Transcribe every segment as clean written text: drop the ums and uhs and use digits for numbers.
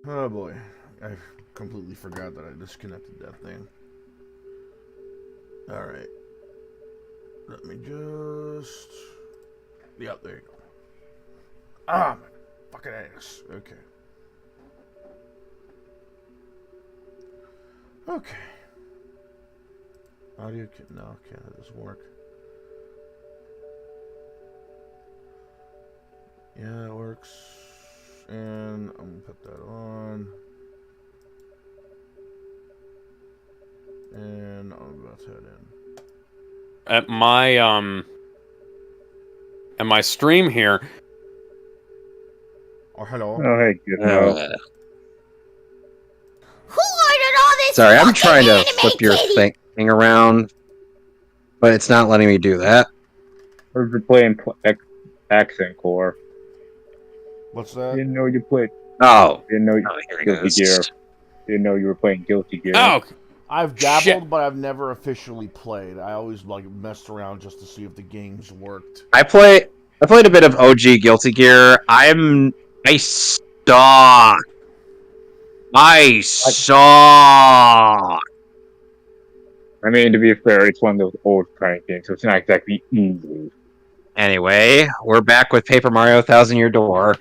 Oh boy, I completely forgot that I disconnected that thing. Alright. Let me just... Yep, there you go. Ah, my fucking ass. Okay. Okay. Audio kit. No, okay, that doesn't work. Yeah, it works. And I'm gonna put that on. And I'm about to head in. At my stream here. Oh, hello. Oh, hey, Gizmo. Who ordered all this? Sorry, I'm fucking trying to anime flip your kitty? thing around, but it's not letting me do that. Heard you're playing Accent Core. What's that? Didn't know you played. Oh, Didn't know you here it Guilty goes. Gear. Didn't know you were playing Guilty Gear. Oh, I've dabbled, shit. but I've never officially played. I always messed around just to see if the games worked. I played a bit of OG Guilty Gear. I suck. I suck. I mean, to be fair, it's one of those old kind of games, so it's not exactly easy. Anyway, we're back with Paper Mario Thousand Year Door.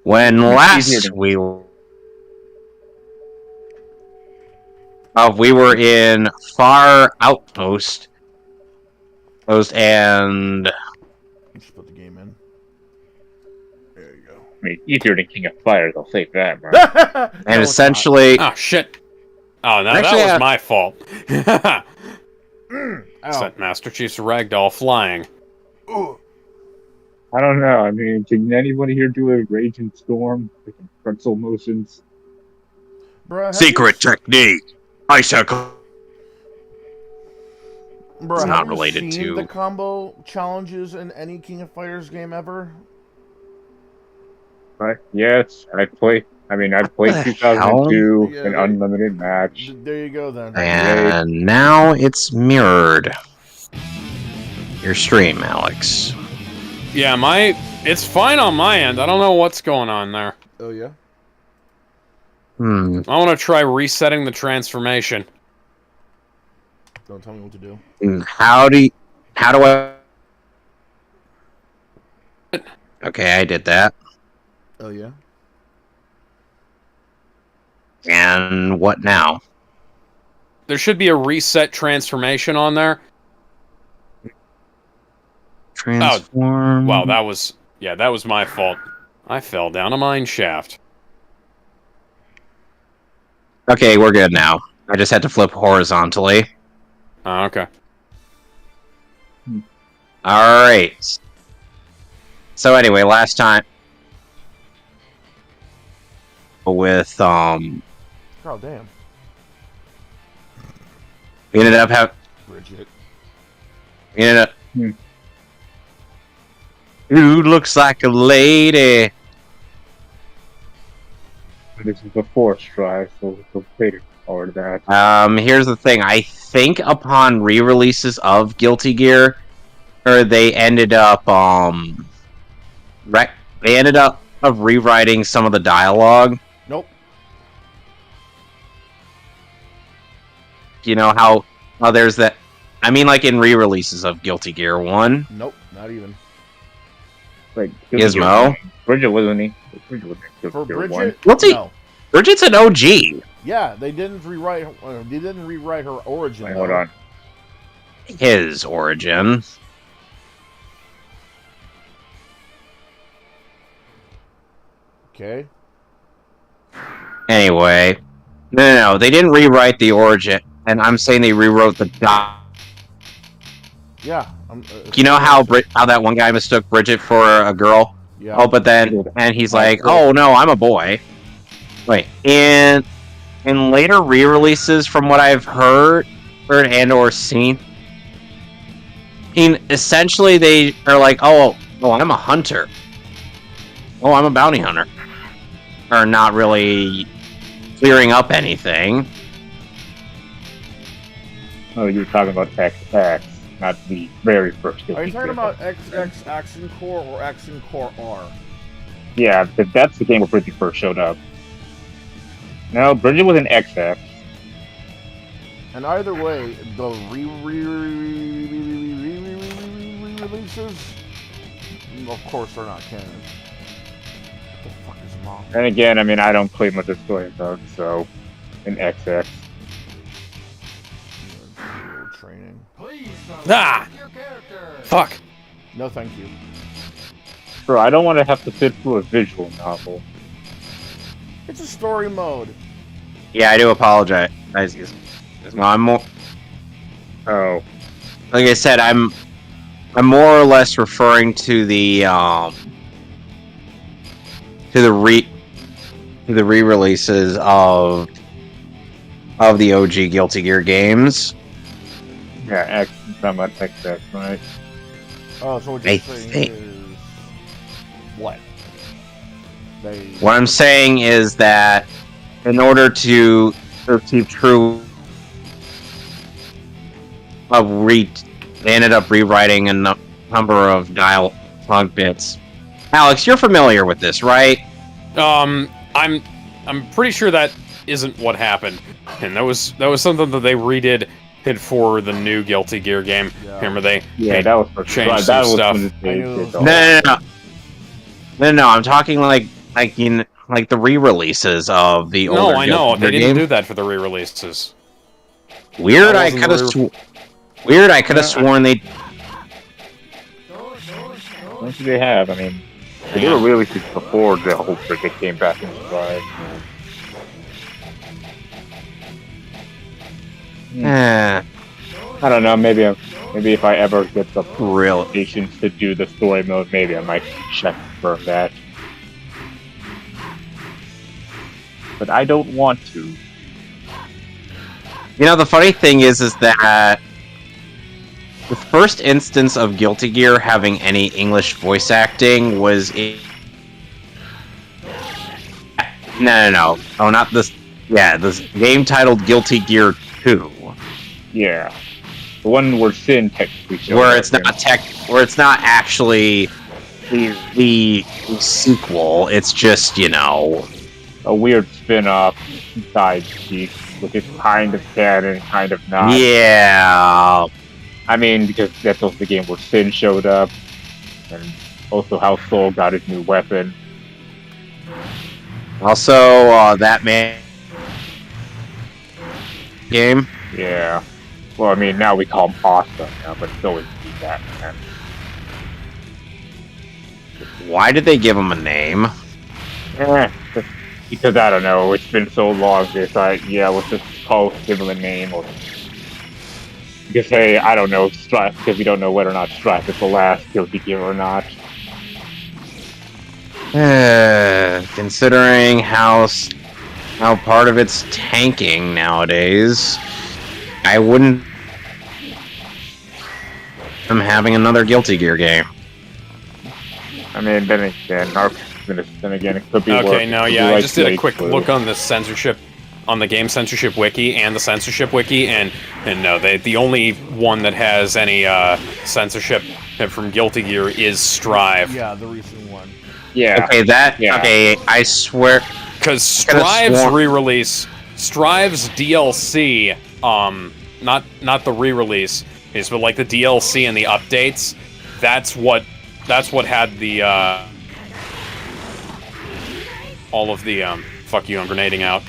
When It's easier last to- we were in Far Outpost, and Just put the game in. There you go. I mean, easier than King of Fighters, I'll say that, bro. and essentially, Oh, shit. Oh, no, Actually, that was my fault. Ow. Sent Master Chief's ragdoll flying. Ooh. I don't know. I mean, can anybody here do a Raging Storm with some pretzel motions? Bruh, have secret you, technique. Icicle. bruh, It's have not you related seen to- the combo challenges in any King of Fighters game ever? Right? Yes, I've played the 2002, hell? an Yeah, unlimited match. There you go then. And now it's mirrored. Your stream, Alex. Yeah, it's fine on my end. I don't know what's going on there. Oh yeah? Hmm. I want to try resetting the transformation. Don't tell me what to do. How do I... Okay, I did that. Oh yeah? And what now? There should be a reset transformation on there. Transform... Wow, that was my fault. I fell down a mine shaft. Okay, we're good now. I just had to flip horizontally. Oh, okay. Alright. So anyway, last time... With, Oh damn. we ended up having... Bridget. We ended up... Who looks like a lady? This is the fourth try, so later or that. Here's the thing. I think upon re-releases of Guilty Gear, they ended up rewriting some of the dialogue. Nope. You know how there's that. I mean, like in re-releases of Guilty Gear 1. Nope, not even. Like Gizmo. Bridget wasn't he? Bridget wasn't For Gear Bridget, 1. What's he- no. Bridget's an OG. Yeah, they didn't rewrite her origin. Wait, though. hold on. His origin. Okay. Anyway, no, they didn't rewrite the origin, and I'm saying they rewrote the Yeah. You know how that one guy mistook Bridget for a girl? Yeah. Oh, but then he's like, "Oh no, I'm a boy." Wait, in later re-releases, from what I've heard and or seen, essentially they are like, "Oh, I'm a hunter. Oh, I'm a bounty hunter," or not really clearing up anything. Oh, you're talking about XX, not the very first. Are you Guilty talking Gear. about XX Action Core or Action Core R? Yeah, that's the game where Bridget first showed up. No, Bridget was an XX. And either way, the re-releases, of course, they're not canon. What the fuck is mom? And again, I mean, I don't play much of story mode, so an XX. Training. Ah! Fuck. No, thank you. Bro, I don't want to have to sit through a visual novel. It's a story mode. Yeah, I do apologize. Gizmo. I'm more. Oh, Like I said, I'm more or less referring to the re-releases of the OG Guilty Gear games. yeah, X, not much XX, right? Oh, so what I you're saying think- is what? What I'm saying is that in order to keep true they ended up rewriting a number of dialogue bits. Alex, you're familiar with this, right? I'm pretty sure that isn't what happened, and that was something that they redid it for the new Guilty Gear game. Yeah. Remember they That was for changed that some was stuff. when it I knew it was No. I'm talking like the re-releases of the older. No, I know Guilty they Gear didn't game. do that for the re-releases. Weird. That I wasn't could have. the Weird. I could have sworn they. What do they have? I mean, they were released before the whole cricket came back into life. Eh, I don't know. Maybe if I ever get the real. patience to do the story mode, maybe I might check for that. But I don't want to. You know, the funny thing is that the first instance of Guilty Gear having any English voice acting was in... No. Oh, not this. Yeah, this game titled Guilty Gear 2, Yeah, the one where Sin technically showed where up it's not where it's not actually the sequel. It's just, you know, a weird spin-off side piece, which is kind of canon, kind of not. yeah. I mean, because that's also the game where Sin showed up, and also how Soul got his new weapon. Also, that man game. Yeah. Well, I mean, now we call him Awesome now, but it's always be that, man. Why did they give him a name? Because I don't know, it's been so long, it's like, yeah, let's just give him a name, or... Because, hey, I don't know, Strife, because we don't know whether or not Strife is the last Guilty Gear or not. Considering how part of it's tanking nowadays, I wouldn't. I'm having another Guilty Gear game. I mean, then again, it could be worse. Okay, no, It could yeah, be I like just did a Blade quick Blue. look on the censorship, on the game censorship wiki and the censorship wiki, and no, the only one that has any censorship from Guilty Gear is Strive. Yeah, the recent one. Yeah. Okay, Yeah. okay. I swear. Because could've Strive's sworn- re-release, Strive's DLC, not the re-release, is but like the DLC and the updates. That's what had the all of the fuck you, I'm grenading out.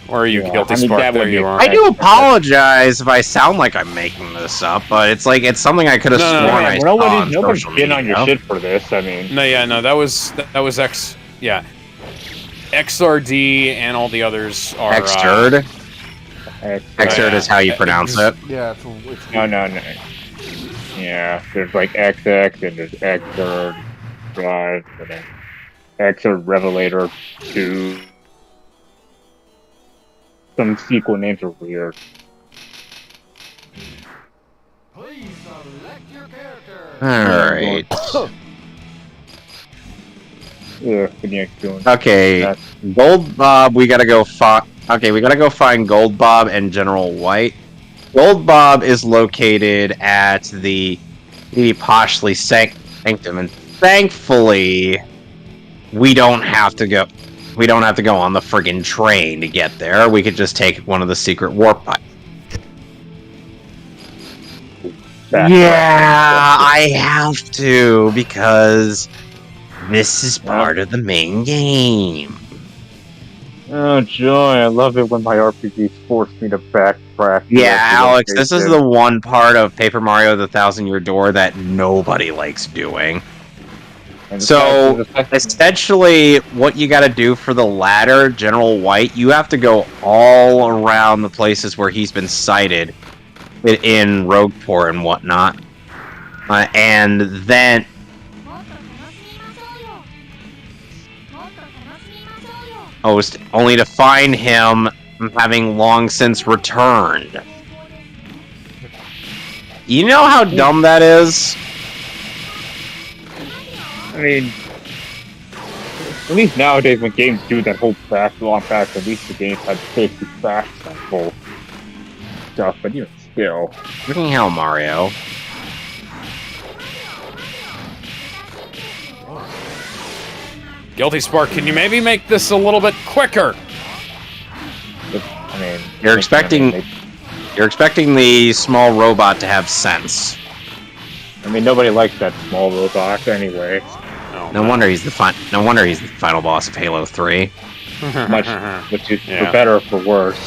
Where are you, Yeah, Guilty I mean, Spark? that There would you be- are. I do apologize if I sound like I'm making this up, but it's like it's something I could have No, no, sworn no, I Yeah, saw on nobody's social been on your media. shit for this, I mean... No, that was XRD and all the others are Xturd. Xturd yeah. is how you pronounce it. Yeah, it's No. Yeah, there's like XX, and there's Xturd, Drive, and then Xturd Revelator 2. Some sequel names are weird. All right. Yeah, what are you doing? Okay, Gold Bob, we gotta go find. Okay, we gotta go find Gold Bob and General White. Gold Bob is located at the Poshly Sanctum, and thankfully, we don't have to go. we don't have to go on the friggin' train to get there. We could just take one of the secret warp pipes. Yeah, I have to, because this is part of the main game. Oh, joy. I love it when my RPGs force me to backtrack. Yeah, Alex, this is the one part of Paper Mario the Thousand Year Door that nobody likes doing. So, essentially, what you gotta do for the ladder, General White, you have to go all around the places where he's been sighted in Rogueport and whatnot. And then... only to find him having long since returned. You know how dumb that is? I mean, at least nowadays when games do that whole long back, at least the games have safety fast whole stuff, but even still. Freaking hell, Mario. Guilty Spark, can you maybe make this a little bit quicker? I mean, You're expecting the small robot to have sense. I mean, nobody likes that small robot anyway. No wonder he's the final boss of Halo 3. Which is for better or for worse.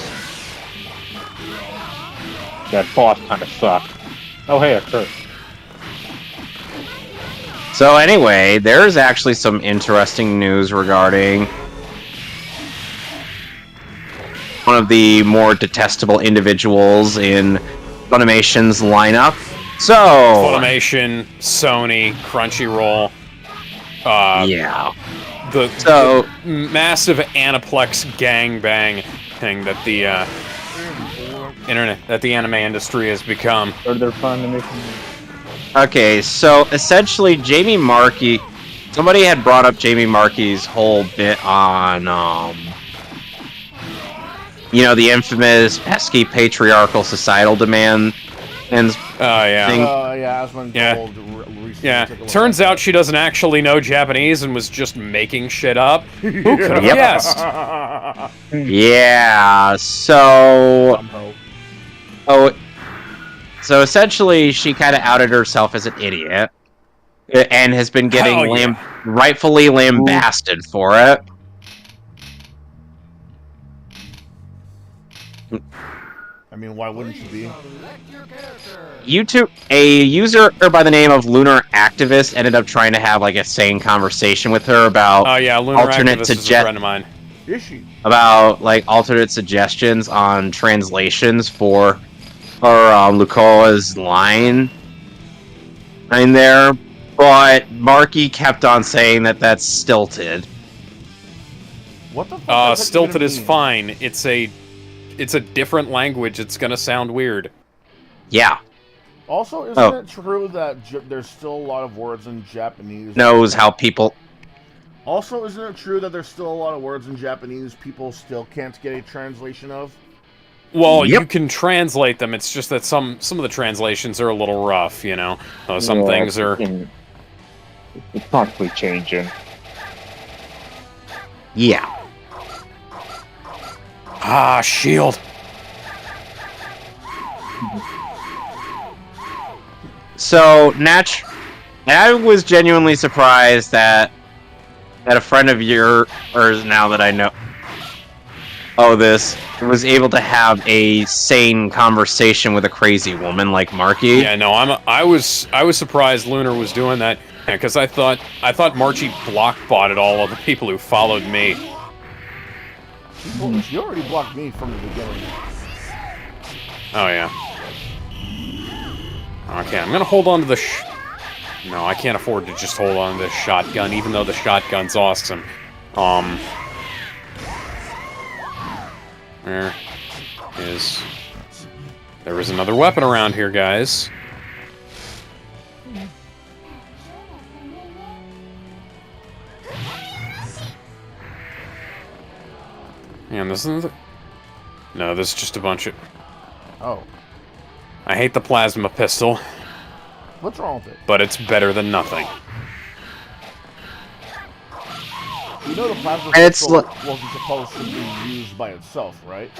That boss kind of sucked. Oh, hey, a curse. So anyway, there's actually some interesting news regarding one of the more detestable individuals in Funimation's lineup. So Funimation, Sony, Crunchyroll. Yeah. The massive Aniplex gangbang thing that the anime industry has become. Or they're Funimation. Okay, so essentially, Jamie Markey. Somebody had brought up Jamie Markey's whole bit on, the infamous pesky patriarchal societal demand and thing. Yeah. Turns out she doesn't actually know Japanese and was just making shit up. Who could have guessed? Yeah. So essentially, she kind of outed herself as an idiot, and has been getting rightfully lambasted for it. I mean, why wouldn't she be? A user by the name of Lunar Activist ended up trying to have like a sane conversation with her about Lunar Activist is a friend of mine. Is she? About like alternate suggestions on translations for Lukoa's line in there, but Markey kept on saying that that's stilted. What the fuck? Stilted is fine. It's a different language. It's gonna sound weird. Yeah. Also, isn't it true that there's still a lot of words in Japanese? Knows how people. Also, isn't it true that there's still a lot of words in Japanese people still can't get a translation of? Well, you can translate them. It's just that some of the translations are a little rough, you know. Some things are. It's constantly changing. Yeah. Shield. So, I was genuinely surprised that a friend of yours, now that I know this, was able to have a sane conversation with a crazy woman like Markey. Yeah, no, I was surprised Lunar was doing that, because I thought Marchie block-botted all of the people who followed me. She already blocked me from the beginning. Oh yeah. Okay, I'm gonna hold on to the No, I can't afford to just hold on to this shotgun, even though the shotgun's awesome. There is another weapon around here, guys. And this isn't. No, this is just a bunch of. Oh. I hate the plasma pistol. What's wrong with it? But it's better than nothing. You know the plasma And it's pistol wasn't supposed to be used by itself, right?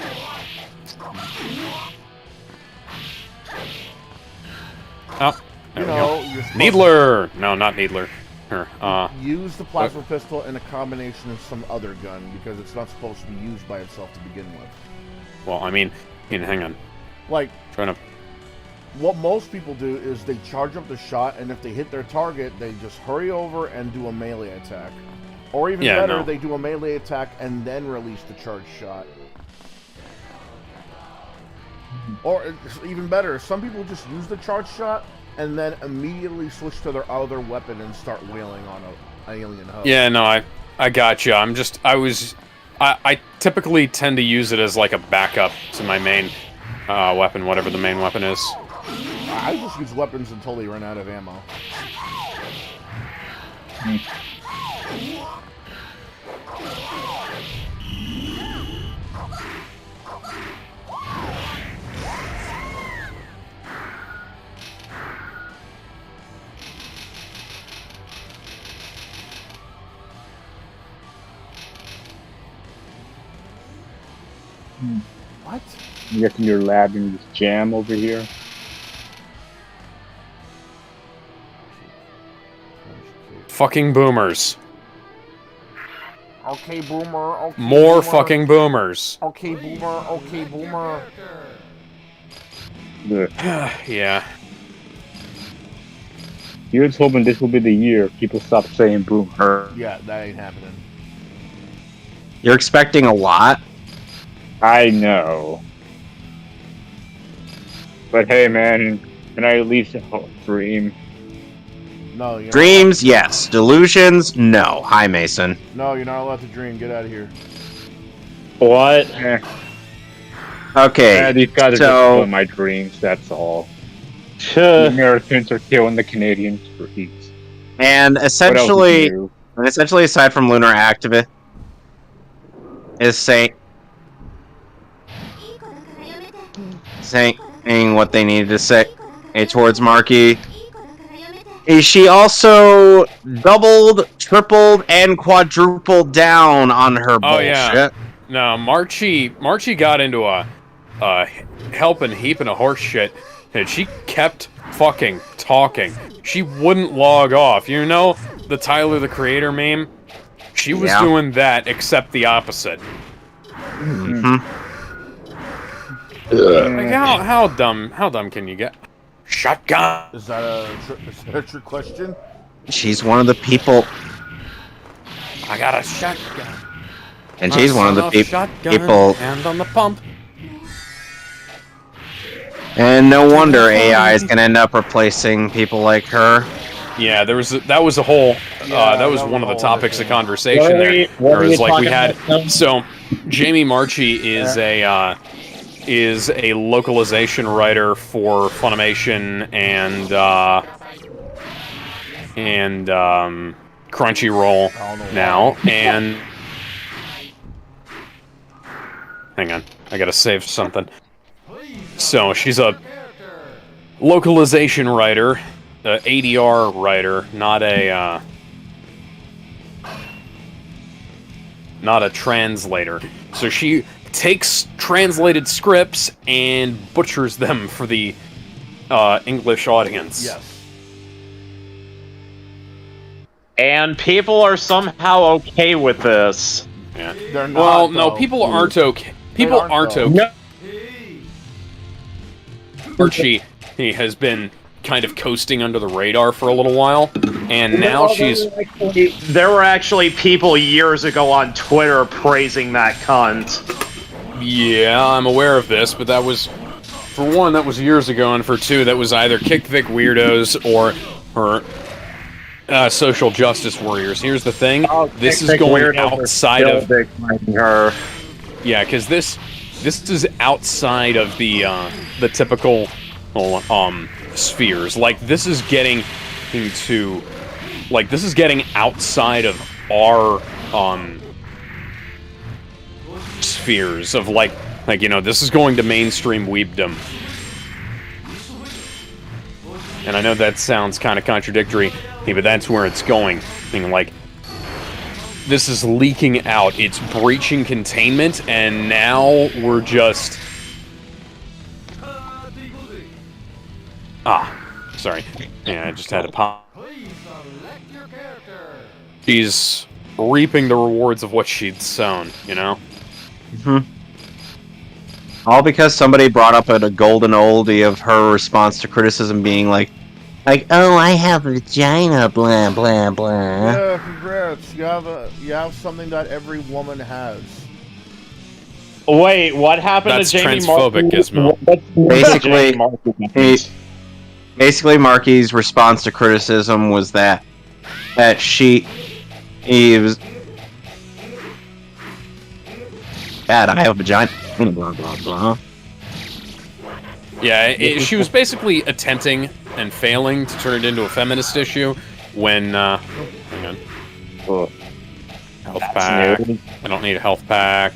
Oh, You there we know, go. you're supposed Needler! No, not Needler. Here, to use the plasma pistol in a combination of some other gun because it's not supposed to be used by itself to begin with. well, I mean, hang on. Like, Trying to... what most people do is they charge up the shot, and if they hit their target, they just hurry over and do a melee attack. Or even better, they do a melee attack and then release the charged shot. Or even better, some people just use the charged shot and then immediately switch to their other weapon and start wailing on an alien host. Yeah, no, I got you. I typically tend to use it as like a backup to my main weapon, whatever the main weapon is. I just use weapons until they run out of ammo. What? You get in your lab and just jam over here. Fucking boomers. Okay, boomer. Okay, More boomer. fucking boomers. Okay, boomer. Okay, boomer. Ugh. Yeah. Here's hoping this will be the year people stop saying boomer. Yeah, that ain't happening. You're expecting a lot. I know. But hey, man, can I at least dream? No, you're Dreams, yes. Delusions, no. Hi, Mason. No, you're not allowed to dream. Get out of here. What? Okay, These guys are just so killing my dreams, that's all. The Americans are killing the Canadian dreams. and What else essentially, do? aside from Lunar Activist, is saying what they needed to say towards Marky. She also doubled, tripled, and quadrupled down on her bullshit. Yeah. No, Marchie got into a helping heaping of horse shit, and she kept fucking talking. She wouldn't log off. You know the Tyler the Creator meme? She was doing that, except the opposite. Mm-hmm. Like how dumb can you get? Shotgun. Is that a trick question? She's one of the people, I got a shotgun. and she's one of the people. Hand on the pump. And no wonder AI is going to end up replacing people like her. Yeah, that was a whole. That was one of the topics of conversation there. What are we like we talking had. about? So, Jamie Marchi is a localization writer for Funimation and Crunchyroll now. And hang on, I gotta save something. So she's a localization writer, ADR writer, not a translator. So she takes translated scripts and butchers them for the English audience. Yes. And people are somehow okay with this. Yeah. They're not, Well, no, though. people aren't okay. People aren't though. okay. Archie, he has been kind of coasting under the radar for a little while, and now she's... There were actually people years ago on Twitter praising that cunt. Yeah, I'm aware of this, but that was... For one, that was years ago, and for two, that was either Kick Vic weirdos or social justice warriors. Here's the thing, this is going outside of... her. Yeah, because this is outside of the typical spheres. Like, this is getting into... Like, this is getting outside of our spheres of, like, you know, this is going to mainstream weebdom. And I know that sounds kind of contradictory, but that's where it's going. I mean, like, this is leaking out. It's breaching containment, and now we're just... Sorry. Yeah, I just had to pop. She's reaping the rewards of what she'd sown, you know? Mm-hmm. All because somebody brought up a golden oldie of her response to criticism being like, oh, I have a vagina, blah, blah, blah. Yeah, congrats. You have something that every woman has. Wait, what happened That's to Jamie transphobic, Gizmo. Basically, Marky's response to criticism was that he was bad. I have a vagina. Blah blah blah. Yeah, she was basically attempting and failing to turn it into a feminist issue when, hang on. Health pack. I don't need a health pack.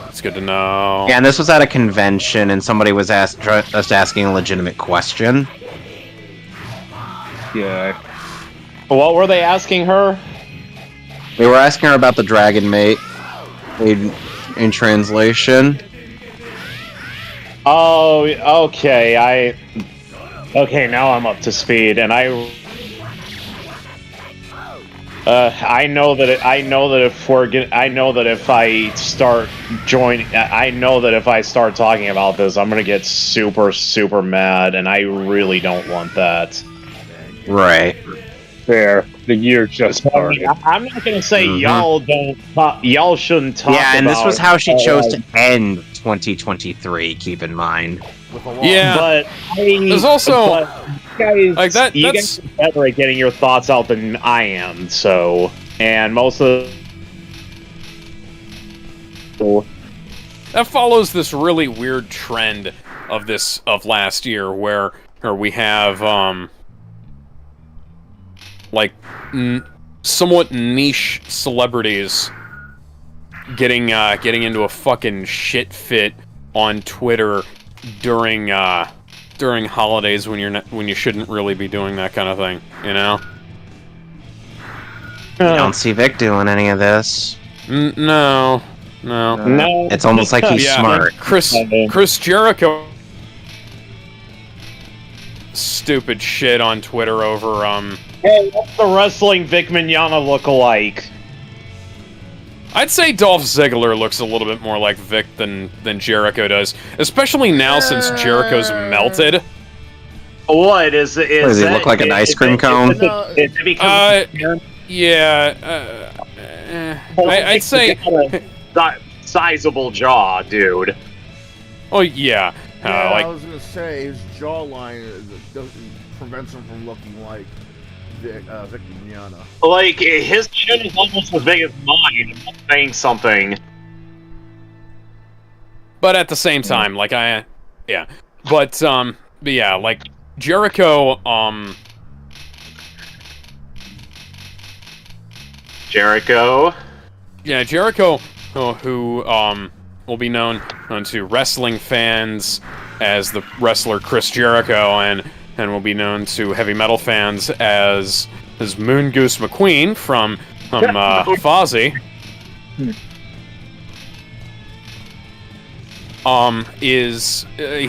It's good to know. Yeah, and this was at a convention, and somebody was just asking a legitimate question. Yeah. What were they asking her? They were asking her about the Dragon Mate in translation. Oh, okay. Okay, now I'm up to speed, and I know that if I start talking about this, I'm gonna get super, super mad, and I really don't want that. Right. Fair. The year just started. I'm not gonna say y'all shouldn't talk. Yeah, and this was how she chose to. to end 2023. Keep in mind. Yeah, but there's also you guys, like that. You That's guys are better at getting your thoughts out than I am. So, and most of that follows this really weird trend of last year where we have like somewhat niche celebrities getting into a fucking shit fit on Twitter during holidays when you shouldn't really be doing that kind of thing, you know? You don't see Vic doing any of this. No. It's almost like he's smart. Chris Jericho stupid shit on Twitter over Hey, what's the wrestling Vic Mignogna look alike? I'd say Dolph Ziggler looks a little bit more like Vic than Jericho does, especially now since Jericho's melted. What is does he look like an ice cream cone? Yeah. I'd say sizable jaw, dude. Oh yeah. I was gonna say his jawline prevents him from looking like Vic Mignogna. Like his chin is almost as big as mine. I'm saying something. But at the same time, like but yeah, like Jericho, Yeah, Jericho, who will be known to wrestling fans as the wrestler Chris Jericho, and will be known to heavy metal fans as Moon Goose McQueen from Fozzy.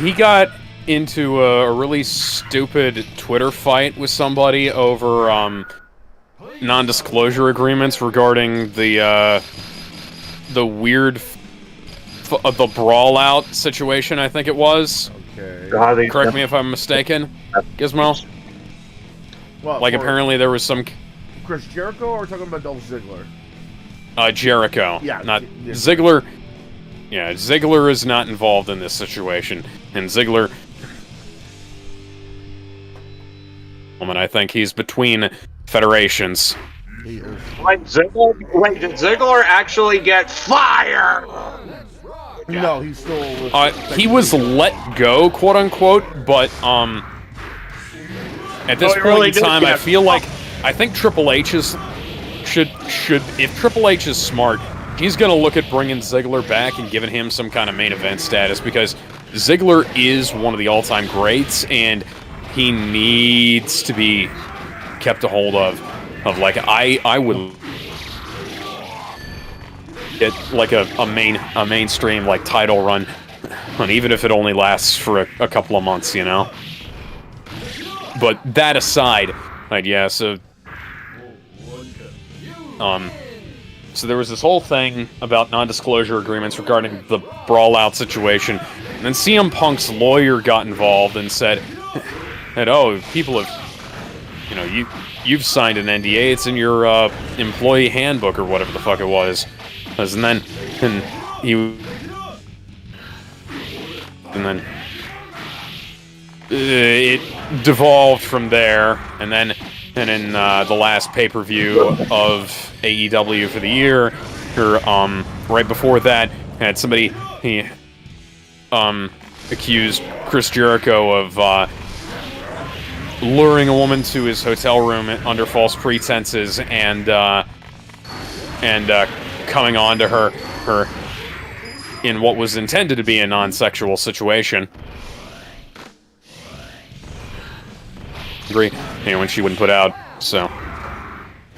He got into a really stupid Twitter fight with somebody over non-disclosure agreements regarding the weird the brawl out situation, I think it was. Okay. Correct me if I'm mistaken, Gizmo. Well, like apparently there was some Chris Jericho, or we're talking about Dolph Ziggler? Jericho. Yeah, not yeah. Ziggler. Yeah, Ziggler is not involved in this situation, and Ziggler. I think he's between federations. He is. Wait, did Ziggler actually get fired? No, he's still. He was let go, quote unquote, but at this point in time, I think Triple H should if Triple H is smart, he's gonna look at bringing Ziggler back and giving him some kind of main event status, because Ziggler is one of the all-time greats, and he needs to be kept a hold of. Like I would get like a mainstream like title run, and even if it only lasts for a couple of months, you know. But that aside, like yeah, so there was this whole thing about non-disclosure agreements regarding the brawl-out situation, and then CM Punk's lawyer got involved and said that, oh, people have, you know, you've signed an NDA, it's in your employee handbook or whatever the fuck it was, and then it devolved from there, and in the last pay-per-view of AEW for the year, or right before that, had somebody accused Chris Jericho of luring a woman to his hotel room under false pretenses and coming on to her in what was intended to be a non-sexual situation. Agree, you know, when she wouldn't put out, so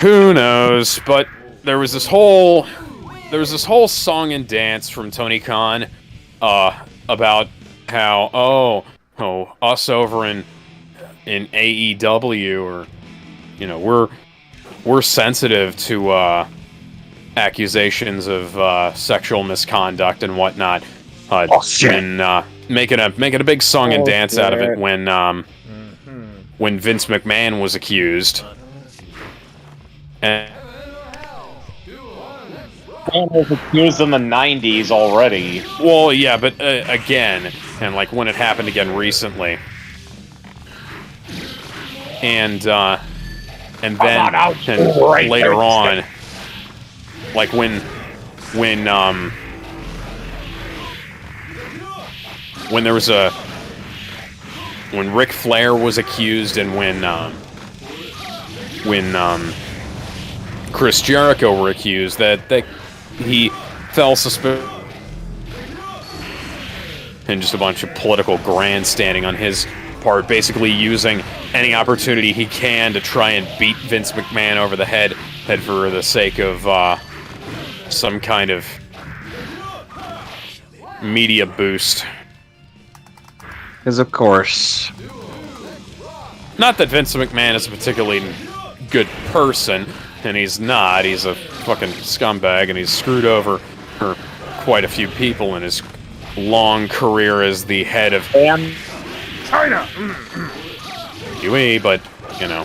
who knows? But there was this whole song and dance from Tony Khan about how us over in AEW, or you know, we're sensitive to accusations of sexual misconduct and whatnot, and making a big song and dance out of it when Vince McMahon was accused. And was accused in the 90s already. Well, yeah, but again, and like when it happened again recently, and then later on, like when there was when Ric Flair was accused, and when Chris Jericho were accused, that he fell suspicious, and just a bunch of political grandstanding on his part, basically using any opportunity he can to try and beat Vince McMahon over the head for the sake of some kind of media boost. Because of course. Not that Vince McMahon is a particularly good person, and he's not. He's a fucking scumbag, and he's screwed over for quite a few people in his long career as the head of China. UE, but, you know.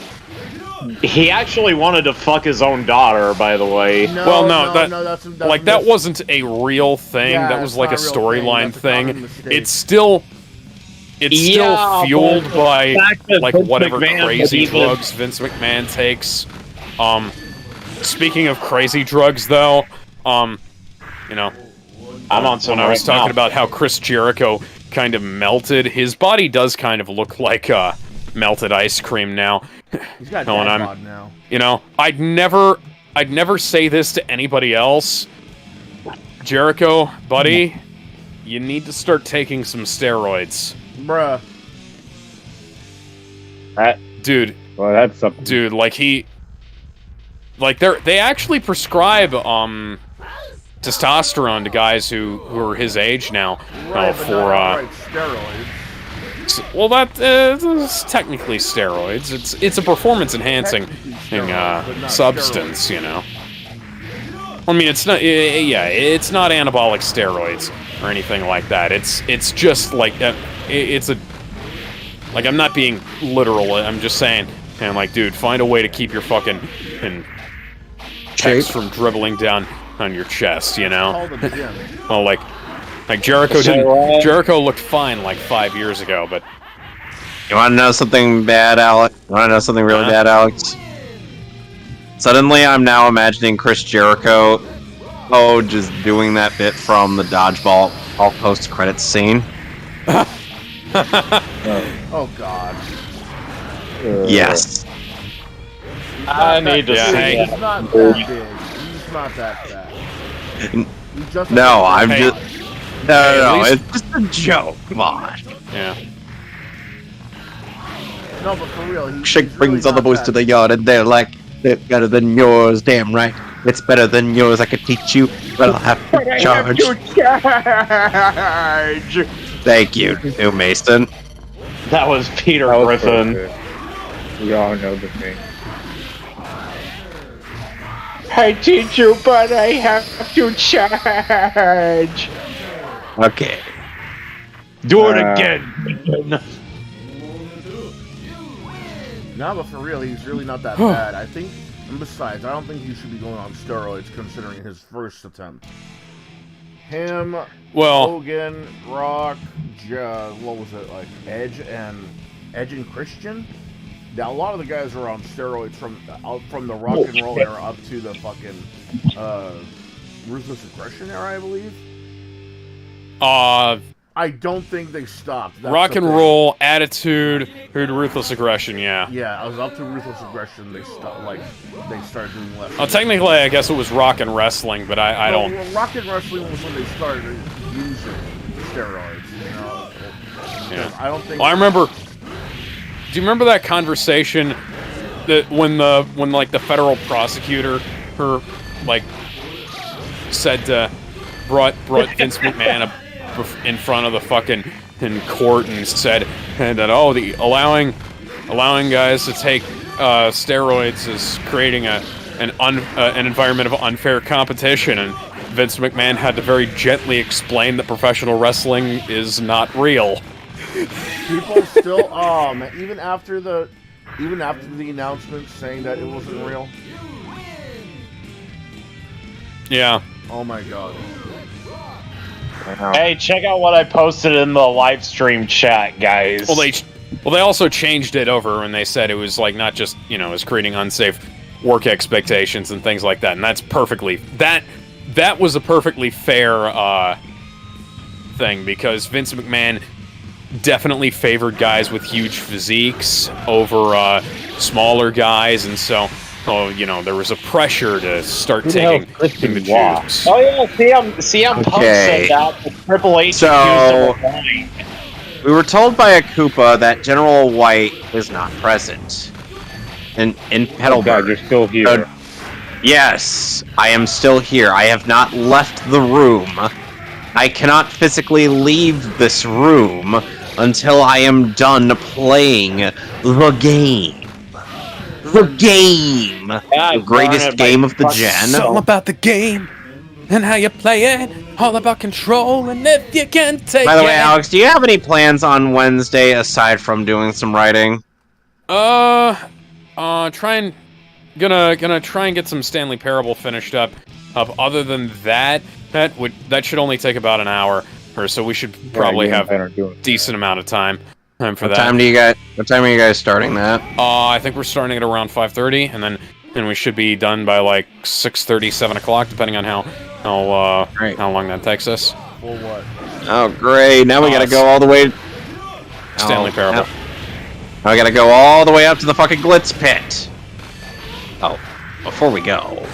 He actually wanted to fuck his own daughter, by the way. That wasn't a real thing. Yeah, that was like a storyline thing. It's still fueled by like whatever crazy drugs Vince McMahon takes. Speaking of crazy drugs, though, you know, I'm on some. When I was talking about how Chris Jericho kind of melted, his body does kind of look like melted ice cream now. He's got dad bod now. You know, I'd never say this to anybody else. Jericho, buddy, you need to start taking some steroids. Bruh. Dude. Well, that's something. Dude, they actually prescribe testosterone to guys who are his age now. Right, for steroids. Well, that is technically steroids. It's a performance enhancing substance, you know. I mean, it's not. Yeah, it's not anabolic steroids or anything like that. It's just like it's a. Like, I'm not being literal. I'm just saying, and like, dude, find a way to keep your fucking pecs from dribbling down on your chest, you know. Well, like Jericho didn't. Jericho looked fine like 5 years ago, but. You want to know something bad, Alex? You want to know something really bad, Alex? Suddenly, I'm now imagining Chris Jericho, just doing that bit from the dodgeball all post-credits scene. Oh God. Yes. I need to see. He's not that big. He's not that fat. No, I'm just. No, it's just a joke. Come on. Yeah. No, but for real, Chick brings all the boys to the yard, and they're like, It's better than yours, damn right. It's better than yours, I could teach you, but I'll have to charge. Thank you, New Mason. That was Peter That was Griffin. perfect. We all know the thing. I teach you, but I have to charge. Okay. Do it again. No, but for real, he's really not that bad. I think, and besides, I don't think he should be going on steroids considering his first attempt. Him, Hogan, Rock, what was it, like Edge and Christian? Now, a lot of the guys are on steroids from the rock and roll era up to the fucking Ruthless Aggression era, I believe. I don't think they stopped. That's rock and roll, Attitude, Ruthless Aggression, yeah. Yeah, I was up to Ruthless Aggression. They stopped, they started doing less. Technically, I guess it was Rock and Wrestling, but I don't. Well, Rock and Wrestling was when they started using steroids. You know. Yeah. I don't think. Well, I remember. Do you remember that conversation that when the federal prosecutor said brought Vince McMahon up in front of the fucking court and said that the allowing guys to take steroids is creating an environment of unfair competition, and Vince McMahon had to very gently explain that professional wrestling is not real. People still even after the announcement saying that it wasn't real. Yeah. Oh my god. Hey, check out what I posted in the live stream chat, guys. Well, they also changed it over when they said it was not just it was creating unsafe work expectations and things like that, and that's perfectly that was a perfectly fair thing, because Vince McMahon definitely favored guys with huge physiques over smaller guys, and so there was a pressure to start taking the juice. Oh yeah, CM Punk said that. Triple H so we were told by a Koopa that General White is not present in Petalburg. Oh God, you're still here. Yes, I am still here. I have not left the room. I cannot physically leave this room until I am done playing the game. The game! The greatest game of the gen. It's all about the game and how you play it. All about control, and if you can take it. By the way, Alex, do you have any plans on Wednesday aside from doing some writing? Gonna try and get some Stanley Parable finished up. Other than that, that should only take about an hour or so. We should probably have a decent amount of time for that. What time are you guys starting that? I think we're starting at around 5:30, and then we should be done by 6:30, 7 o'clock, depending on how long that takes us. Well, what? Oh, great! Now we gotta go all the way. Stanley Parable. Now we gotta go all the way up to the fucking Glitz Pit. Oh, before we go,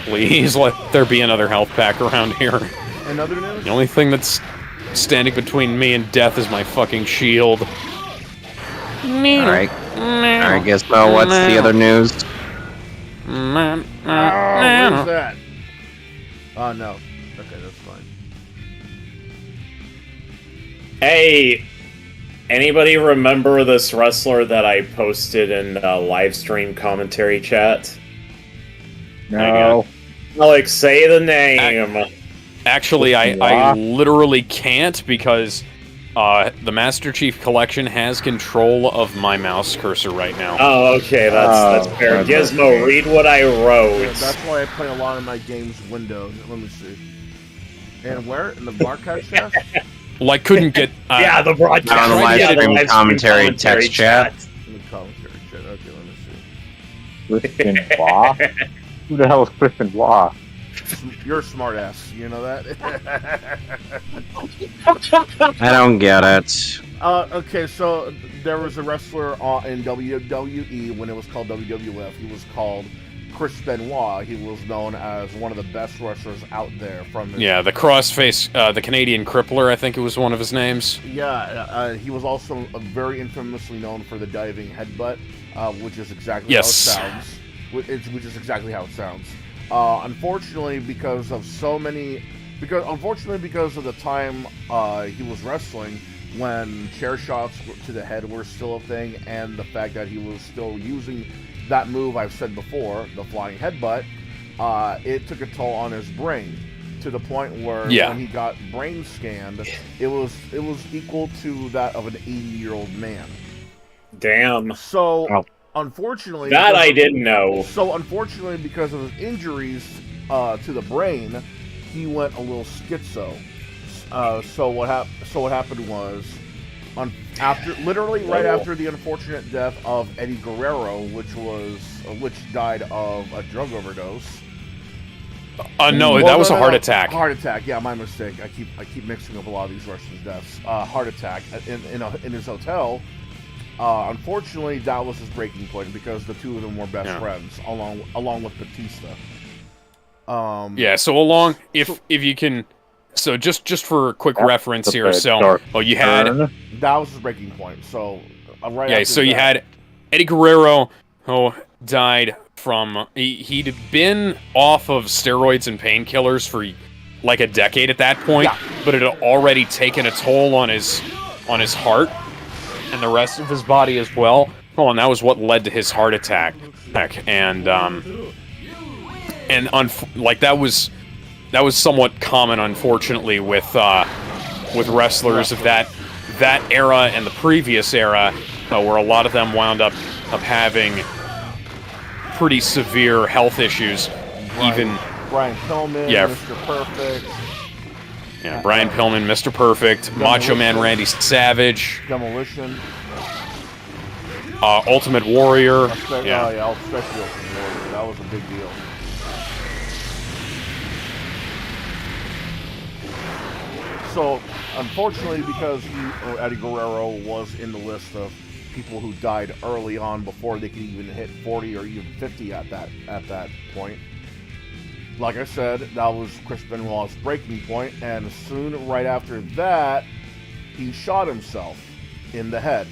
please let there be another health pack around here. Another news? The only thing that's standing between me and death is my fucking shield. Alright, Gizmo, what's the other news? What is that? Oh, no. Okay, that's fine. Hey, anybody remember this wrestler that I posted in live stream commentary chat? No. Alex, say the name. Actually, I literally can't, because the Master Chief Collection has control of my mouse cursor right now. Oh, okay, that's fair. Gizmo, read what I wrote. Yeah, that's why I play a lot of my games Windows. Let me see. And where? In the broadcast chat? Couldn't get... yeah, the broadcast. On the live stream commentary text chat. In the commentary chat. Okay, let me see. Christian Blah? Who the hell is Christian Blah? You're a smart ass. You know that? I don't get it. Okay, so there was a wrestler in WWE when it was called WWF. He was called Chris Benoit. He was known as one of the best wrestlers out there. The crossface, the Canadian Crippler, I think it was one of his names. Yeah, he was also very infamously known for the diving headbutt. which is exactly how it sounds. Which is exactly how it sounds. Unfortunately, because of the time he was wrestling, when chair shots to the head were still a thing, and the fact that he was still using that move I've said before, the flying headbutt, it took a toll on his brain, to the point where when he got brain scanned, it was equal to that of an 80-year-old man. Damn. So, unfortunately... That I didn't know. So, unfortunately, because of his injuries to the brain, he went a little schizo. So what happened was, right after the unfortunate death of Eddie Guerrero, which died of a drug overdose. That was a heart attack. Heart attack, yeah, my mistake. I keep mixing up a lot of these wrestlers' deaths. Heart attack in his hotel. Unfortunately, that was his breaking point because the two of them were best friends, along with Batista. If you can. So just for a quick reference here, you had that was his breaking point. So you had Eddie Guerrero, who died from he'd been off of steroids and painkillers for like a decade at that point, but it had already taken a toll on his heart and the rest of his body as well. Oh, and that was what led to his heart attack. That was somewhat common, unfortunately, with wrestlers of that era and the previous era, where a lot of them wound up having pretty severe health issues. Brian Pillman, Mr. Perfect. Yeah, Brian Pillman, Mr. Perfect, Macho Man Randy Savage, Demolition, Ultimate Warrior. Especially Ultimate Warrior. That was a big deal. So, unfortunately, because Eddie Guerrero was in the list of people who died early on before they could even hit 40 or even 50 at that point. Like I said, that was Chris Benoit's breaking point, and soon right after that, he shot himself in the head.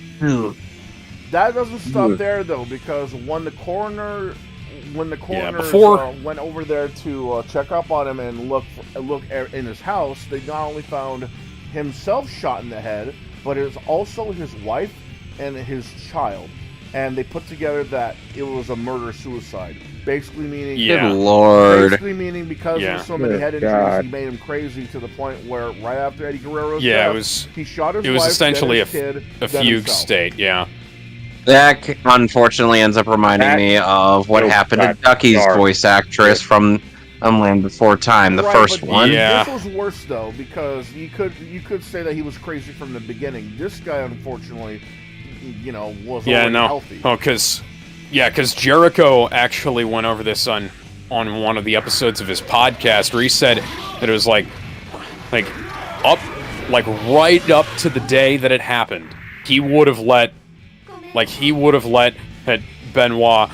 That doesn't stop there though, because when the coroner went over there to check up on him and look in his house, they not only found himself shot in the head, but it was also his wife and his child, and they put together that it was a murder-suicide. Basically meaning, good lord. Basically meaning because of so many head injuries, he made him crazy to the point where right after Eddie Guerrero's death, he shot his wife. It was essentially a fugue state. Yeah. That unfortunately ends up reminding me of what happened to Ducky's voice actress from Land Before Time, the first one. Yeah. This was worse though, because you could say that he was crazy from the beginning. This guy, unfortunately, was healthy. Oh, because Jericho actually went over this on one of the episodes of his podcast, where he said that it was like right up to the day that it happened, he would have let Benoit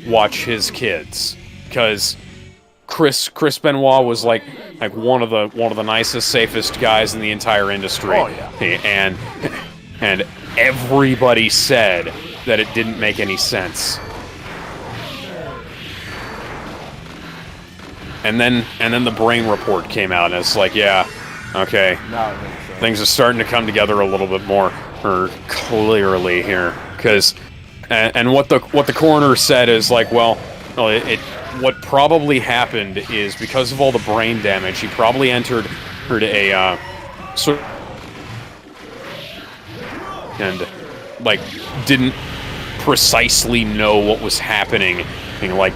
watch his kids, because Chris Benoit was like one of the nicest, safest guys in the entire industry. Oh yeah. And everybody said that it didn't make any sense. And then the brain report came out, and it's like, okay, things are starting to come together a little bit more clearly here, because and what the coroner said is like, what probably happened is because of all the brain damage, he probably entered a sort of, and didn't precisely know what was happening, like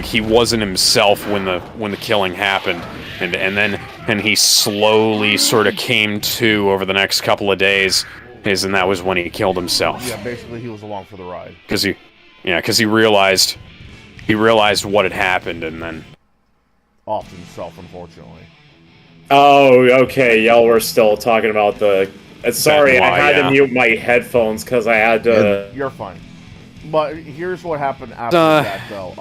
he wasn't himself when the killing happened, and then he slowly sort of came to over the next couple of days, and that was when he killed himself. Yeah, basically he was along for the ride. Because he realized what had happened, and then offed himself, unfortunately. Oh, okay. Y'all were still talking about the. Sorry, I had to mute my headphones because I had to. You're fine. But here's what happened after that, though.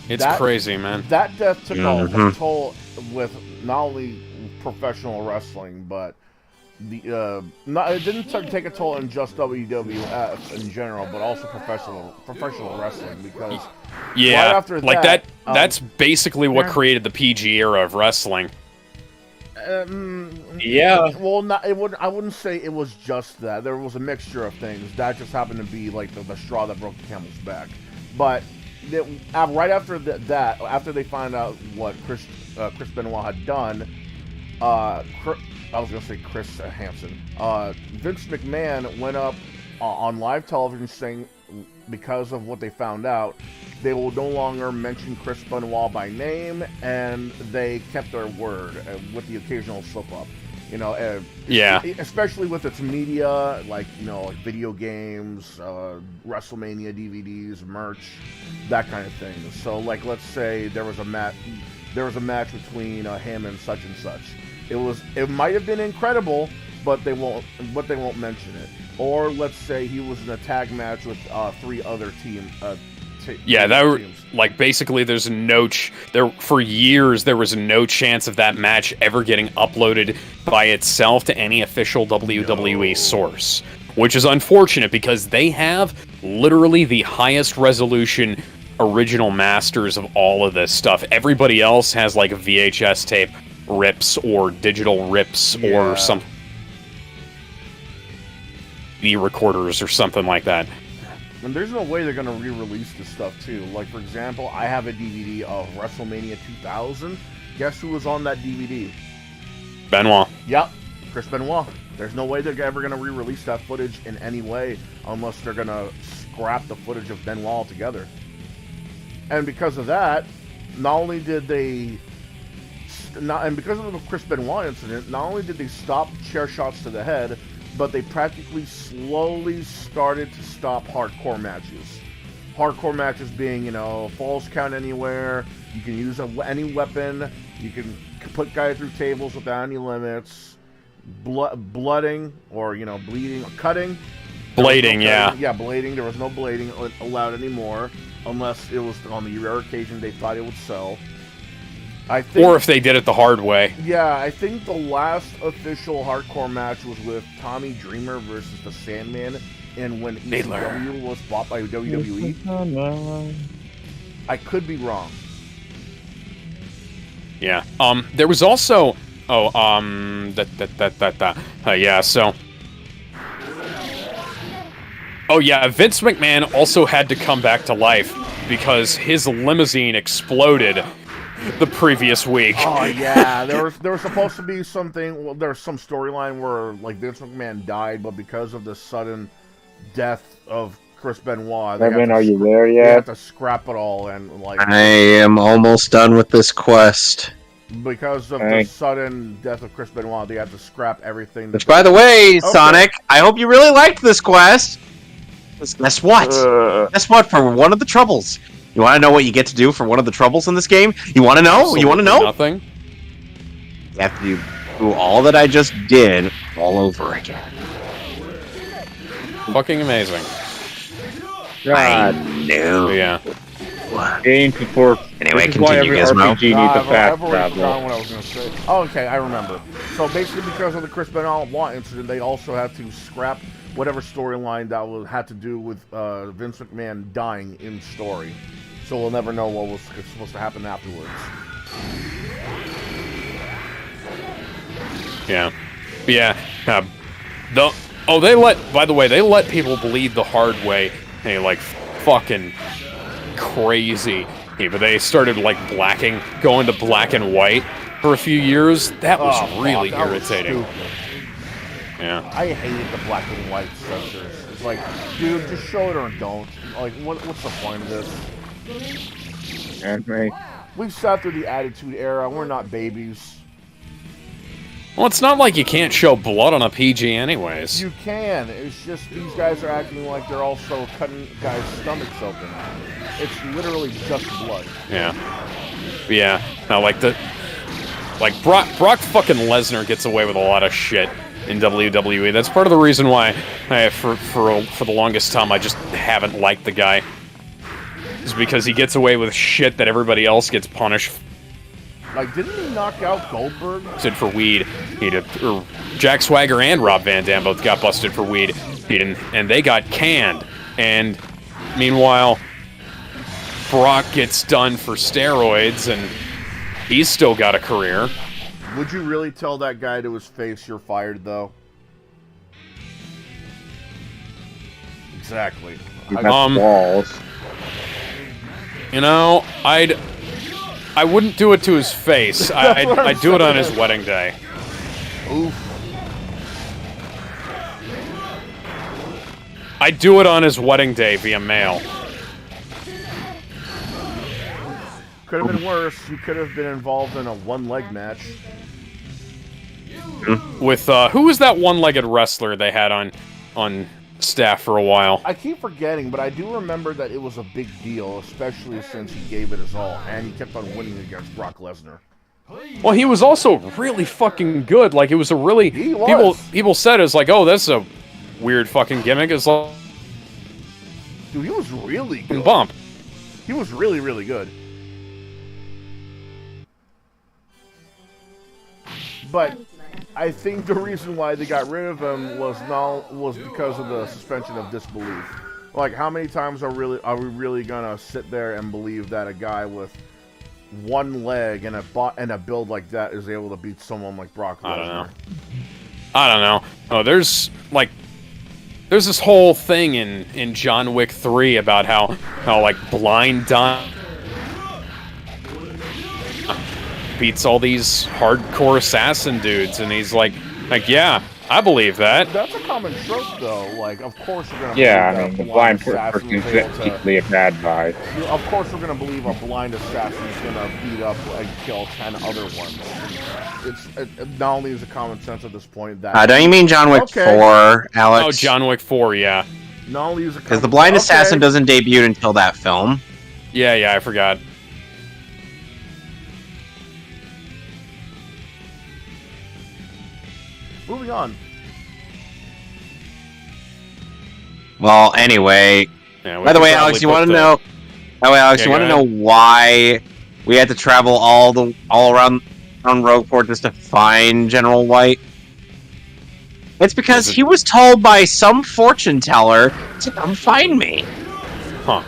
It's crazy, man. That death took a toll with not only professional wrestling, but it didn't take a toll on just WWF in general, but also professional wrestling, because yeah, right after like that's basically what yeah. created the PG era of wrestling. Yeah. Well, I wouldn't say it was just that. There was a mixture of things. That just happened to be like the straw that broke the camel's back. But right after that, after they find out what Chris Benoit had done, I was gonna say Chris Hansen. Vince McMahon went up on live television saying, because of what they found out, they will no longer mention Chris Benoit by name, and they kept their word with the occasional slip-up. Yeah. Especially with its media, like video games, WrestleMania DVDs, merch, that kind of thing. So, like, let's say there was a match between him and such. It might have been incredible, but they won't mention it. Or let's say he was in a tag match with 3 other teams. Basically there's for years there was no chance of that match ever getting uploaded by itself to any official WWE source, which is unfortunate because they have literally the highest resolution original masters of all of this stuff. Everybody else has like VHS tape rips or digital rips or some recorders or something like that. And there's no way they're going to re-release this stuff, too. Like, for example, I have a DVD of WrestleMania 2000. Guess who was on that DVD? Benoit. Yep, Chris Benoit. There's no way they're ever going to re-release that footage in any way unless they're going to scrap the footage of Benoit altogether. And because of that, because of the Chris Benoit incident, not only did they stop chair shots to the head, but they practically slowly started to stop hardcore matches. Hardcore matches being, falls count anywhere, you can use any weapon, you can put guys through tables without any limits, blooding, or, bleeding, or cutting. Blading, yeah. Yeah, blading. There was no blading allowed anymore, unless it was on the rare occasion they thought it would sell. Or if they did it the hard way. Yeah, I think the last official hardcore match was with Tommy Dreamer versus the Sandman, and when ECW was bought by WWE. I could be wrong. Yeah. There was also so Vince McMahon also had to come back to life because his limousine exploded the previous week. Oh yeah, there was supposed to be something. Well, there's some storyline where like Vince McMahon died, but because of the sudden death of Chris Benoit, are you there They yet? have to scrap it all and like. I am almost done with this quest. Because of the sudden death of Chris Benoit, they have to scrap everything. Which, by the way, Sonic, I hope you really liked this quest. Guess what? Guess what? For one of the troubles. You want to know what you get to do for one of the troubles in this game? You want to know? Absolutely you want to know? Nothing. You have to do all that I just did all over again. Fucking amazing. I knew. Yeah. Game before. Anyway, this is why continue, every Gizmo. RPG needs a fast I've already travel. forgotten what I was going to say. Oh, okay, I remember. So basically, because of the Chris Benoit incident, they also had to scrap whatever storyline that had to do with Vince McMahon dying in story. So we'll never know what was supposed to happen afterwards. Yeah. Yeah. By the way, they let people bleed the hard way. Hey, like, fucking crazy. Hey, but they started, like, going to black and white for a few years. That was really irritating. Yeah. I hated the black and white structures. It's like, dude, just show it or don't. Like, what's the point of this? Anime. We've sat through the Attitude Era. We're not babies. Well, it's not like you can't show blood on a PG anyways. You can. It's just these guys are acting like they're also cutting guys' stomachs open. It's literally just blood. Yeah. Yeah. Now, Brock fucking Lesnar gets away with a lot of shit in WWE. That's part of the reason why, for the longest time, I just haven't liked the guy. Is because he gets away with shit that everybody else gets punished Like, didn't he knock out Goldberg? Busted for weed. Jack Swagger and Rob Van Dam both got busted for weed. And they got canned. And meanwhile, Brock gets done for steroids, and he's still got a career. Would you really tell that guy to his face, "You're fired," though? Exactly. Walls. You know, I wouldn't do it to his face. I'd do it on his wedding day. Oof. I'd do it on his wedding day via mail. Could have been worse. You could have been involved in a one-leg match. With, who was that one-legged wrestler they had on staff for a while? I keep forgetting, but I do remember that it was a big deal, especially since he gave it his all, and he kept on winning against Brock Lesnar. Well, he was also really fucking good. Like, it was a really... He was. People said it's like, oh, that's a weird fucking gimmick. It's like... Dude, he was really good. Bump. He was really, really good. But I think the reason why they got rid of him was because of the suspension of disbelief. Like, how many times are we really gonna sit there and believe that a guy with one leg and a build like that is able to beat someone like Brock Lesnar? I don't know. Oh, there's this whole thing in John Wick 3 about how like Blind Don beats all these hardcore assassin dudes, and he's like, yeah, I believe that. That's a common trope, though. Like, of course you're gonna believe the blind person is typically a bad guy. Of course we're gonna believe a blind assassin is gonna beat up and kill 10 other ones. It's not only is it common sense at this point that... don't you mean John Wick 4, Alex? Oh, John Wick 4, yeah. Not only is it because the blind assassin doesn't debut until that film. Yeah, I forgot. Moving on. Well, anyway. Yeah, by the way, Alex, you want to know? By the way, Alex, you want to know why we had to travel all around Rogueport just to find General White? It's because he was told by some fortune teller to come find me. Huh.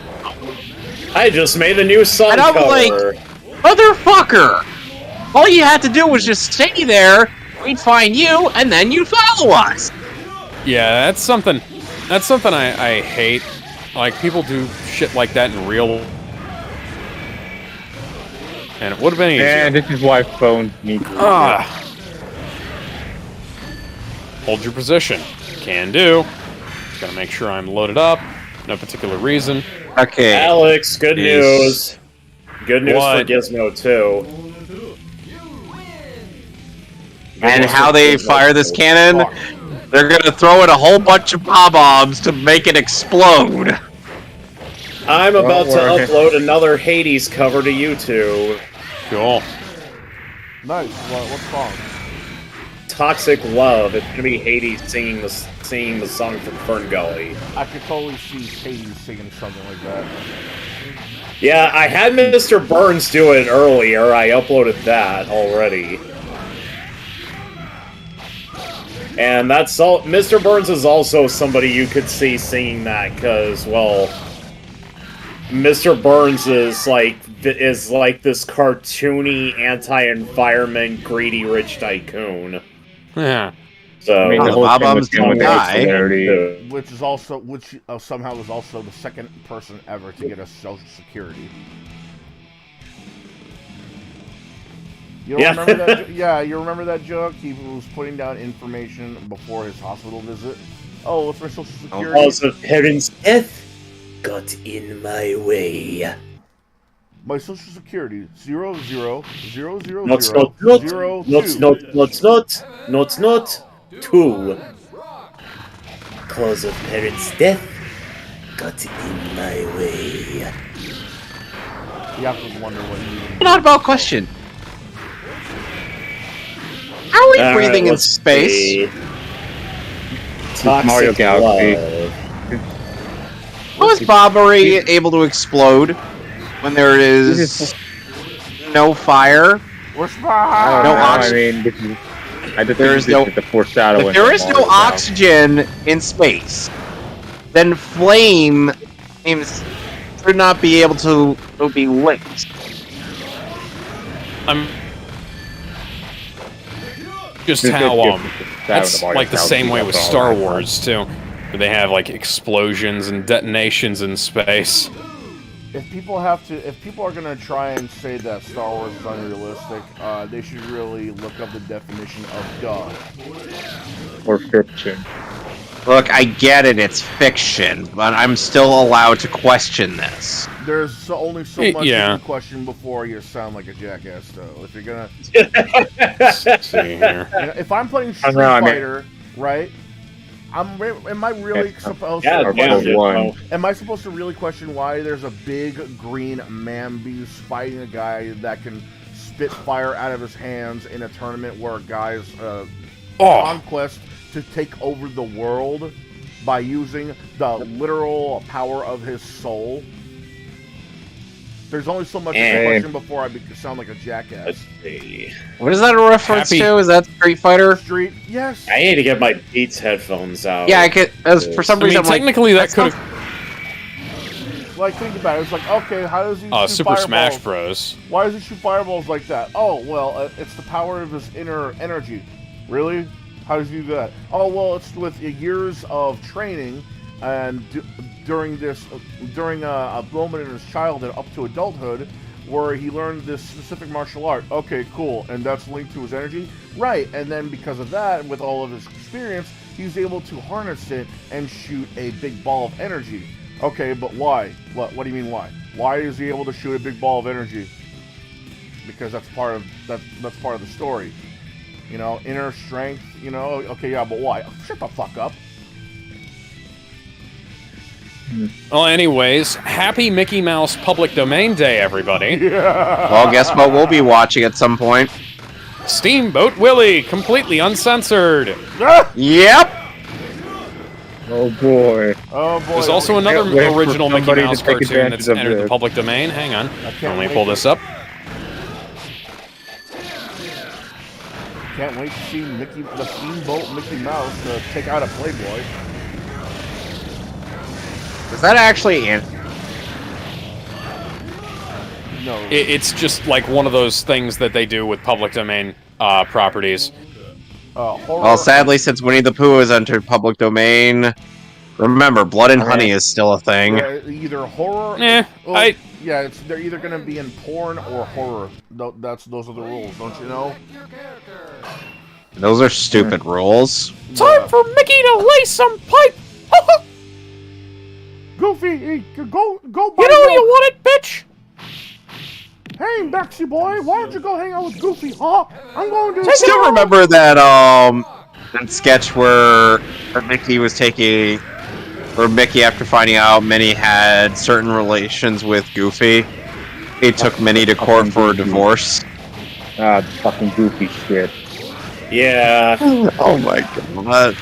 I just made a new song and I'm cover. like, motherfucker! All you had to do was just stay there. We'd find you, and then you'd follow us. Yeah, that's something I hate. Like, people do shit like that in real... And it would have been easier. And this is why phones need to... Hold your position. Can do. Just gotta make sure I'm loaded up. No particular reason. Okay. Alex, good news. Good news What? for Gizmo, too. And how they fire this cannon, they're gonna throw in a whole bunch of bombs to make it explode. I'm about to upload another Hades cover to YouTube. Cool. Nice. What's song? Toxic Love. It's gonna be Hades singing the song from Fern Gully. I could totally see Hades singing something like that. Yeah, I had Mr. Burns do it earlier. I uploaded that already. And that's all. Mr. Burns is also somebody you could see singing that, because, well, Mr. Burns is like this cartoony, anti-environment, greedy rich tycoon. Yeah. So I mean, the whole thing was don't die. Which somehow was also the second person ever to get a Social Security. You don't remember that? Yeah, you remember that joke? He was putting down information before his hospital visit. Oh, what's my Social Security? Because of parents' death got in my way. My Social Security 0000002. Not 2. Cause of parents' death got in my way. You have to wonder what you mean. An oddball question. How are we breathing in space? Toxic Mario Galaxy. Love. How is Bobbery able to explode when there is no fire? We're fine. No I oxygen. mean, there is no the foreshadowing. If there is no oxygen in space, then flame should not be able to be linked. Just how that's like the same way with Star Wars too, where they have like explosions and detonations in space. If people are gonna try and say that Star Wars is unrealistic, they should really look up the definition of duh. Or fiction. Look, I get it, it's fiction, but I'm still allowed to question this. There's only so much you can question before you sound like a jackass, though. If you're gonna... See here. You know, if I'm playing Street Fighter, right? Am I really supposed to... Am I supposed to really question why there's a big green man beast fighting a guy that can spit fire out of his hands in a tournament where a guy's conquest to take over the world by using the literal power of his soul? There's only so much I can question before I sound like a jackass. Let's see. What is that a reference to? Is that Street Fighter? Street, yes. I need to get my Beats headphones out. Yeah, I could. For some reason, technically that could have. Like, think about it. It's like, okay, how does he shoot Super fireballs? Smash Bros. Why does he shoot fireballs like that? Oh, well, it's the power of his inner energy. Really? How does he do that? Oh, well, it's with years of training and during a moment in his childhood up to adulthood where he learned this specific martial art. Okay, cool. And that's linked to his energy? Right. And then because of that, and with all of his experience, he's able to harness it and shoot a big ball of energy. Okay, but why? What do you mean why? Why is he able to shoot a big ball of energy? Because that's part of the story. You know, inner strength, you know, okay, yeah, but why? Oh, shut the fuck up. Well, anyways, happy Mickey Mouse Public Domain Day, everybody. Yeah. Well, guess what we'll be watching at some point? Steamboat Willie, completely uncensored. Yep. Oh boy. Oh boy. There's also another original Mickey Mouse cartoon that's entered the public domain. Hang on. Let me pull this up. Can't wait to see the Steamboat Mickey Mouse take out a Playboy. Is that actually in? No. It's just like one of those things that they do with public domain properties. Well, sadly, since Winnie the Pooh has entered public domain, remember, blood and honey is still a thing. Yeah, either horror. Yeah, they're either gonna be in porn or horror. Those are the rules, don't you know? Those are stupid rules. Time for Mickey to lay some pipe. Goofy, go. You know you want it, bitch. Hey, Maxie boy, why don't you go hang out with Goofy, huh? I'm going to... I still remember that sketch where Mickey was taking... Or Mickey, after finding out Minnie had certain relations with Goofy, he took Minnie to court for a divorce. Fucking Goofy shit. Yeah. Oh my god.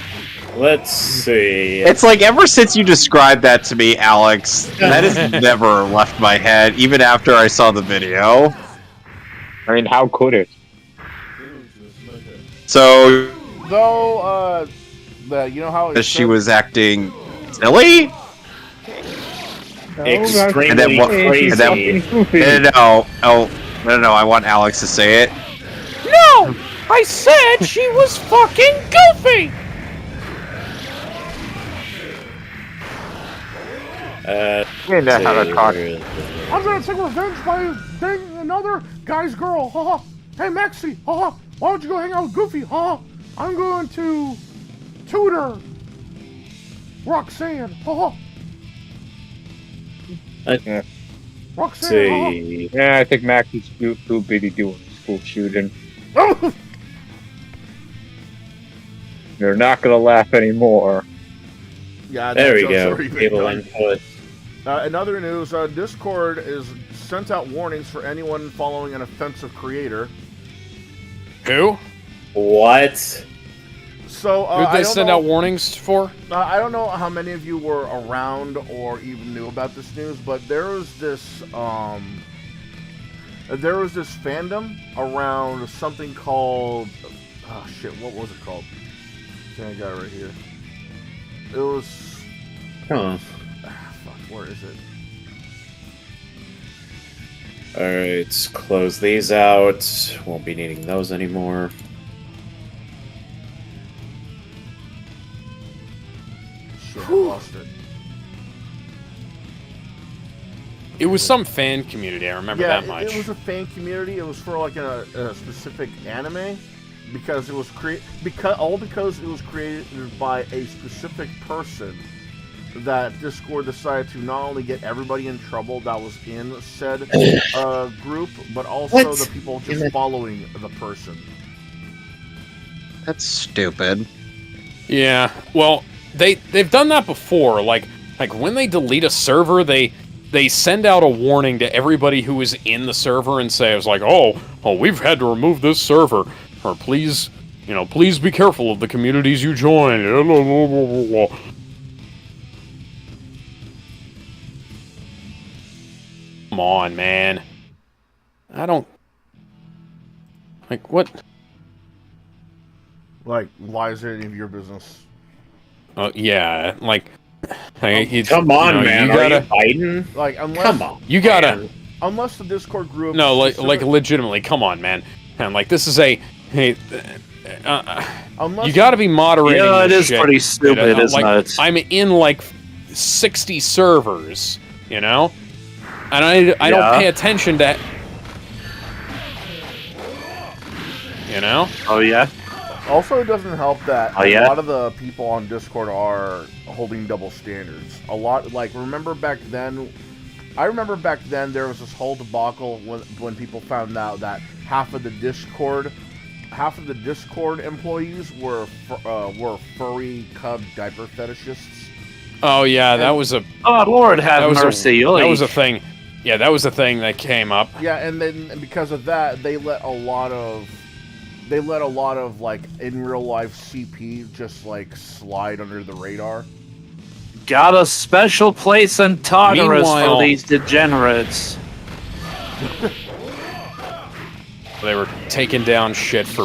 Let's see. It's like, ever since you described that to me, Alex, that has never left my head, even after I saw the video. I mean, how could it? So... Though, you know how... She was acting... silly? Extremely crazy. No, I want Alex to say it. No! I said she was fucking goofy! You know how to talk. I'm gonna take revenge by banging another guy's girl, haha. Hey, Maxie, haha. Why don't you go hang out with Goofy, haha? I'm going to tutor Roxanne, haha. Roxanne, see. Yeah, I think Max is too busy doing school shooting. They're not gonna laugh anymore. Yeah, there we go. Table input. In other news, Discord is sent out warnings for anyone following an offensive creator. Who? What? So, who'd they send out warnings for? I don't know how many of you were around or even knew about this news, but there was this There was this fandom around something called... Oh, shit, what was it called? I got it right here. It was... Huh. Fuck, where is it? Alright, close these out. Won't be needing those anymore. Shit, I lost it. It was some fan community, I remember that much. It was a fan community. It was for like a specific anime because it was because it was created by a specific person that Discord decided to not only get everybody in trouble that was in said group, but also the people just following the person. That's stupid. Yeah, well, they've done that before. Like when they delete a server, they send out a warning to everybody who is in the server and say, it's like, oh, we've had to remove this server, or please be careful of the communities you join. Come on, man. I don't... Like, what? Like, why is it any of your business? Yeah, like... Come on, man. You gotta, are you fighting? Like, unless... Come on. You gotta... Unless the Discord group... No, like legitimately, come on, man. And, like, this is a... you gotta be moderating Yeah, it is shit, pretty stupid, isn't it? I'm in, like, 60 servers, you know? And I don't pay attention to... You know? Oh, yeah? Also, it doesn't help that a lot of the people on Discord are holding double standards. A lot, like, remember back then... I remember back then there was this whole debacle when people found out that half of the Discord employees were furry cub diaper fetishists. Oh yeah, that was a... Oh, Lord have mercy. That was a thing. Yeah, that was a thing that came up. Yeah, and then because of that, they let a lot of like in real life CP just like slide under the radar. Got a special place in Tartarus for these degenerates. They were taking down shit for...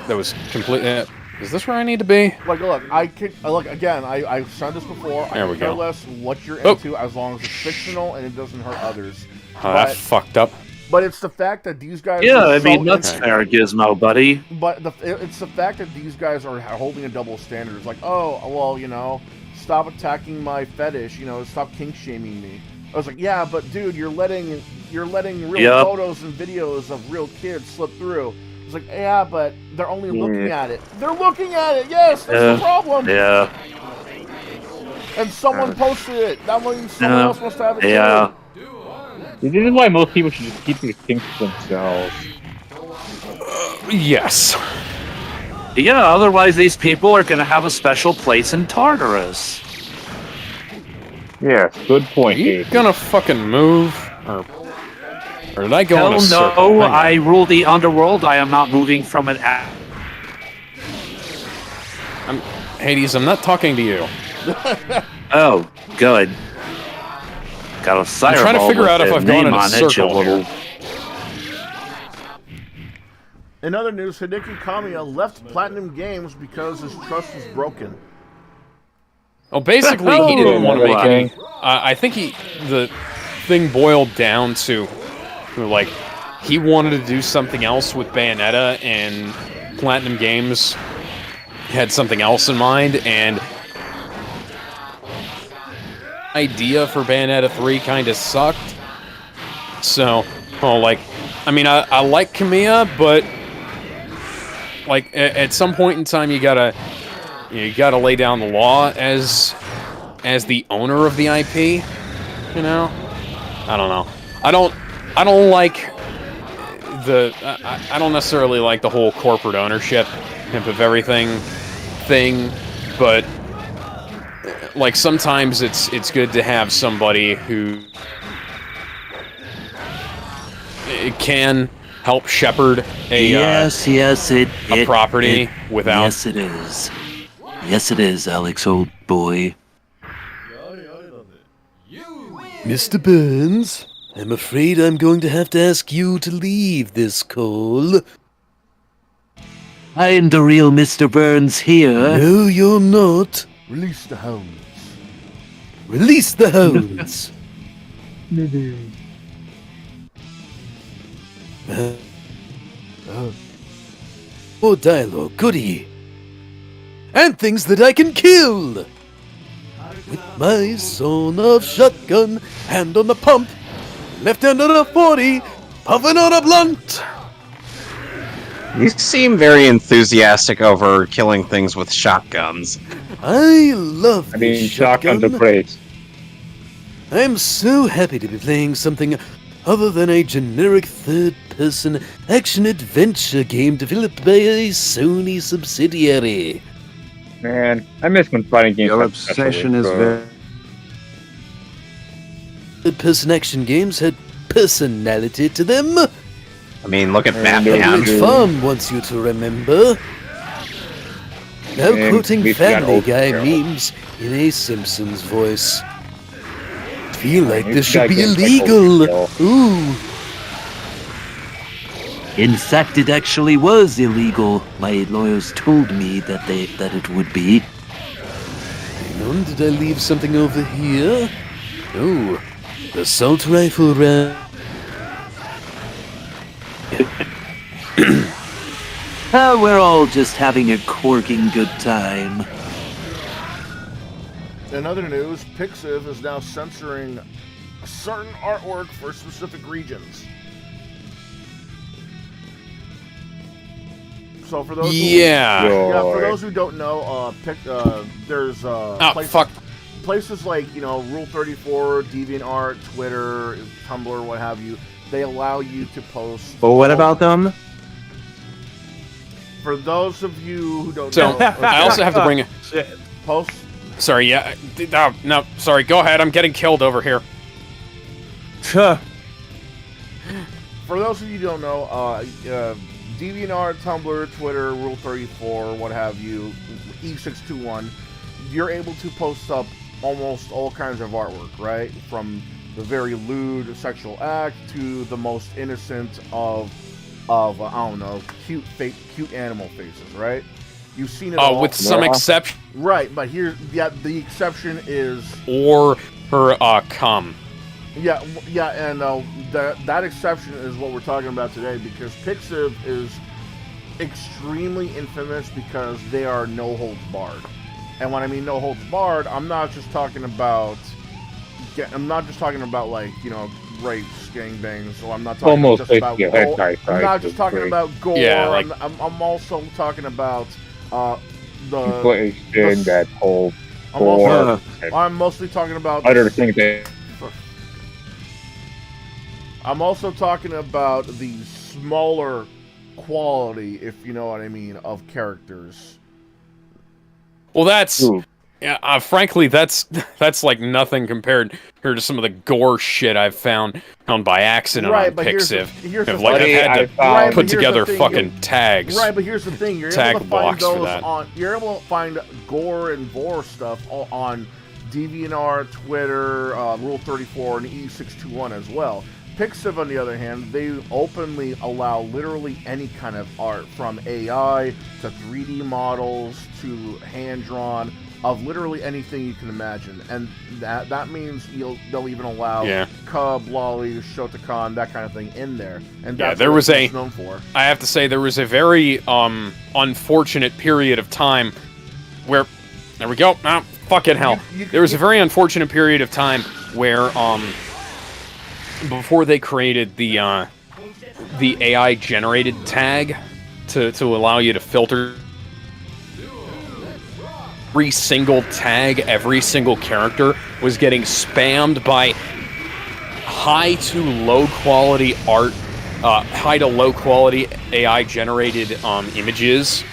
That was completely... Is this where I need to be? Like, look, again, I've said this before. I don't care less what you're into as long as it's fictional and it doesn't hurt others. That fucked up. But it's the fact that these guys... Yeah, I mean, that's fair, Gizmo, buddy. But it's the fact that these guys are holding a double standard. It's like, oh, well, you know, stop attacking my fetish, you know, stop kink-shaming me. I was like, yeah, but dude, you're letting real photos and videos of real kids slip through. It's like, yeah, but they're only looking at it. They're looking at it, yes, that's the problem. Yeah. And someone posted it. That means someone else must have it too. This is why most people should just keep their kinks to themselves. Yes. Yeah, otherwise these people are gonna have a special place in Tartarus. Yes, good point. Are you gonna fucking move? Or did I go in a circle? Hell no, I rule the underworld. I am not moving from it. Hades, I'm not talking to you. Oh, good. Got a fire I'm trying to figure out if I've gone in a circle here. In other news, Hibiki Kamiya left Platinum Games because his trust was broken. Well, basically, he didn't want to make any... I think the thing boiled down to, like, he wanted to do something else with Bayonetta, and Platinum Games had something else in mind, and idea for Bayonetta 3 kind of sucked. So, like, I mean, I like Kamiya, but, like, at some point in time, you gotta lay down the law as the owner of the IP, you know? I don't know. I don't like I don't necessarily like the whole corporate ownership of everything thing, but like sometimes it's good to have somebody who can help shepherd a property without... Yes, it is. Yes, it is, Alex, old boy. Mr. Burns? I'm afraid I'm going to have to ask you to leave this call. I am the real Mr. Burns here. No, you're not. Release the hounds. Release the hounds. More dialogue, goody. And things that I can kill. With my son of shotgun, hand on the pump, left hand on a 40, puffing on a blunt. You seem very enthusiastic over killing things with shotguns. I love this shotguns shotgun. are great. I'm so happy to be playing something other than a generic third-person action-adventure game developed by a Sony subsidiary. Man, I miss when fighting games. Your obsession is very... Third-person action games had personality to them. I mean, look at Public Batman. Farm wants you to remember. Now And quoting we've got Family old Guy girl. memes in a Simpsons voice. Feel like We've this should got be games like illegal. Old Girl. Ooh. In fact, it actually was illegal. My lawyers told me that it would be. Hang on, did I leave something over here? Oh, assault rifle round. We're all just having a corking good time. In other news, Pixiv is now censoring certain artwork for specific regions. So for those for those who don't know, there's places like Rule 34, DeviantArt, Twitter, Tumblr, what have you. They allow you to post. But what about them? For those of you who don't So, know, I also have to bring... post. Sorry, yeah. No, sorry, go ahead. I'm getting killed over here. For those of you who don't know, DeviantArt, Tumblr, Twitter, Rule 34, what have you, E621, you're able to post up almost all kinds of artwork, right? From the very lewd sexual act to the most innocent of I don't know, cute animal faces, right? You've seen it all. With some exception. Right, but here, the exception is... Or her, cum. Yeah, and that exception is what we're talking about today, because Pixiv is extremely infamous because they are no holds barred. And when I mean no holds barred, I'm not just talking about like rapes, gangbangs. So I'm not talking Almost just about like gore. hentai I'm not just sites, talking right? about gore. Yeah, like- I'm also talking about the Inflation, that whole I'm gore. also- and I'm mostly talking about other things that I'm also talking about the smaller quality, if you know what I mean, of characters. Well, that's... Yeah, frankly, that's like nothing compared to some of the gore shit I've found by accident on Pixiv. Here's the Like, thing. I've had to Right, put but here's together the thing, fucking tags. Right, but here's the thing: you're Tag able to find blocks for those that. on. You're able to find gore and vor stuff on DeviantArt, Twitter, Rule 34, and E621 as well. Pixiv, on the other hand, they openly allow literally any kind of art, from AI to 3D models to hand-drawn, of literally anything you can imagine. And that means they'll even allow Cub, Lolly, Shotokan, that kind of thing in there. And that's there what was it's known for. I have to say, there was a very unfortunate period of time where... There we go. Ah, fucking hell. There was a very unfortunate period of time where, before they created the AI-generated tag to allow you to filter every single tag, every single character was getting spammed by high to low quality art, high to low quality AI-generated images.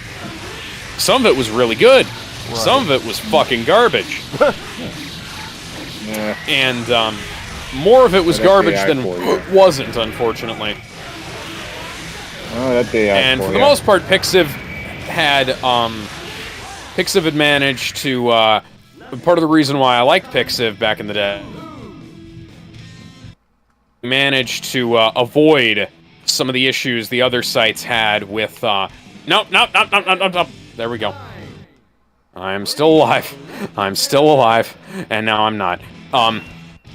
Some of it was really good. Right. Some of it was fucking garbage. And more of it was garbage than wasn't, unfortunately. Oh, that's AI. And for the most part, Pixiv had managed to, part of the reason why I liked Pixiv back in the day, managed to avoid some of the issues the other sites had with, nope. There we go. I'm still alive. I'm still alive. And now I'm not.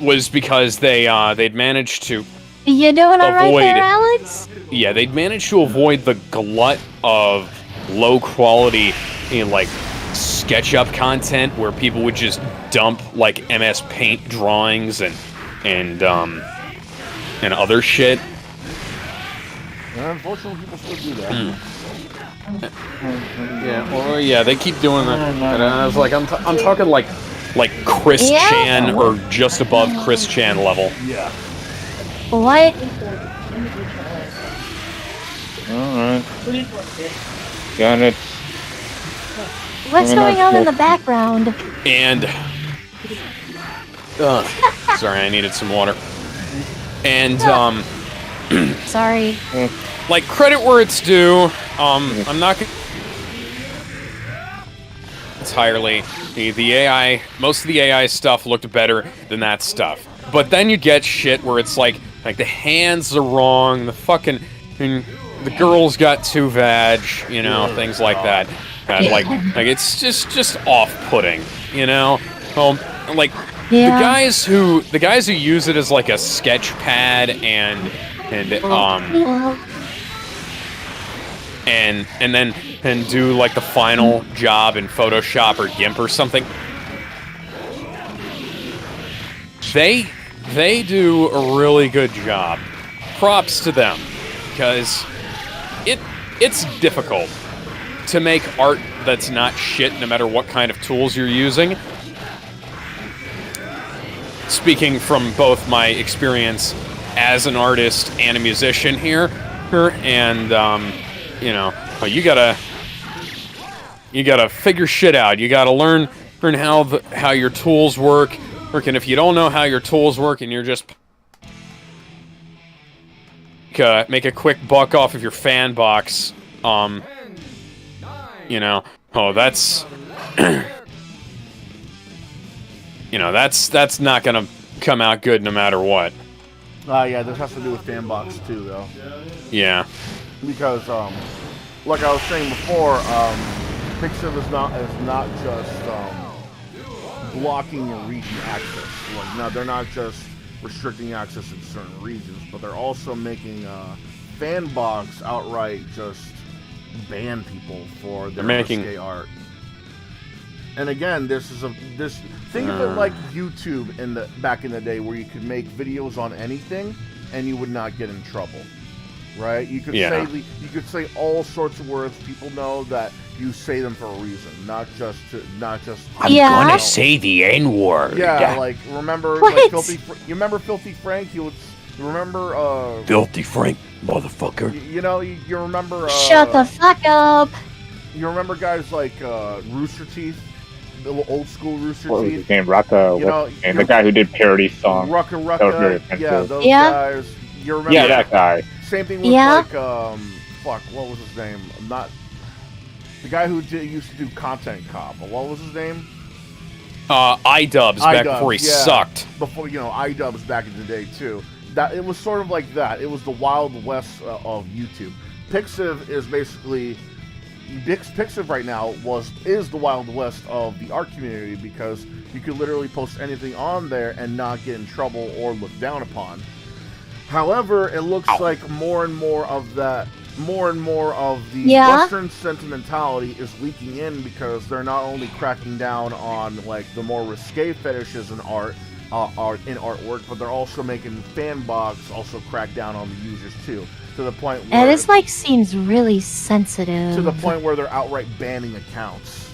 Was because they'd managed to You doing alright there, Alex? Yeah, they'd managed to avoid the glut of low quality, like, SketchUp content where people would just dump, like, MS Paint drawings and other shit. And unfortunately, people still do that. Yeah, well, yeah, they keep doing that. And I was like, I'm talking like Chris Chan or just above Chris Chan level. Yeah. What? Alright. Got it. What's going on in the background? And sorry, I needed some water. And Sorry. like, credit where it's due. I'm not gonna entirely the AI. Most of the AI stuff looked better than that stuff. But then you get shit where it's like the hands are wrong, the girl's got two vag, things like that. And like it's just off-putting, like the guys who use it as like a sketch pad and do like the final job in Photoshop or GIMP or something. They do a really good job. Props to them, because it's difficult to make art that's not shit no matter what kind of tools you're using. Speaking from both my experience as an artist and a musician here, and you gotta figure shit out. You gotta learn how your tools work. And if you don't know how your tools work and you're just make a quick buck off of your fan box, that's that's not gonna come out good no matter what. Yeah, this has to do with Fanbox too, though. Yeah. Because, like I was saying before, Pixiv is not just blocking your region access. Like, no, they're not just restricting access in certain regions, but they're also making Fanbox outright just ban people for their risque art. And again, think of it like YouTube back in the day, where you could make videos on anything and you would not get in trouble, right? You could say all sorts of words. People know that you say them for a reason, not just. I'm gonna say the N-word. Yeah, like remember, like you remember Filthy Frank? You remember Filthy Frank, motherfucker. You remember. Shut the fuck up. You remember guys like Rooster Teeth? The old school Rooster Teeth. What was his name? Rucka. And the guy who did parody songs. Rucka. Yeah, those guys. You remember? Yeah, that guy. Same thing with what was his name? Not the guy who used to do Content Cop. What was his name? iDubbbz back before he sucked. Before iDubbbz back in the day too. That it was sort of like that. It was the Wild West of YouTube. Pixiv is basically. Pixiv right now is the Wild West of the art community, because you could literally post anything on there and not get in trouble or looked down upon. However, it looks like more and more of the Western sentimentality is leaking in, because they're not only cracking down on like the more risque fetishes in artwork, but they're also making Fanbox also crack down on the users too. To the point where... And this, seems really sensitive. To the point where they're outright banning accounts.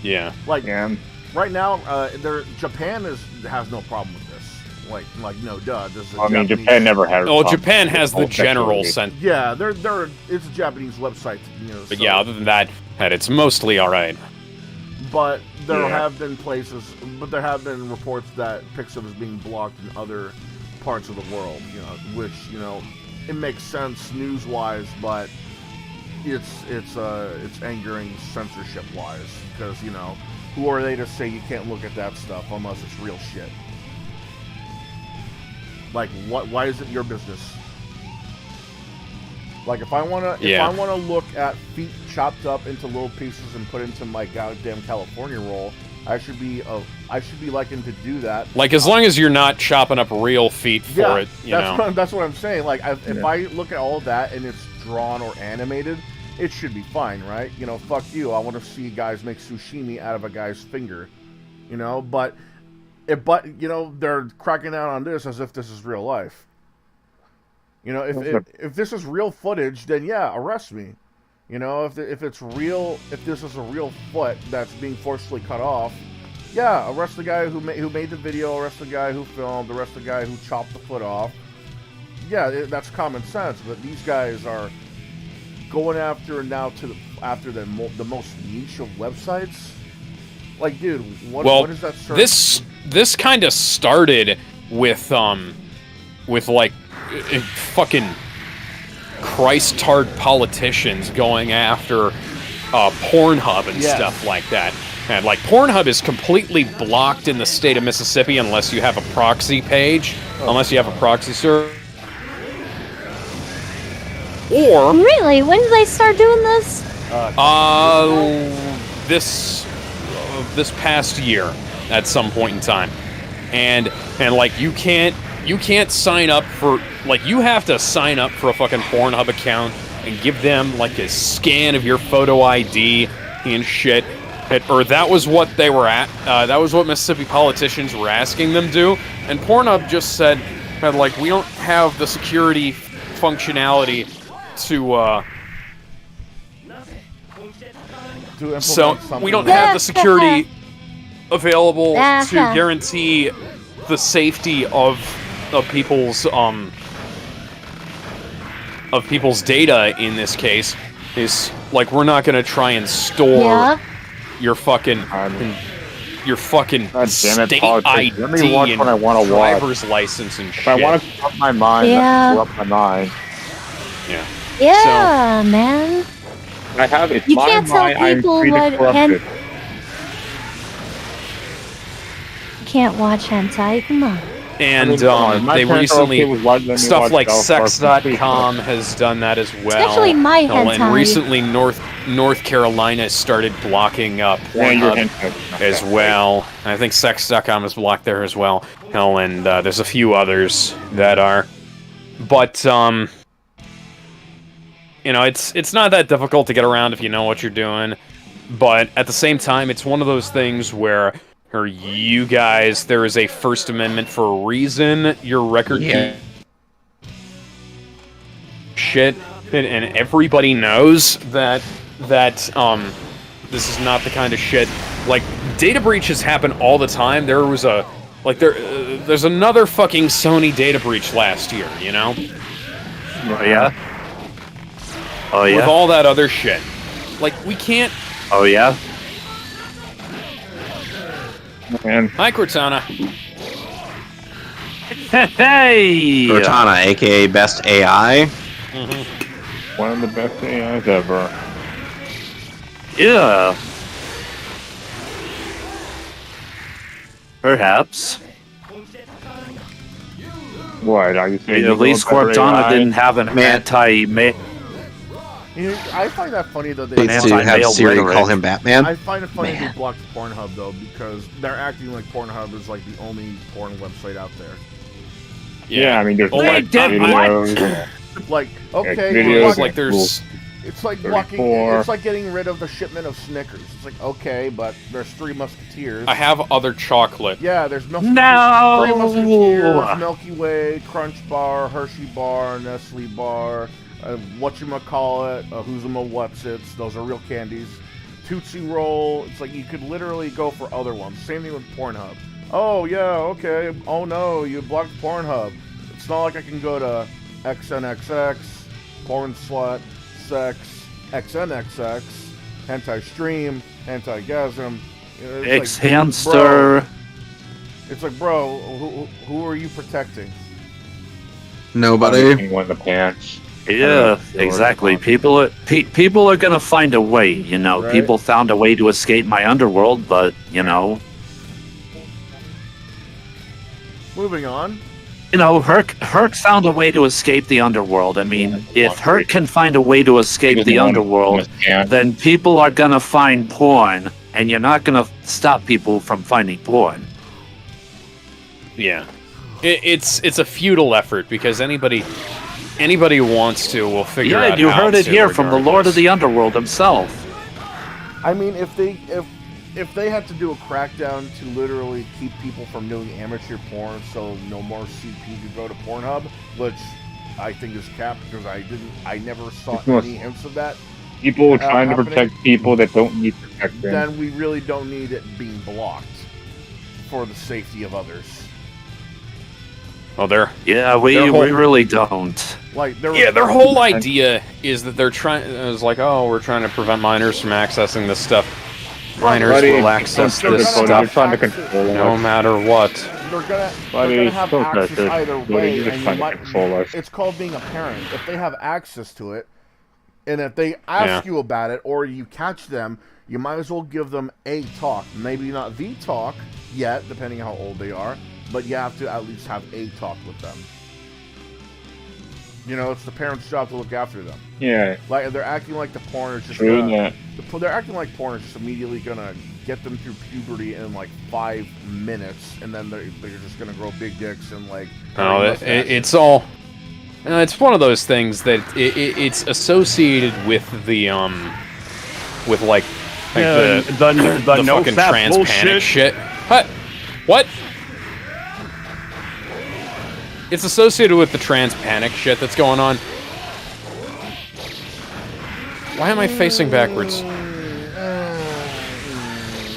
Yeah. Right now, Japan has no problem with this. Like no duh. This is Japan never had. Japan has the general sense. Yeah, it's a Japanese website. But so, other than that, it's mostly all right. But there have been reports that Pixiv is being blocked in other parts of the world. Which it makes sense news-wise, but it's angering censorship-wise, because who are they to say you can't look at that stuff unless it's real shit? Like, why is it your business? Like, if I wanna look at feet chopped up into little pieces and put into my goddamn California roll, I should be likened to do that. Like, as long as you're not chopping up real feet for it, you know. That's what I'm saying. Like, if I look at all of that and it's drawn or animated, it should be fine, right? You know, fuck you. I want to see guys make sashimi out of a guy's finger, you know. But you know, they're cracking down on this as if this is real life. You know, if this is real footage, then yeah, arrest me. You know, if it's real, if this is a real foot that's being forcibly cut off, yeah, arrest the guy who made the video, arrest the guy who filmed, arrest the guy who chopped the foot off. Yeah, that's common sense. But these guys are going after the most niche of websites. Like, dude, what is that search? This kind of started with like fucking Christ-tard politicians going after Pornhub and stuff like that. And like, Pornhub is completely blocked in the state of Mississippi unless you have a proxy page, unless you have a proxy server. Or really, when did they start doing this? This past year, at some point in time, and like you can't sign up for, like, you have to sign up for a fucking Pornhub account and give them like a scan of your photo ID and shit. Or that was what they were at. That was what Mississippi politicians were asking them to do, and Pornhub just said, like, we don't have the security functionality to so we don't have the security available to guarantee the safety of people's data. In this case, is like, we're not gonna try and store your fucking state ID and driver's license and shit. If I want to clear up my mind, I clear up my mind. Yeah. Yeah, man. I have it. You can't tell people what you can't watch hentai. Come on. And they recently, stuff like sex.com has done that as well. Especially my hentai. And recently North Carolina started blocking Pornhub as well. I think sex.com is blocked there as well. Hell, and there's a few others that are. But you know, it's not that difficult to get around if you know what you're doing. But at the same time, it's one of those things where you guys, there is a First Amendment for a reason. Your record shit, and everybody knows that this is not the kind of shit. Like, data breaches happen all the time. There was there's another fucking Sony data breach last year, you know? Oh yeah. Oh yeah. With all that other shit, like, we can't. Oh yeah. Man. Hi, Cortana. Hey! Cortana, aka Best AI. Mm-hmm. One of the best AIs ever. Yeah. Perhaps. What are you saying? At least Cortana didn't have an anti-male. You know, I find that funny though. They have Siri call him Batman. I find it funny they blocked Pornhub though, because they're acting like Pornhub is like the only porn website out there. Yeah, I mean, there's videos. Like, okay, videos, like there's. It's like blocking. It's like getting rid of the shipment of Snickers. It's like, okay, but there's Three Musketeers. I have other chocolate. Yeah, there's No! Three Musketeers, Milky Way, Crunch Bar, Hershey Bar, Nestle Bar. Whatchamacallit, Who's 'em a Whatsits, those are real candies. Tootsie Roll, it's like you could literally go for other ones. Same thing with Pornhub. Oh, yeah, okay. Oh, no, you blocked Pornhub. It's not like I can go to XNXX, Porn Slut, Sex, XNXX, Hentai Stream, Hentai Gasm. X-Hamster. It's like, bro, who are you protecting? Nobody. One in the pants. Yeah, exactly. People are gonna find a way, you know. Right. People found a way to escape my underworld, but, you know. Moving on. You know, Herc found a way to escape the underworld. I mean, if Herc can find a way to escape the underworld, then people are gonna find porn, and you're not gonna stop people from finding porn. Yeah, it's a futile effort because anybody who wants to will figure out. Yeah, you heard it here from the Lord of the Underworld himself. I mean, if they had to do a crackdown to literally keep people from doing amateur porn, so no more CP could go to Pornhub, which I think is capped because I never saw any hints of that. People trying to protect people that don't need protection. Then we really don't need it being blocked for the safety of others. Oh, we really don't. Their whole idea is that they're trying. It's like, oh, we're trying to prevent minors from accessing this stuff. Minors will access this stuff no matter what. They're gonna have access either way, and it's called being a parent. If they have access to it, and if they ask you about it, or you catch them, you might as well give them a talk. Maybe not the talk yet, depending on how old they are, but you have to at least have a talk with them. You know, it's the parents' job to look after them. Yeah. Like they're acting like the porn is just they're acting like porn is just immediately gonna get them through puberty in like 5 minutes, and then they're just gonna grow big dicks and like. Oh, it's all. It's one of those things that it's associated with the with like the no fucking trans panic shit. What? It's associated with the trans panic shit that's going on. Why am I facing backwards?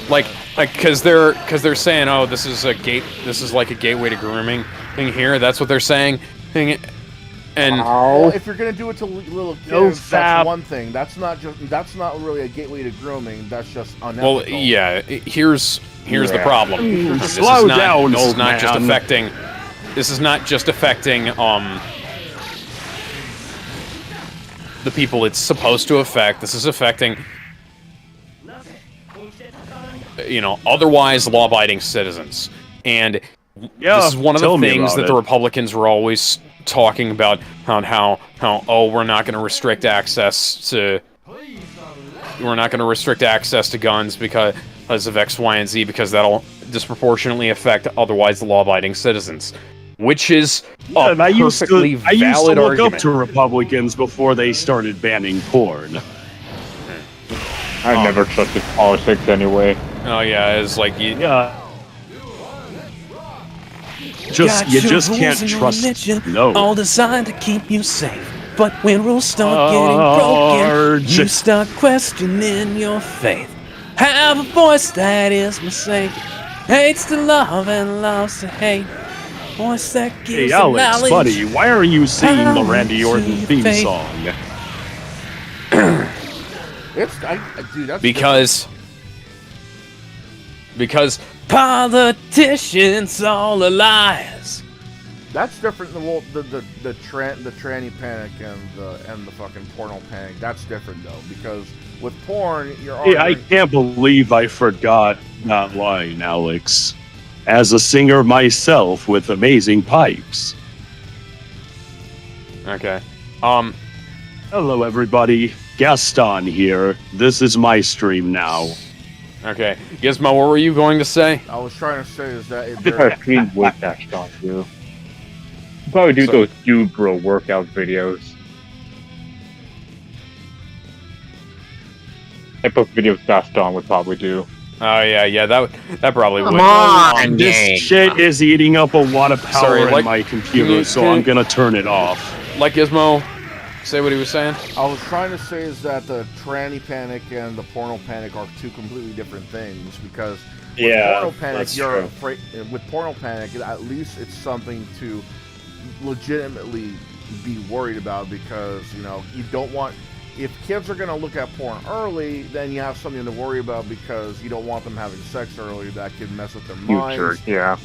Like, because they're saying, oh, this is like a gateway to grooming thing here. That's what they're saying. And well, if you're gonna do it to little kids, that's one thing. That's not really a gateway to grooming. That's just unethical. Well, yeah. Here's the problem. Slow down, This is not just affecting. This is not just affecting the people it's supposed to affect. This is affecting, otherwise law-abiding citizens. And this is one of the things that the Republicans were always talking about, how we're not going to restrict access to guns because of X, Y, and Z, because that'll disproportionately affect otherwise law-abiding citizens. Which is a perfectly valid argument. I used to look up to Republicans before they started banning porn. I never trusted politics anyway. Oh yeah, it's like you just can't trust. No. All designed to keep you safe, but when rules start getting broken, you start questioning your faith. Have a voice that is mistaken, hates to love and loves to hate. Voice that gives Alex, buddy, why are you singing the Randy Orton theme song? Because politicians all are liars. That's different than the tranny panic and the fucking porno panic. That's different though, because with porn you're already... I can't believe I forgot that line, Alex. As a singer myself with amazing pipes. Okay. Hello everybody, Gaston here. This is my stream now. Okay. Gizmo, what were you going to say? I was trying to say is that if there are stream with Gaston too. Probably do those dude bro workout videos. Type of videos Gaston would probably do. Oh yeah, that probably would. Come on, this shit is eating up a lot of power in my computer, so I'm gonna turn it off. Like Gizmo, say what he was saying. I was trying to say is that the tranny panic and the porno panic are two completely different things, because porno panic, you're afraid. With porno panic, at least it's something to legitimately be worried about, because you don't want. If kids are going to look at porn early, then you have something to worry about, because you don't want them having sex early. That could mess with their minds, their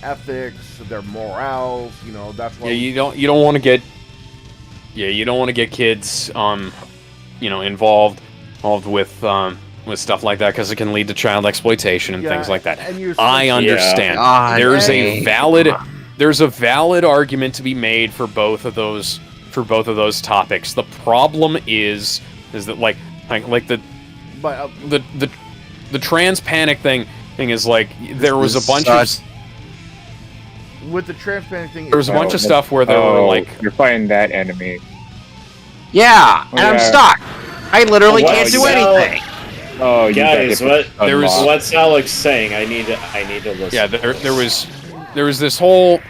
ethics, their morals. That's why. Yeah, you don't want to get. Yeah, you don't want to get kids, involved with stuff like that, because it can lead to child exploitation and things like that. I understand. There is a valid. there's a valid argument to be made for both of those topics. The problem is that like the trans panic thing is like there was a bunch of with the trans panic thing. There was a bunch of stuff where they were like, you're fighting that enemy. Yeah, and I'm stuck. I literally can't do anything. Oh, you guys, what's what's Alex saying? I need to listen. Yeah, there was this whole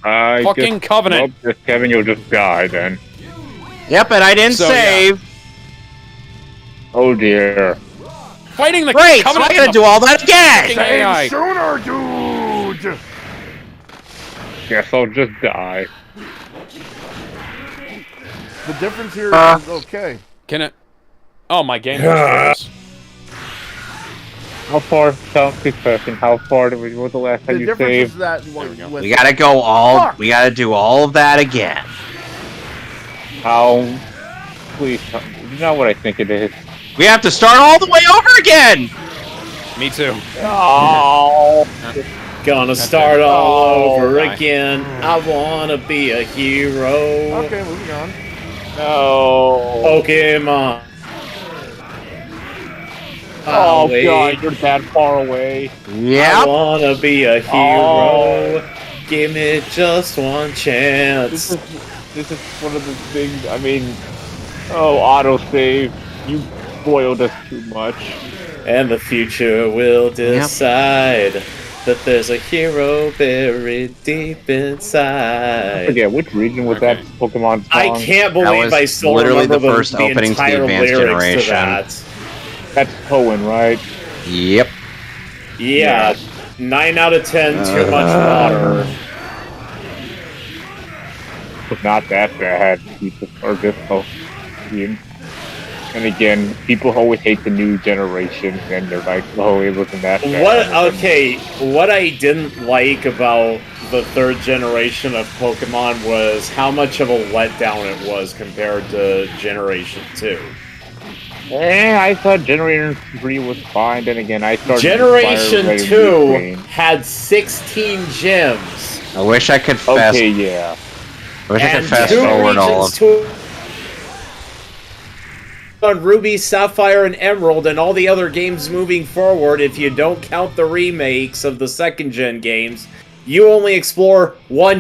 fucking covenant. Well, Kevin, you'll just die then. Yep, and I didn't save. Yeah. Oh dear. Fighting the Great, so covenant. I gotta do all that again. Save sooner, dude. Guess I'll just die. The difference here is okay. Can it? Oh, my game was How far? Quick question. How far did was the last time you saved? Is that we gotta go all. Fuck. We gotta do all of that again. How? Please, you know what I think it is. We have to start all the way over again. Me too. Oh. Gonna start all over again. I wanna be a hero. Okay, moving on. No. Pokemon. Oh god, you're that far away. Yeah. I wanna be a hero. Give me just one chance. This is one of the things. I mean, autosave. You spoiled us too much. And the future will decide that there's a hero buried deep inside. I forget which region was that Pokemon song? I can't believe I still remember the first opening to the Advanced Generation. To that. That's Cohen, right? Yep. Yeah. 9 out of 10. Too much water. It's not that bad. People are just and again, people always hate the new generation, and they're like, "Oh, it wasn't that bad." What I didn't like about the third generation of Pokemon was how much of a letdown it was compared to Generation 2. I thought Generation 3 was fine. Then again, I started. Generation 2 had 16 gyms. I wish I could fast. Okay, yeah. I wish I could fast forward all of. On Ruby, Sapphire, and Emerald, and all the other games moving forward, if you don't count the remakes of the second-gen games, you only explore one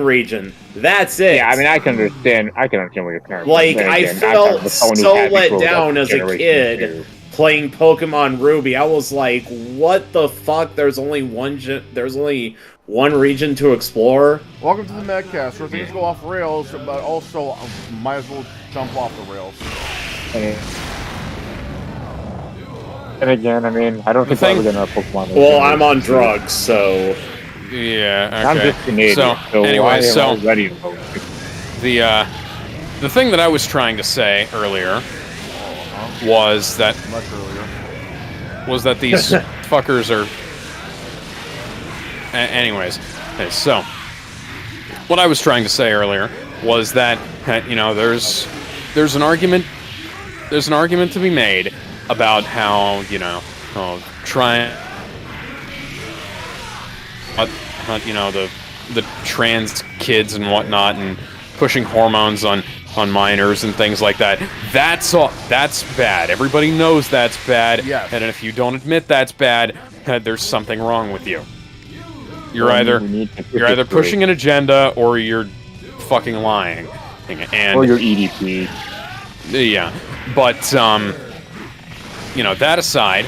region. That's it. Yeah, I mean, I can understand what you're saying. Like, I felt so let down as a kid playing Pokemon Ruby. I was like, what the fuck? There's only one region to explore? Welcome to the Medcast, where things go off rails, but also might as well jump off the rails. And again, I mean, I don't think we're ever gonna Pokemon. Well, I'm on drugs, so... Yeah, okay. I'm just Canadian, so anyway, ready to vote. The thing that I was trying to say earlier was that... Much earlier. Was that these fuckers are... Anyways, okay, so what I was trying to say earlier was that there's an argument to be made about how the trans kids and whatnot and pushing hormones on minors and things like that. That's bad. Everybody knows that's bad. Yes. And if you don't admit that's bad, there's something wrong with you. You're either pushing an agenda or you're fucking lying. And, or you're EDP. Yeah. But, that aside,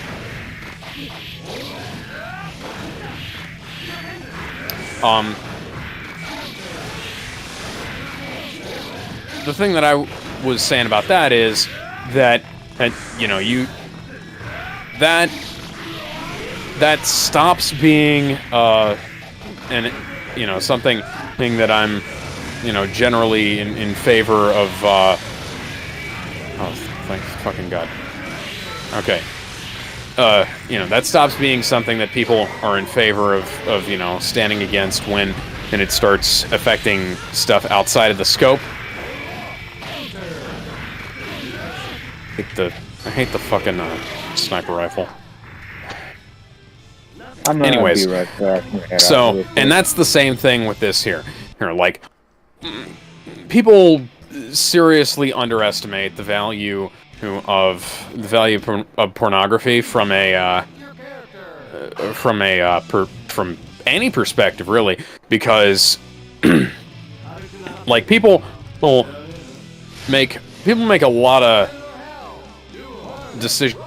the thing that I was saying about that is that that stops being something that I'm generally in favor of oh thank fucking God. Okay. That stops being something that people are in favor of standing against when it starts affecting stuff outside of the scope. I hate the fucking sniper rifle. Anyways, so, and that's the same thing with this here. Like, people seriously underestimate the value of pornography from any perspective, really, because like people make a lot of decisions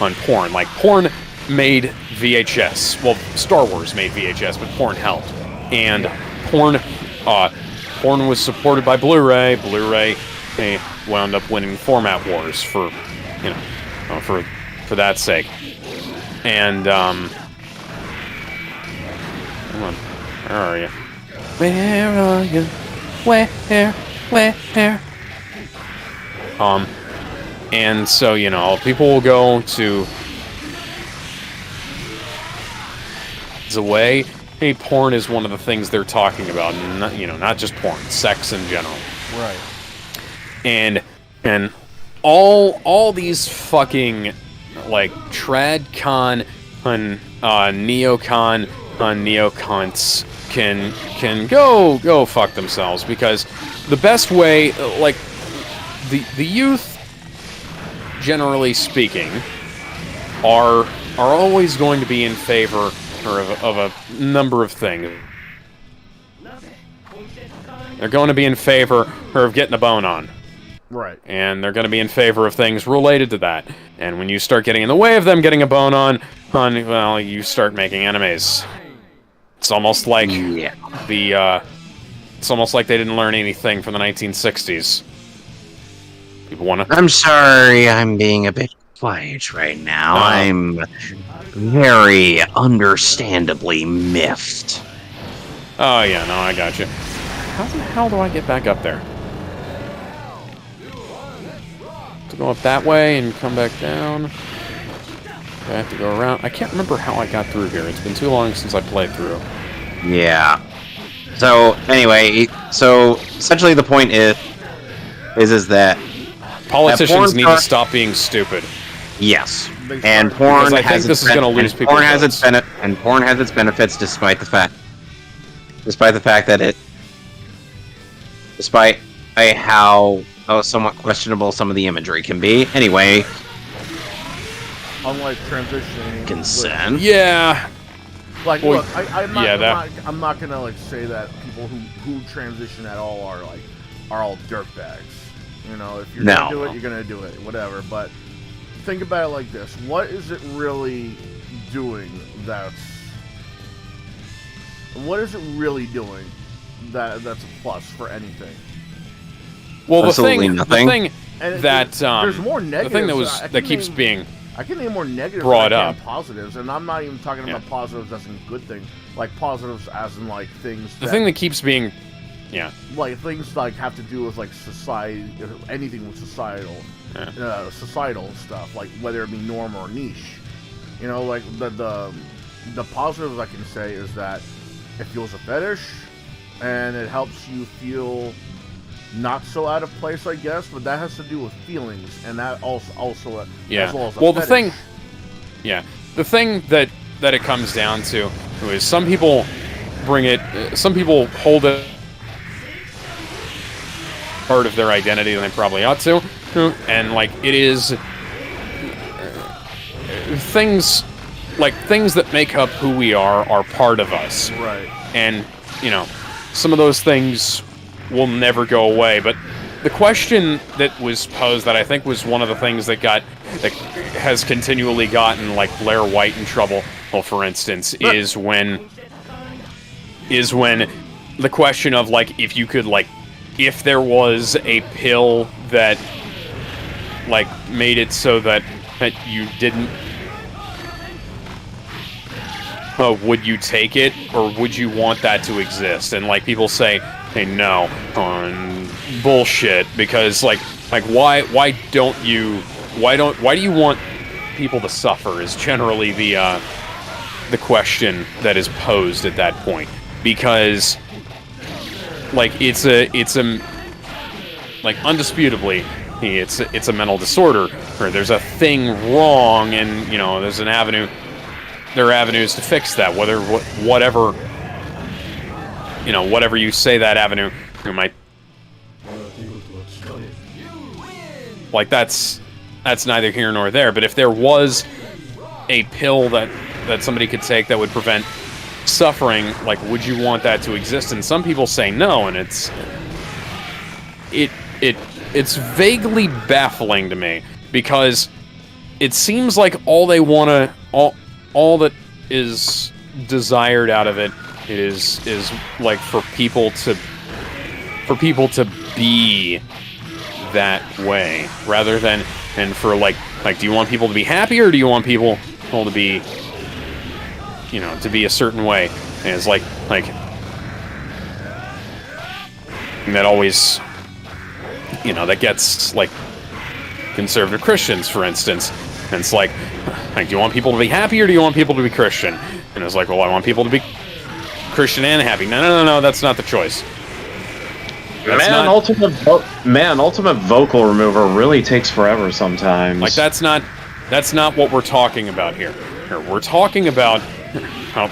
on porn. Like, porn made VHS. Well, Star Wars made VHS, but porn helped. And porn was supported by Blu-ray. Blu-ray wound up winning format wars for that sake. And come on, where are you? Where are you? Where? And so, people will go to the way, hey, porn is one of the things they're talking about, not just porn, sex in general. Right. And all these fucking, like, tradcon and neocon neocons can go fuck themselves, because the best way, like, the youth, generally speaking, are always going to be in favor of a number of things. They're going to be in favor of getting a bone on. Right. And they're going to be in favor of things related to that. And when you start getting in the way of them getting a bone on, well, you start making enemies. It's almost like it's almost like they didn't learn anything from the 1960s. People want to... I'm sorry, I'm being a bit quiet right now. I'm very understandably miffed. Oh, yeah, no, I got you. How the hell do I get back up there? To go up that way and come back down. I have to go around. I can't remember how I got through here. It's been too long since I played through. Yeah. So, anyway, essentially the point is that politicians need to stop being stupid. Yes, and porn I think this is going to lose people. Porn has its benefits, despite the fact that despite how somewhat questionable some of the imagery can be. Anyway, unlike transitioning, consent. Yeah. Like, look, I'm not gonna like say that people who transition at all are all dirtbags. If you're gonna do it, you're gonna do it, whatever. But think about it like this: what is it really doing? What is it really doing that's a plus for anything? Well, the thing that there's more negatives. The thing that keeps being I can name more negatives brought than up. Positives, and I'm not even talking about positives as in good things, like positives as in like things. The thing that keeps being, like things like have to do with like society, anything with societal stuff, like whether it be norm or niche. Like the positives I can say is that it feels a fetish, and it helps you feel not so out of place, I guess, but that has to do with feelings, and that also as well as the thing that it comes down to is some people hold it part of their identity than they probably ought to, and like it is things that make up who we are part of us, right? And some of those things will never go away. But the question that was posed, that I think was one of the things that has continually gotten like Blair White in trouble, well, for instance, is when the question of like if there was a pill that like made it so that you didn't, would you take it, or would you want that to exist? And like people say, hey, no, bullshit, because why do you want people to suffer is generally the question that is posed at that point, because like it's a like undisputably it's a mental disorder, or there's a thing wrong, and there's an avenue. There are avenues to fix that. Whatever you say that avenue, might. Like that's neither here nor there. But if there was a pill that somebody could take that would prevent suffering, like, would you want that to exist? And some people say no, and it's vaguely baffling to me, because it seems like all they want to all that is desired out of it is like for people to be that way, rather than, and for like do you want people to be happy, or do you want people to be to be a certain way? And it's like that always that gets like conservative Christians, for instance, and it's like do you want people to be happy, or do you want people to be Christian? And it's like, well, I want people to be Christian and happy. No, that's not the choice. Ultimate vocal remover really takes forever sometimes. Like, that's not what we're talking about here. We're talking about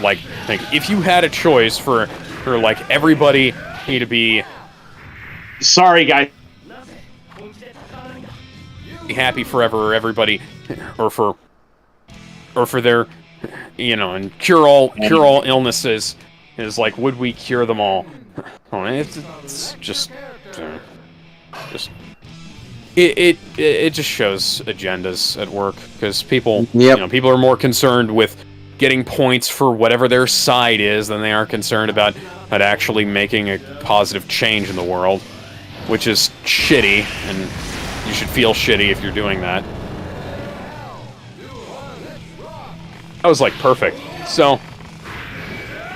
like if you had a choice for like everybody to be, sorry guys, happy forever, or everybody, or for their and cure all illnesses, is like, would we cure them all? Oh, it's just it just shows agendas at work, because people people are more concerned with getting points for whatever their side is than they are concerned about actually making a positive change in the world, which is shitty, and you should feel shitty if you're doing that. That was like perfect. So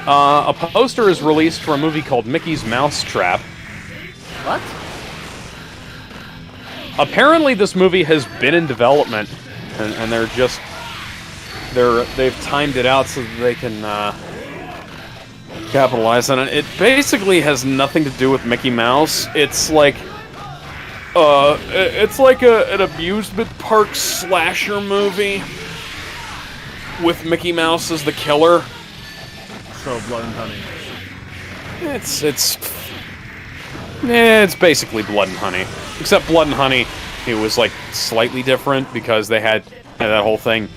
a poster is released for a movie called Mickey's Mousetrap. What? Apparently this movie has been in development, and they've timed it out so that they can capitalize on it. It basically has nothing to do with Mickey Mouse. It's like an amusement park slasher movie with Mickey Mouse as the killer. So Blood and Honey. It's basically Blood and Honey, except Blood and Honey, it was like slightly different because they had that whole thing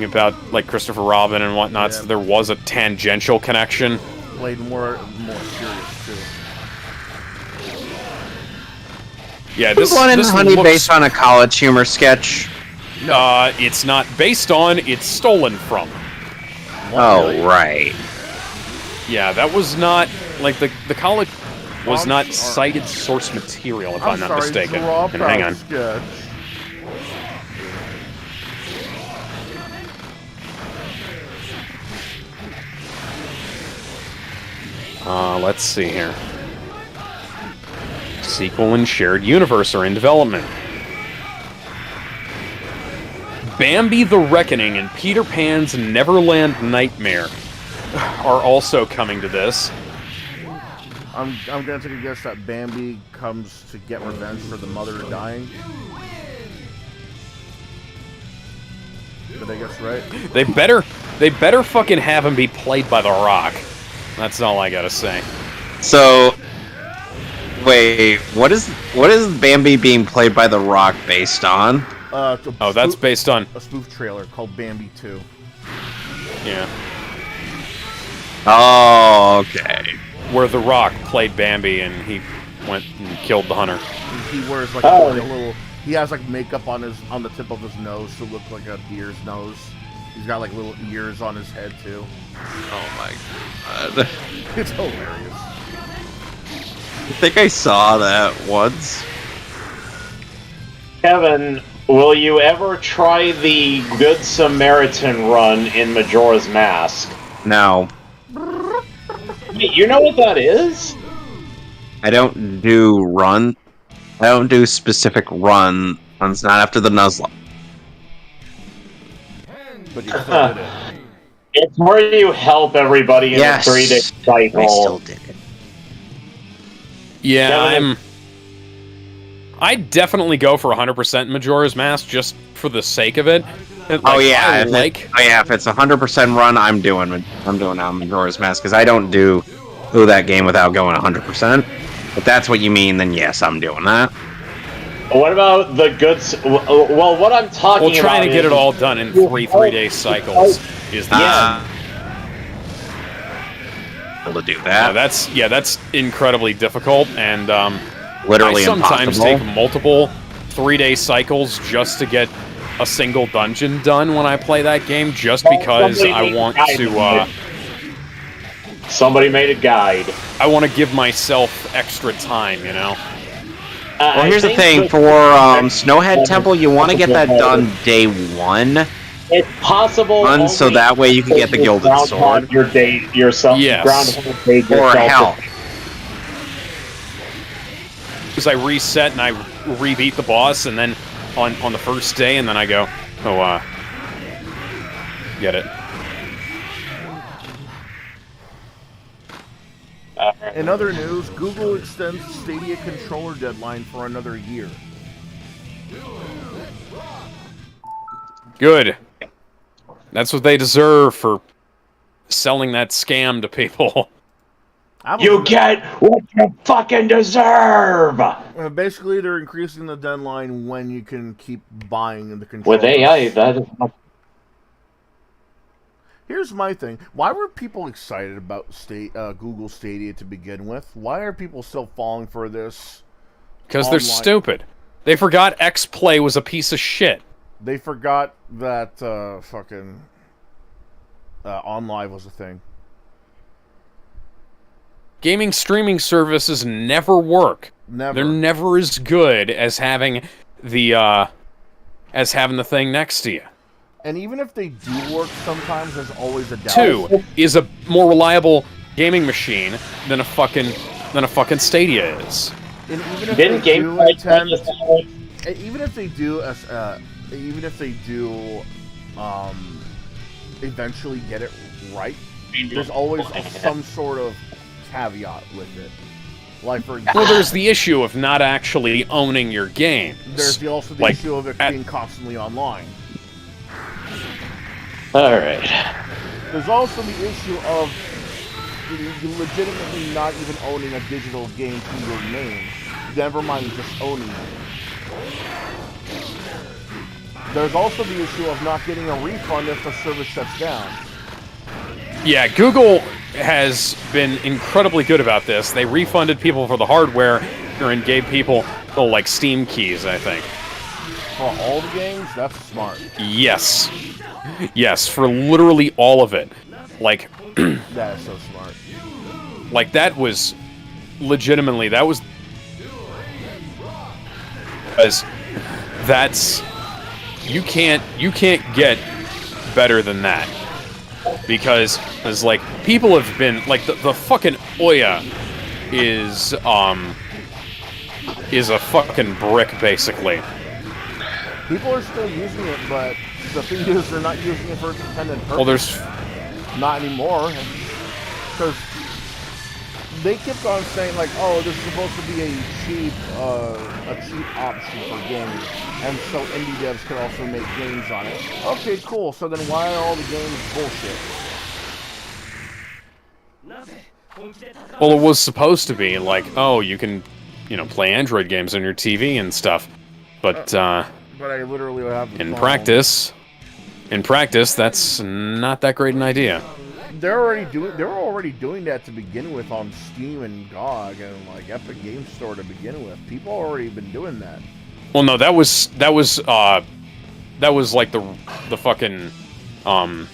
about like Christopher Robin and whatnot. Yeah. So there was a tangential connection. Played more serious too. Yeah, this Blood and Honey based on a College Humor sketch. It's not based on. It's stolen from. Oh, right. Yeah, that was not like the college was not cited source material, if I'm not mistaken. And hang on. Sketch. Let's see here. Sequel and shared universe are in development. Bambi the Reckoning and Peter Pan's Neverland Nightmare are also coming to this. I'm gonna take a guess that Bambi comes to get revenge for the mother dying. Did I guess right? They better fucking have him be played by The Rock. That's all I gotta say. So, wait, what is Bambi being played by The Rock based on? That's based on a spoof trailer called Bambi 2. Yeah. Oh, okay. Where The Rock played Bambi and he went and killed the hunter. He wears like a little. He has like makeup on the tip of his nose to look like a deer's nose. He's got like little ears on his head too. Oh my god. It's hilarious. I think I saw that once. Kevin, will you ever try the Good Samaritan run in Majora's Mask? No. Wait, you know what that is? I don't do specific runs, not after the Nuzlocke. But you still did it. It's where you help everybody in a 3-day cycle. I still did it. Yeah, I'd definitely go for 100% Majora's Mask just for the sake of it. If it's 100% run, I'm doing Majora's Mask because I don't do that game without going 100%. If that's what you mean, then yes, I'm doing that. What about the good? Well, what I'm talking about. Well, trying to get it all done in 3-day cycles is the able to do that. That's incredibly difficult, and literally I sometimes impossible. take multiple 3-day cycles just to get a single dungeon done when I play that game, just because I want to. Somebody made a guide. I want to give myself extra time, you know. Well, here's the thing. For Snowhead Temple, you want to get that done day 1. It's possible. So that way you can get the Gilded Sword. Yourself. Yes. Or hell. Because I reset and I rebeat the boss, and then on the first day, and then I go, get it. In other news, Google extends Stadia controller deadline for another year. Good. That's what they deserve for selling that scam to people. You get what you fucking deserve! Basically, they're increasing the deadline when you can keep buying the controllers. With AI, that is not... Here's my thing. Why were people excited about Google Stadia to begin with? Why are people still falling for this? Because they're stupid. They forgot X-Play was a piece of shit. They forgot that fucking OnLive was a thing. Gaming streaming services never work. Never. They're never as good as having the thing next to you. And even if they do work, sometimes there's always a doubt. 2 is a more reliable gaming machine than a fucking Stadia is. And even if they do attempt, even if they do eventually get it right, there's always some sort of caveat with it. Like for example, well, there's the issue of not actually owning your games. There's also the issue of it being constantly online. Alright. There's also the issue of you legitimately not even owning a digital game to your name. Never mind just owning it. There's also the issue of not getting a refund if the service shuts down. Yeah, Google has been incredibly good about this. They refunded people for the hardware and gave people, like Steam keys, I think. For all the games? That's smart. Yes. Yes, for literally all of it. Like... that is so smart. Like, that was... Legitimately, that was... That's... You can't get better than that. Because, it's like, people have been... Like, the fucking Ouya is a fucking brick, basically. People are still using it, but the thing is, they're not using it for its intended purpose. Well, there's... Not anymore. Because they kept on saying, like, oh, this is supposed to be a cheap option for games. And so indie devs can also make games on it. Okay, cool. So then why are all the games bullshit? Well, it was supposed to be, like, oh, you can, play Android games on your TV and stuff. But I literally have in practice, that's not that great an idea. They were already doing that to begin with on Steam and GOG and like Epic Game Store to begin with. People already been doing that. Well, no, that was like the fucking No,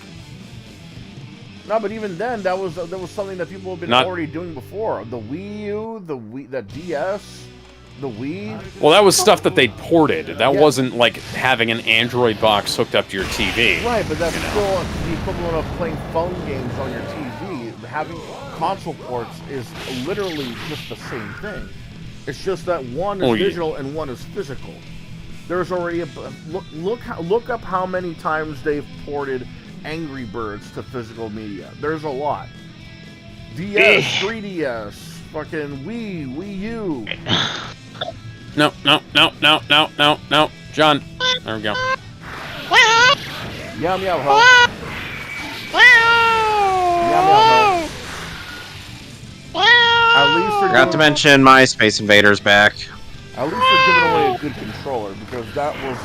but even then, that was something that people have been already doing before. The Wii U, the DS. The Wii? Well, that was stuff that they ported. That wasn't like having an Android box hooked up to your TV. Right, but that's still the equivalent of playing phone games on your TV. Having console ports is literally just the same thing. It's just that one is digital and one is physical. There's already look up how many times they've ported Angry Birds to physical media. There's a lot. DS, 3DS, fucking Wii U. No. John. There we go. Meow meow ho. Meow meow ho. At least they're Forgot to mention my Space Invaders back. At least they're giving away a good controller, because that was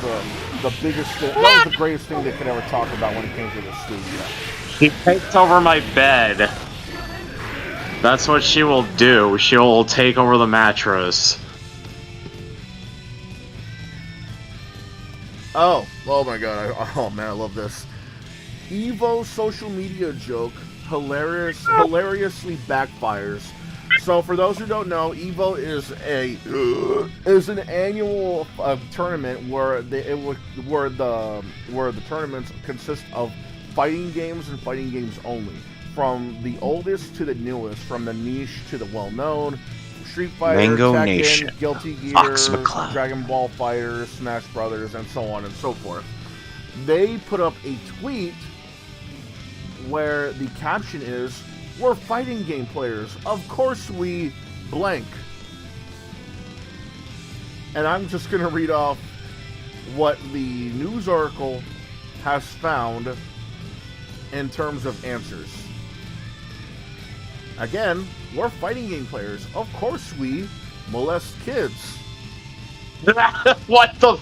the biggest thing. That was the greatest thing they could ever talk about when it came to the studio. She takes over my bed. That's what she will do. She will take over the mattress. Oh my god. Oh man, I love this. Evo social media joke hilariously backfires. So for those who don't know, Evo is an annual tournament where the tournaments consist of fighting games and fighting games only, from the oldest to the newest, from the niche to the well-known. Street Fighter, Mango Tekken, Nation, Guilty Gear, Fox McCloud, Dragon Ball FighterZ, Smash Brothers, and so on and so forth. They put up a tweet where the caption is, "We're fighting game players. Of course we blank." And I'm just going to read off what the news article has found in terms of answers. Again, we're fighting game players. Of course we molest kids. What the?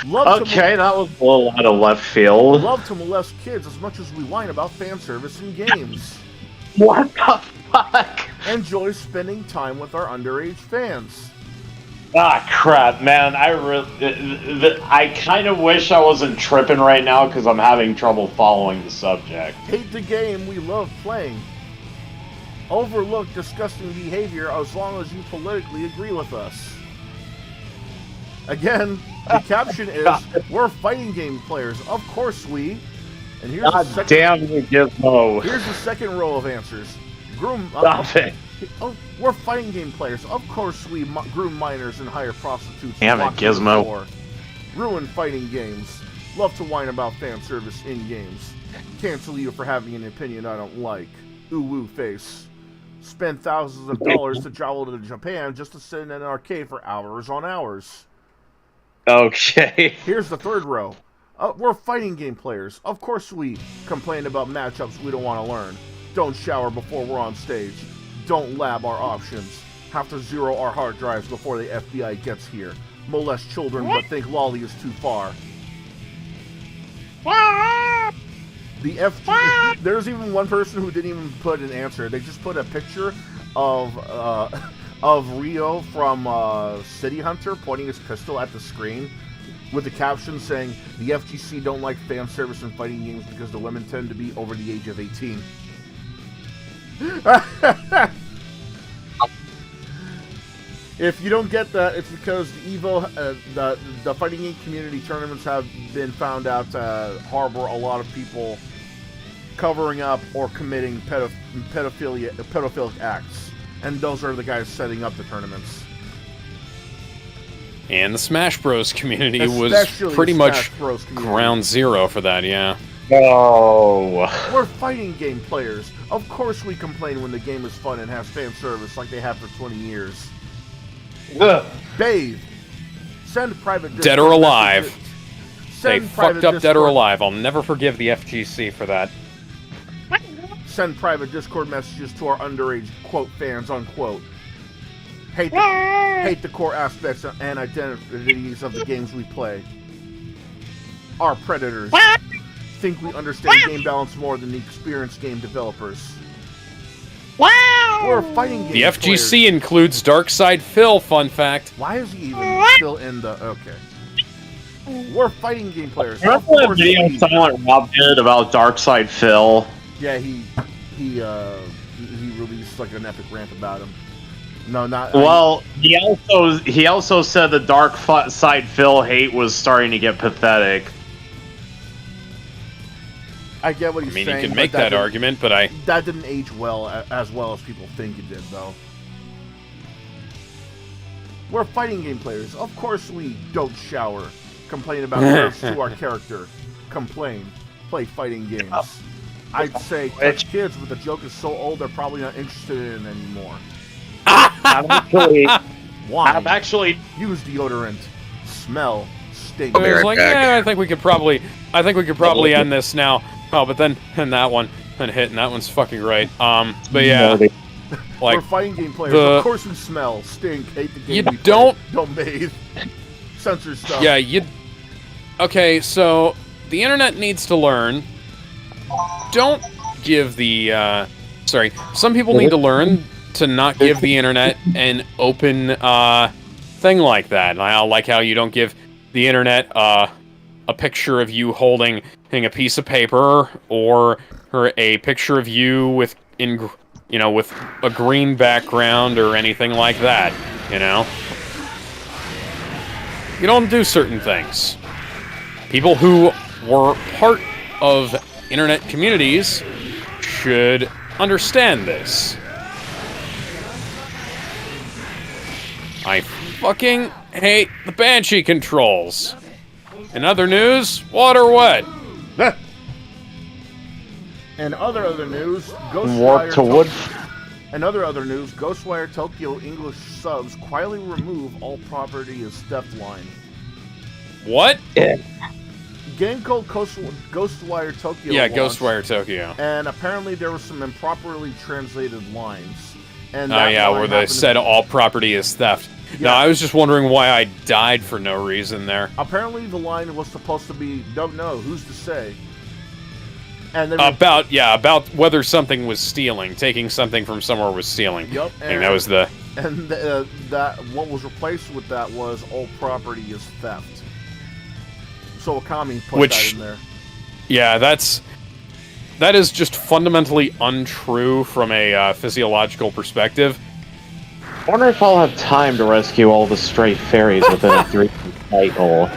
Okay, that was a little out of left field. Love to molest kids as much as we whine about fan service in games. What the fuck? Enjoy spending time with our underage fans. Ah, crap, man. I kind of wish I wasn't tripping right now because I'm having trouble following the subject. Hate the game we love playing. Overlook disgusting behavior as long as you politically agree with us. Again, the caption is, "We're fighting game players. Of course we." And here's God damn you, Gizmo. Here's the second row of answers. Stop it. Oh, we're fighting game players. Of course we groom minors and hire prostitutes. Damn it, Gizmo. Ruin fighting games. Love to whine about fan service in games. Cancel you for having an opinion I don't like. Ooh woo face. Spend thousands of dollars to travel to Japan just to sit in an arcade for hours on hours. Okay. Here's the third row. We're fighting game players. Of course we complain about matchups we don't want to learn. Don't shower before we're on stage. Don't lab our options. Have to zero our hard drives before the FBI gets here. Molest children but think lolly is too far. There's even one person who didn't even put an answer. They just put a picture of Rio from City Hunter pointing his pistol at the screen with the caption saying, "The FGC don't like fan service in fighting games because the women tend to be over the age of 18. If you don't get that, it's because the Evo, the fighting game community tournaments have been found out to harbor a lot of people covering up or committing pedophilic acts, and those are the guys setting up the tournaments. And the Smash Bros. Community was pretty much ground zero for that, yeah. Oh. We're fighting game players. Of course we complain when the game is fun and has fan service like they have for 20 years. Bathe. Send private Discord Dead or alive. Messages. They fucked up Dead or Alive. I'll never forgive the FGC for that. Send private Discord messages to our underage, quote, fans, unquote. Hate the core aspects and identities of the games we play. Our predators. Think we understand game balance more than the experienced game developers. We're fighting game The FGC players. includes Darkside Phil, fun fact. Why is he even still in the... Okay. We're fighting game players. Remember that video Silent Rob did about Darkside Phil? Yeah, he released like an epic rant about him. No, not... Well, he also said the Dark Side Phil hate was starting to get pathetic. I get what he's saying. You can make that argument, but that didn't age well as people think it did, though. We're fighting game players. Of course we don't shower. Complain about nerfs to our character. Complain. Play fighting games. I'd say touch kids, but the joke is so old they're probably not interested in it anymore. Wine. I've actually use deodorant. Smell. Stink. I'll be It was right like, back. yeah, I think we could probably end this now. Oh, but then that one and hit, and that one's fucking right. But yeah, We're like fighting game players. the- Of course we smell, stink, hate the game. You we don't- play, don't bathe. Censor stuff. yeah, okay, so the internet needs to learn. Don't give the some people need to learn to not give the internet an open thing like that. I like how you don't give the internet a picture of you holding a piece of paper or a picture of you with a green background or anything like that, you know? You don't do certain things. People who were part of internet communities should understand this. I fucking hate the Banshee controls. In other news, water wet. And other news, warp to wood. And other news, Ghostwire Tokyo English subs quietly remove all property as theft line. What? Yeah. Game called Ghostwire Tokyo. Yeah, launched, Ghostwire Tokyo. And apparently there were some improperly translated lines. And Oh yeah, where they said all property is theft. Yeah. No, I was just wondering why I died for no reason there. Apparently the line was supposed to be, don't know, who's to say? And then about whether something was stealing, taking something from somewhere was stealing. Yep. I think that was the. And that what was replaced with that was all property is theft. So Okami put that in there. Yeah, that is just fundamentally untrue from a physiological perspective. I wonder if I'll have time to rescue all the stray fairies within a 3 cycle.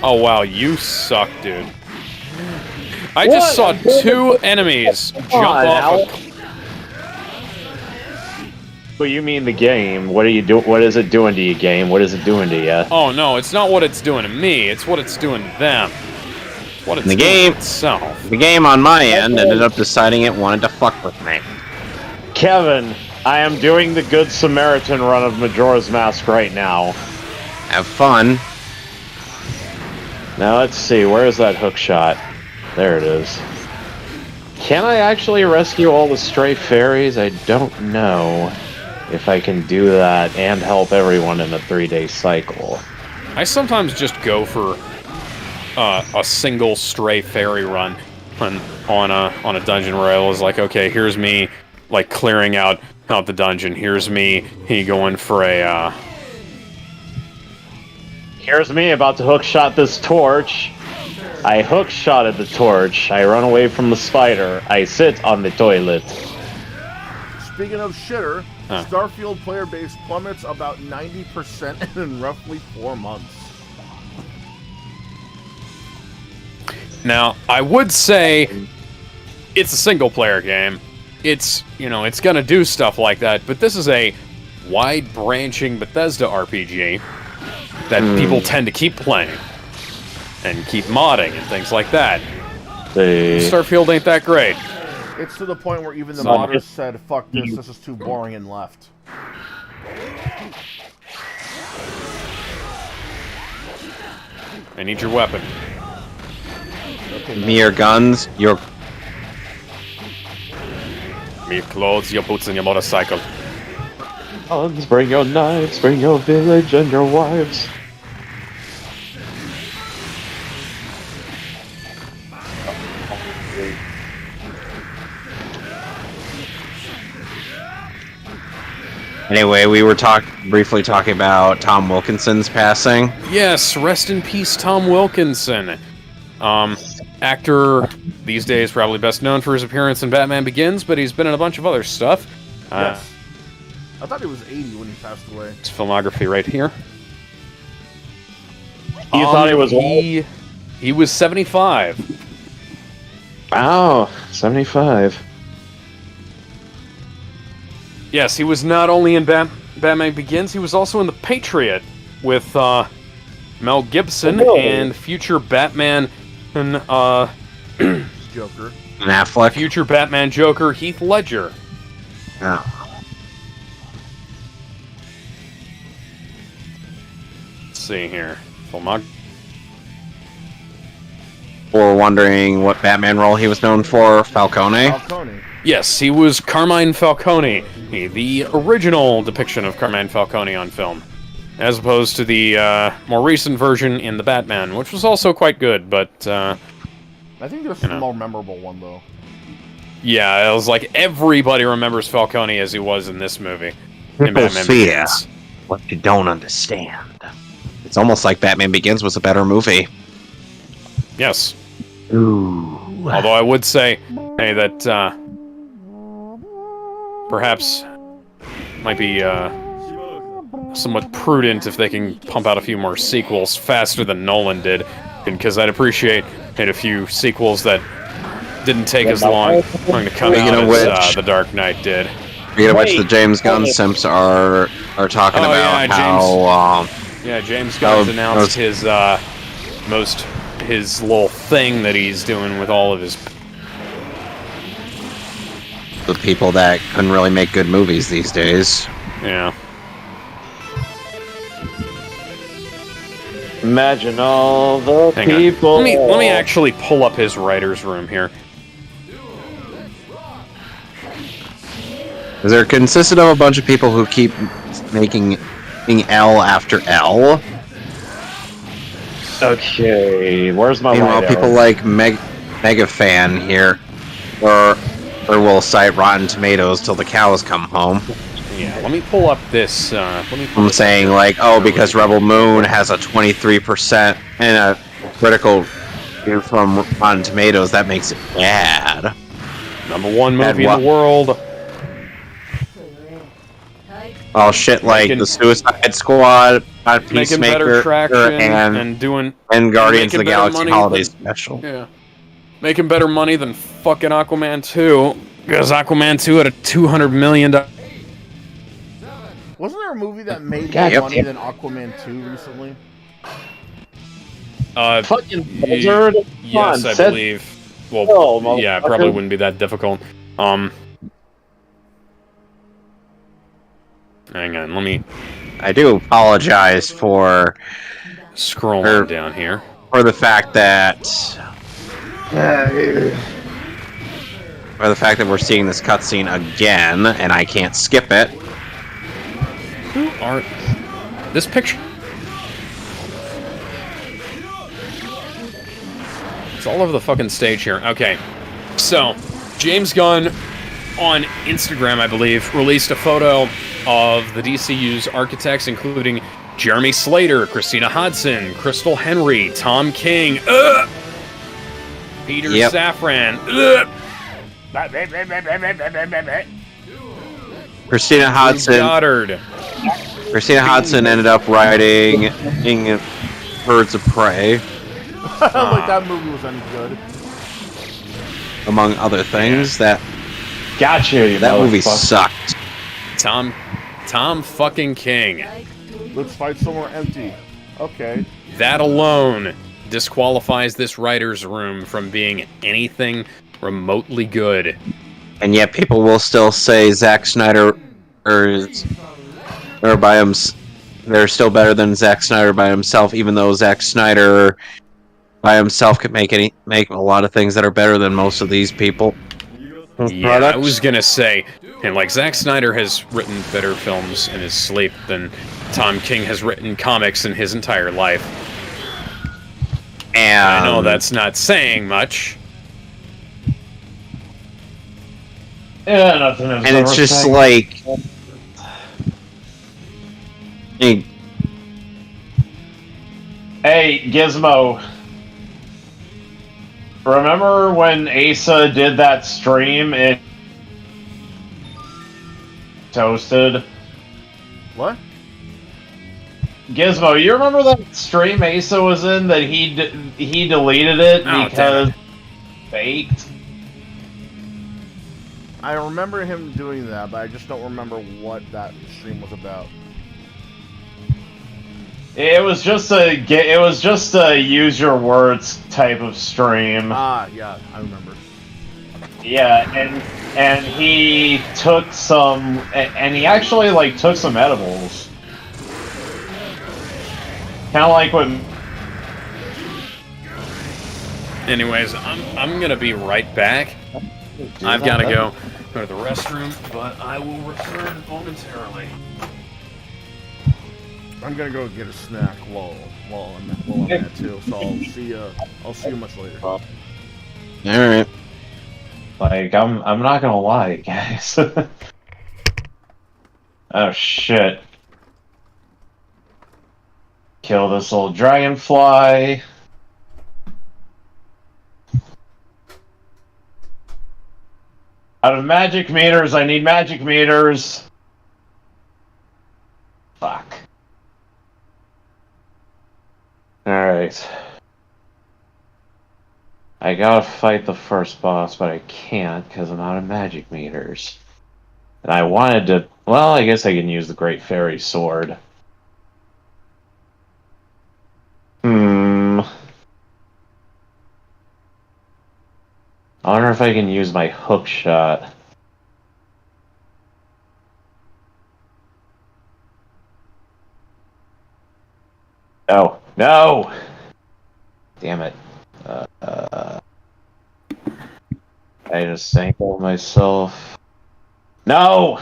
Oh wow, you suck, dude. I just saw 2 enemies jump off. But you mean the game? What are you do? What is it doing to you, game? What is it doing to you? Oh no, it's not what it's doing to me. It's what it's doing to them. It's what it's The doing game to itself. The game on my end ended up deciding it wanted to fuck with me. Kevin, I am doing the Good Samaritan run of Majora's Mask right now. Have fun. Now let's see, where is that hook shot? There it is. Can I actually rescue all the stray fairies? I don't know if I can do that and help everyone in a 3-day cycle. I sometimes just go for a single stray fairy run on a dungeon where I was like, okay, here's me like clearing out the dungeon. Here's me going for a. Here's me about to hook shot this torch. I hook shotted the torch. I run away from the spider. I sit on the toilet. Speaking of shitter, Starfield player base plummets about 90% in roughly 4 months. Now, I would say it's a single player game. It's, it's gonna do stuff like that, but this is a wide-branching Bethesda RPG that people tend to keep playing and keep modding and things like that. Starfield ain't that great. It's to the point where even the modders said, fuck this is too boring, and left. I need your weapon. Me your guns, your... Me your clothes, your boots, and your motorcycle. Guns, bring your knives, bring your village and your wives. Anyway, we were briefly talking about Tom Wilkinson's passing. Yes, rest in peace, Tom Wilkinson. Actor these days probably best known for his appearance in Batman Begins, but he's been in a bunch of other stuff. Yes. I thought he was 80 when he passed away. His filmography right here. You thought he was He was 75. Wow, 75. Yes, he was not only in Batman Begins, he was also in The Patriot with Mel Gibson and future Batman and Joker. And Affleck. Future Batman Joker Heath Ledger. Yeah. see here. Filmog. Or wondering what Batman role he was known for, Falcone. Falcone. Yes, he was Carmine Falcone, the original depiction of Carmine Falcone on film, as opposed to the more recent version in the Batman, which was also quite good, but I think there's a more memorable one though. Yeah, it was like everybody remembers Falcone as he was in this movie. People fear what you don't understand. It's almost like Batman Begins was a better movie. Yes. Ooh. Although I would say, hey, that perhaps might be somewhat prudent if they can pump out a few more sequels faster than Nolan did, because I'd appreciate a few sequels that didn't take as long to come out as The Dark Knight did. Speaking of which, the James Gunn simps are talking about how James Gunn's announced his his little thing that he's doing with all of his the people that couldn't really make good movies these days. Yeah. Imagine all the people. Let me actually pull up his writer's room here. They're consisted of a bunch of people who keep making L after L. Okay, where's my Meanwhile, people like Mega Fan here, or will cite Rotten Tomatoes till the cows come home. Yeah, let me pull up this. I'm saying like, oh, because Rebel Moon has a 23% and a critical review from Rotten Tomatoes, that makes it bad. #1 movie in the world. Oh shit! Like the Suicide Squad, Peacemaker, and Guardians of the Galaxy Holiday Special. Yeah, making better money than fucking Aquaman 2, because Aquaman 2 had a $200 million. Wasn't there a movie that made more money than Aquaman 2 recently? Fucking Blizzard. Yes, I believe. Well, yeah, it probably wouldn't be that difficult. Hang on, let me... I do apologize for... Scrolling down here. For the fact that... for the fact that we're seeing this cutscene again, and I can't skip it. Who are... This picture... It's all over the fucking stage here. Okay. So, James Gunn, on Instagram, I believe, released a photo of the DCU's architects, including Jeremy Slater, Christina Hodson, Crystal Henry, Tom King, Peter Safran, Christina Hodson. Goddard. Christina Hodson ended up writing Birds of Prey. Like that movie was any good. Among other things, that movie sucked. Tom fucking King. Let's fight somewhere empty. Okay. That alone disqualifies this writer's room from being anything remotely good. And yet people will still say Zack Snyder or by him, they're still better than Zack Snyder by himself, even though Zack Snyder by himself could make a lot of things that are better than most of these people. Yeah, I was gonna say, and like Zack Snyder has written better films in his sleep than Tom King has written comics in his entire life. And I know that's not saying much. Yeah, nothing. And it's just like, hey, Gizmo. Remember when Asa did that stream in Toasted? What? Gizmo, you remember that stream Asa was in that he deleted it because faked? I remember him doing that, but I just don't remember what that stream was about. It was just a use your words type of stream. Ah, yeah, I remember. Yeah, and he took he actually like took some edibles. Kind of like what. Anyways, I'm gonna be right back. I've gotta go to the restroom, but I will return momentarily. I'm gonna go get a snack while I'm at too. So I'll see you much later. All right. Like, I'm not gonna lie, guys. Oh shit. Kill this little dragonfly. Out of magic meters, I need magic meters. Fuck. Alright. I gotta fight the first boss, but I can't because I'm out of magic meters. And I wanted to... Well, I guess I can use the Great Fairy Sword. I wonder if I can use my hook shot. Oh, no! Damn it. I just sank myself. No!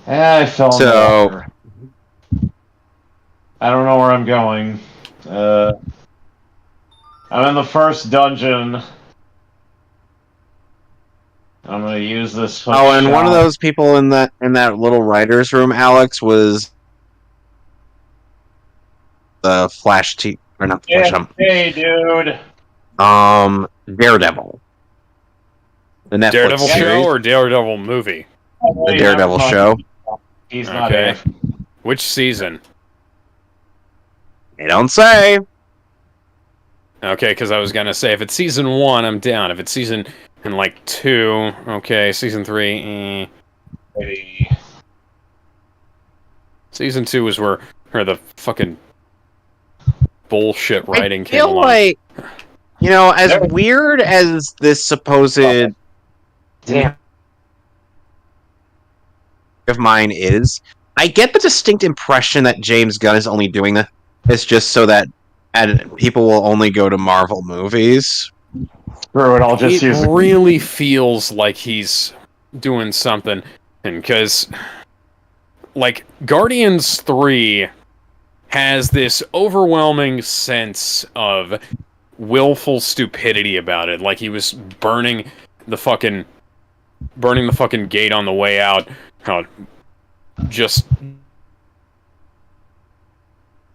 I fell in the water. I don't know where I'm going. I'm in the first dungeon. I'm gonna use this hook and shot. one of those people in that little writer's room, Alex, was the Flash or not the Flash. Hey, dude. Daredevil. The Netflix Daredevil series. show or Daredevil movie? The Daredevil show. He's not Okay. in. Which season? They don't say. Okay, because I was gonna say if it's season 1, I'm down. If it's season 2, okay. Season 3, Season 2 was where the fucking bullshit writing came along. Like, as weird as this supposed of mine is, I get the distinct impression that James Gunn is only doing this just so that people will only go to Marvel movies. Screw it, I'll just use it. Really feels like he's doing something, and because like Guardians 3 has this overwhelming sense of willful stupidity about it, like he was burning the fucking gate on the way out. Just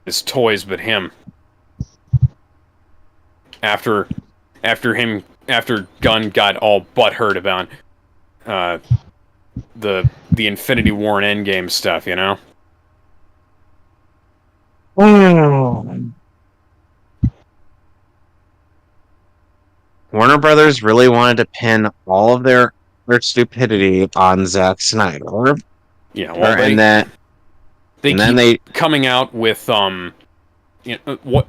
his toys, but him. After Gunn got all butthurt about the Infinity War and Endgame stuff, Warner Brothers really wanted to pin all of their stupidity on Zack Snyder. Yeah, well, they keep coming out with what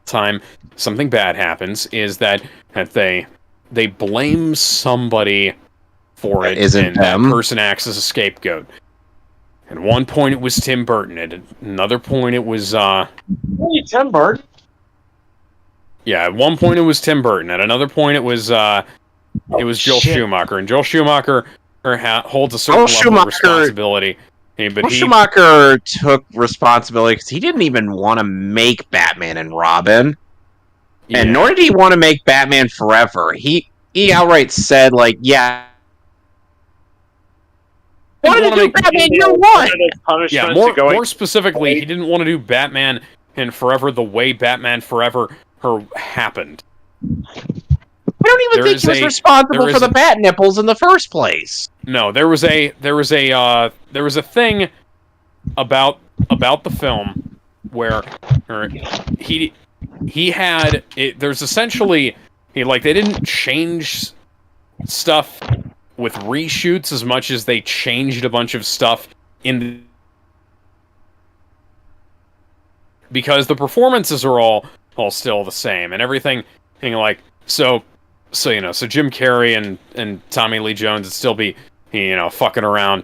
time something bad happens is that they blame somebody for it, and that person acts as a scapegoat. At one point it was Tim Burton, at another point it was Tim Burton? Yeah, at one point it was Tim Burton, at another point it was Joel Schumacher, and Joel Schumacher holds a certain level of responsibility. Schumacher took responsibility because he didn't even want to make Batman and Robin, and nor did he want to make Batman Forever. He outright said, like, yeah, wanted to do Batman Year One. Yeah, more specifically, he didn't want to do Batman and Forever the way Batman Forever happened. I don't even think he was responsible for the bat nipples in the first place. No, there was a thing about the film where he had it. There's essentially they didn't change stuff with reshoots as much as they changed a bunch of stuff because the performances are all still the same and everything. So Jim Carrey and Tommy Lee Jones would still be fucking around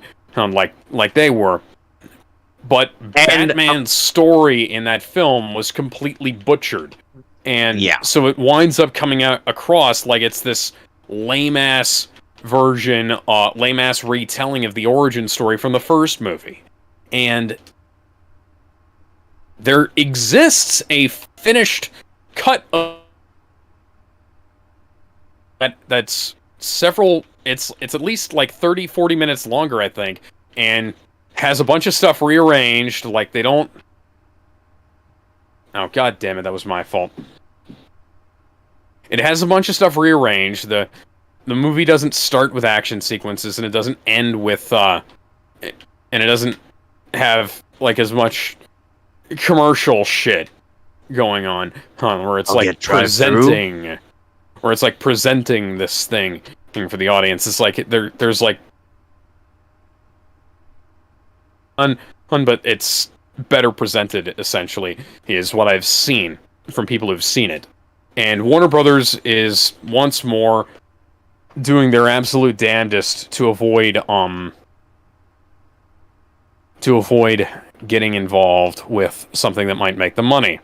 like they were, But Batman's story in that film was completely butchered. And so it winds up coming out across like it's this lame-ass version, lame-ass retelling of the origin story from the first movie. And there exists a finished cut of that's several, it's at least like 30-40 minutes longer, I think, and has a bunch of stuff rearranged, like they don't... Oh, god damn it, that was my fault. It has a bunch of stuff rearranged. The movie doesn't start with action sequences, and it doesn't end with, and it doesn't have, like, as much commercial shit going on, where it's like presenting... Where it's like presenting this thing for the audience. It's like there's like but it's better presented, essentially, is what I've seen from people who've seen it. And Warner Brothers is once more doing their absolute damnedest to avoid getting involved with something that might make them money.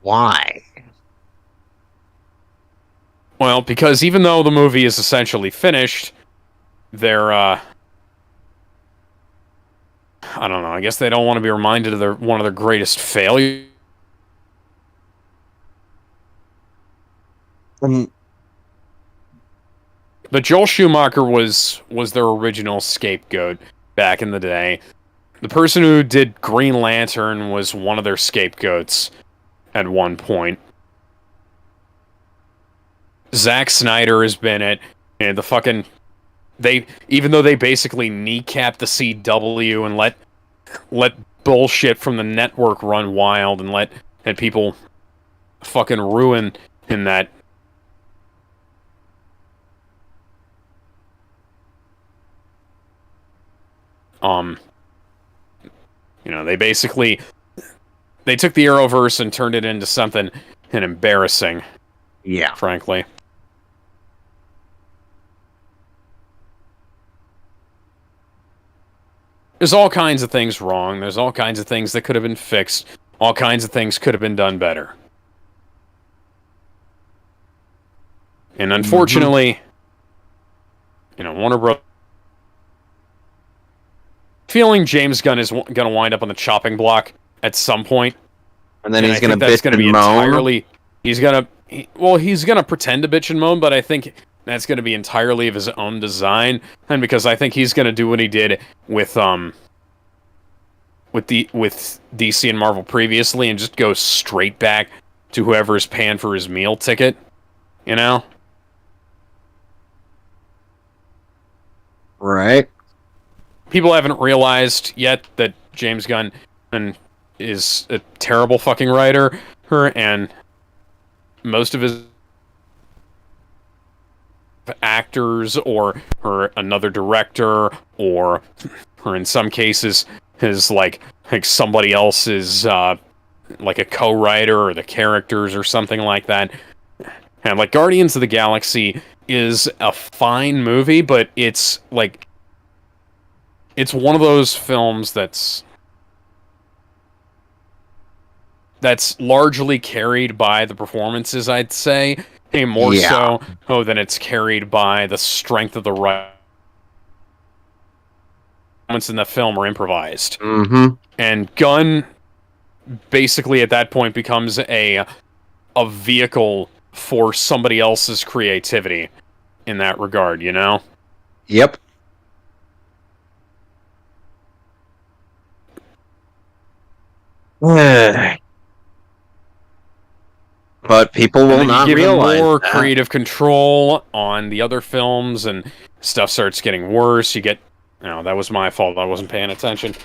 Why? Well, because even though the movie is essentially finished, they're, I don't know, I guess they don't want to be reminded of one of their greatest failures. But Joel Schumacher was their original scapegoat back in the day. The person who did Green Lantern was one of their scapegoats at one point. Zack Snyder has been it, and the fucking... even though they basically kneecapped the CW and let bullshit from the network run wild and let people fucking ruin in that... You know, they basically... They took the Arrowverse and turned it into something embarrassing. Yeah. Frankly. There's all kinds of things wrong. There's all kinds of things that could have been fixed. All kinds of things could have been done better. And unfortunately, you know, Warner Bros. Feeling James Gunn is going to wind up on the chopping block at some point. And then he's going to bitch and moan. He's going to pretend to bitch and moan, but I think that's going to be entirely of his own design, and because I think he's going to do what he did with DC and Marvel previously, and just go straight back to whoever's paying for his meal ticket, you know? Right. People haven't realized yet that James Gunn is a terrible fucking writer, and most of his actors or another director or in some cases his like somebody else's like a co-writer or the characters or something like that. And like Guardians of the Galaxy is a fine movie, but it's like it's one of those films that's largely carried by the performances, I'd say. More so than it's carried by the strength of the right moments in the film are improvised. Mm-hmm. And Gunn basically at that point becomes a vehicle for somebody else's creativity in that regard, you know? Yep. But people will not realize more that. Creative control on the other films, and stuff starts getting worse. You get... No, that was my fault. I wasn't paying attention.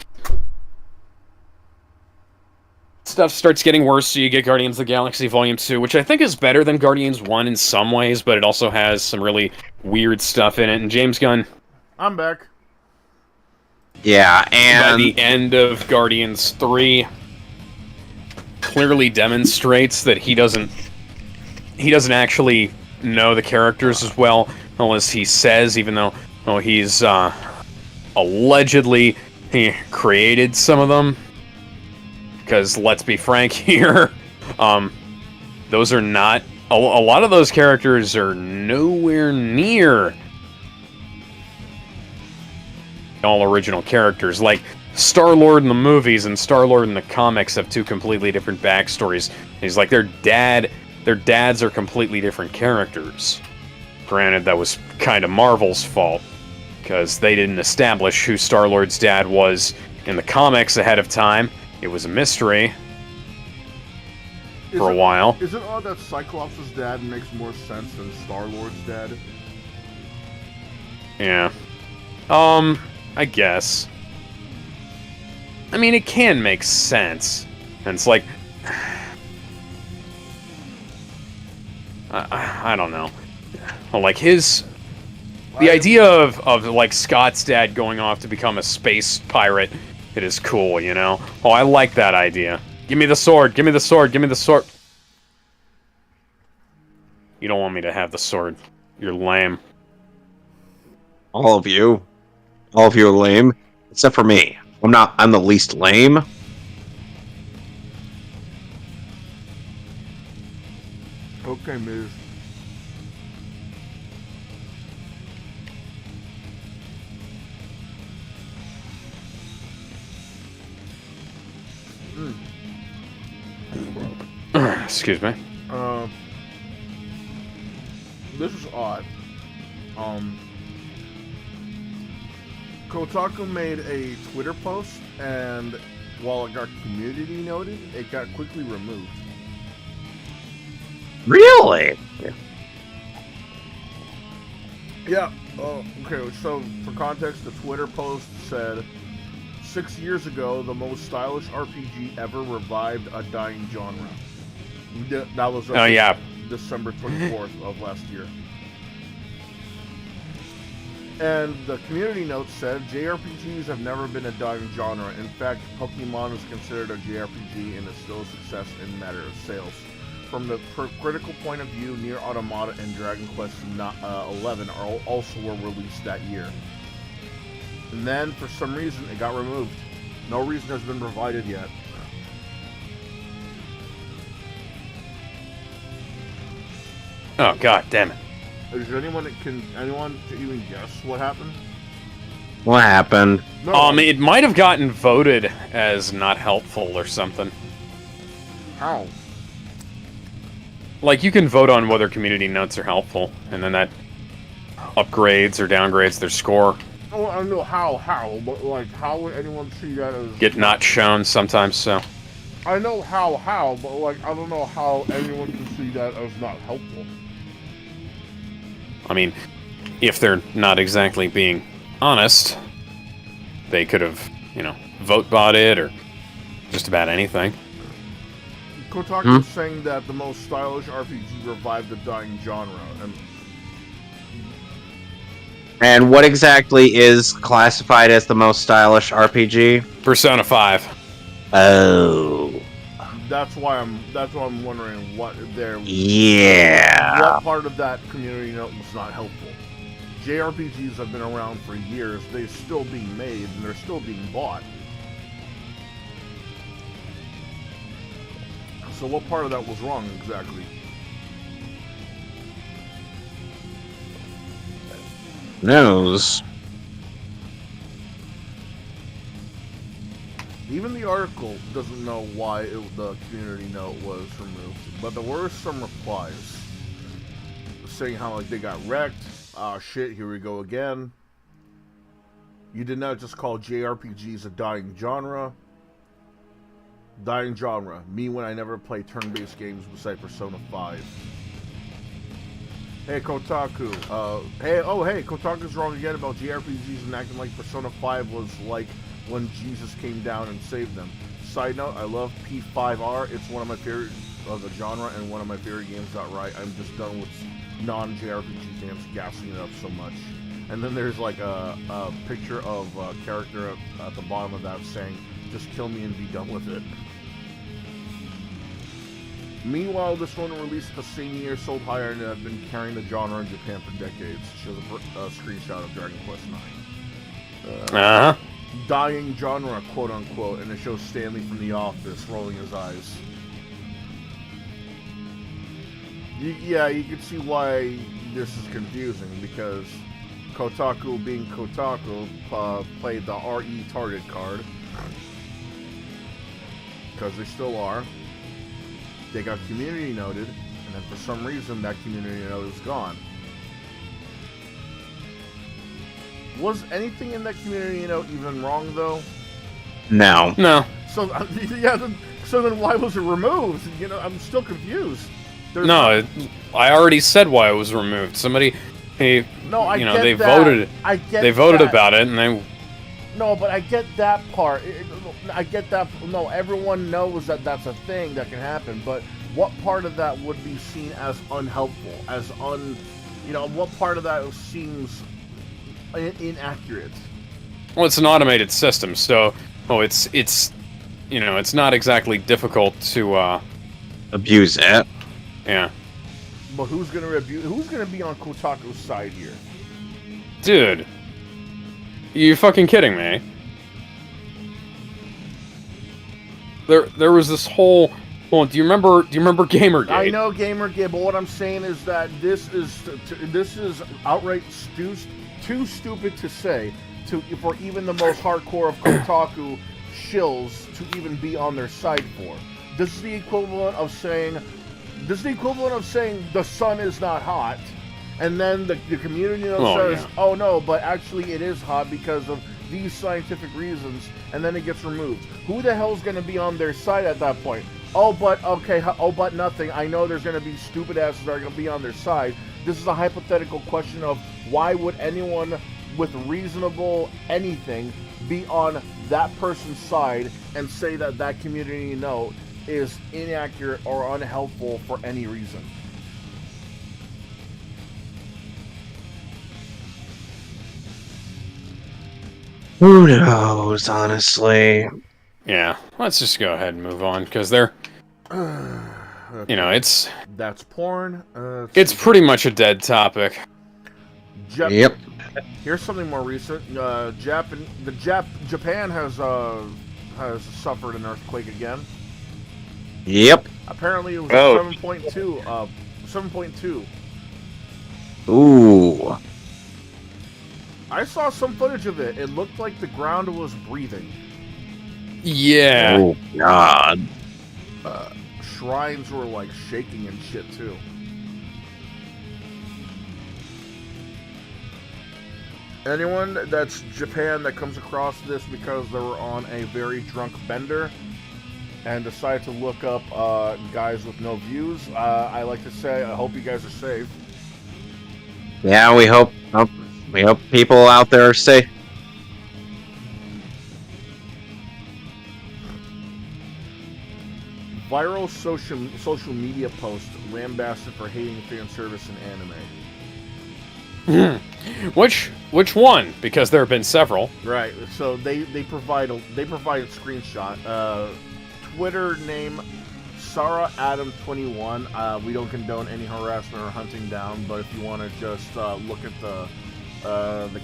Stuff starts getting worse, so you get Guardians of the Galaxy Volume 2, which I think is better than Guardians 1 in some ways, but it also has some really weird stuff in it. And James Gunn... I'm back. Yeah, and... By the end of Guardians 3... clearly demonstrates that he doesn't actually know the characters as well as he says, even though he's allegedly he created some of them. Because let's be frank here, those are not... A lot of those characters are nowhere near all original characters. Like, Star-Lord in the movies and Star-Lord in the comics have two completely different backstories. He's like, their dads are completely different characters. Granted, that was kind of Marvel's fault, because they didn't establish who Star-Lord's dad was in the comics ahead of time. It was a mystery for a while. Is it odd that Cyclops' dad makes more sense than Star-Lord's dad? Yeah. I guess. I mean, it can make sense. And it's like... I don't know. Like, the idea of, like, Scott's dad going off to become a space pirate, it is cool, you know? Oh, I like that idea. Give me the sword, give me the sword, give me the sword. You don't want me to have the sword. You're lame. All of you are lame, except for me. I'm the least lame. Okay, Miz. Excuse me. This is odd. Kotaku made a Twitter post, and while it got community noted, it got quickly removed. Really? Yeah. Okay, so for context, the Twitter post said, 6 years ago, the most stylish RPG ever revived a dying genre. That was December 24th of last year. And the community note said, JRPGs have never been a dying genre. In fact, Pokemon is considered a JRPG and is still a success in matter of sales. From the critical point of view, Nier Automata and Dragon Quest XI also were released that year. And then, for some reason, it got removed. No reason has been provided yet. Oh, god damn it. Is there anyone to even guess what happened? What happened? No. It might have gotten voted as not helpful or something. How? Like, you can vote on whether community notes are helpful, and then that upgrades or downgrades their score. Oh, I don't know how, but like, how would anyone see that as... Get not shown sometimes, so. I know how, but like, I don't know how anyone can see that as not helpful. I mean, if they're not exactly being honest, they could have, vote bot it or just about anything. Kotaku is saying that the most stylish RPG revived the dying genre, And what exactly is classified as the most stylish RPG? Persona 5. Oh. That's why I'm wondering what what part of that community note was not helpful. JRPGs have been around for years, they're still being made, and they're still being bought. So what part of that was wrong exactly? Knows. Even the article doesn't know why the community note was removed, but there were some replies saying how like they got wrecked. Ah, shit, here we go again. You did not just call JRPGs a dying genre. Dying genre. Me when I never play turn-based games beside Persona 5. Hey Kotaku. Hey, Kotaku's wrong again about JRPGs and acting like Persona 5 was like when Jesus came down and saved them. Side note, I love P5R. It's one of my favorite of the genre and one of my favorite games outright. I'm just done with non-JRPG fans gassing it up so much. And then there's like a picture of a character at the bottom of that saying, just kill me and be done with it. Meanwhile, this one released the same year, sold higher, and have been carrying the genre in Japan for decades. Shows a screenshot of Dragon Quest IX. dying genre, quote unquote, and it shows Stanley from The Office rolling his eyes. Yeah, you can see why this is confusing, because Kotaku, being Kotaku, played the RE target card. Because they still are. They got community noted, and then for some reason that community note is gone. Was anything in that community note even wrong, though? No. No. So, yeah, so then why was it removed? You know, I'm still confused. I already said why it was removed. Somebody, they voted. They voted about it, and they. No, but I get that part. I get that. No, everyone knows that that's a thing that can happen. But what part of that would be seen as unhelpful, what part of that seems inaccurate? Well, it's an automated system, so it's not exactly difficult to abuse it. Yeah. But who's gonna be on Kotaku's side here? Dude. You fucking kidding me? There was this whole do you remember Gamergate? I know Gamergate, but what I'm saying is that this is outright too stupid to say for even the most hardcore of Kotaku shills to even be on their side for. This is the equivalent of saying the sun is not hot, and then the community says, oh no, but actually it is hot because of these scientific reasons, and then it gets removed. Who the hell's going to be on their side at that point? But nothing. I know there's going to be stupid asses that are going to be on their side. This is a hypothetical question of why would anyone with reasonable anything be on that person's side and say that that community note is inaccurate or unhelpful for any reason. Who knows, honestly? Yeah, let's just go ahead and move on, because they're... it's... That's porn. It's pretty much a dead topic. Yep. Here's something more recent. Japan has suffered an earthquake again. Yep. Apparently it was 7.2. 7.2. Ooh. I saw some footage of it. It looked like the ground was breathing. Yeah. Oh, God. Shrines were like shaking and shit too. Anyone that's Japan that comes across this because they were on a very drunk bender and decided to look up guys with no views, I like to say I hope you guys are safe. Yeah, we hope people out there are safe. Viral social media post lambasted for hating fan service in anime. Which one? Because there have been several. Right. So they provide a screenshot. Twitter name SarahAdam21. We don't condone any harassment or hunting down, but if you want to just look at the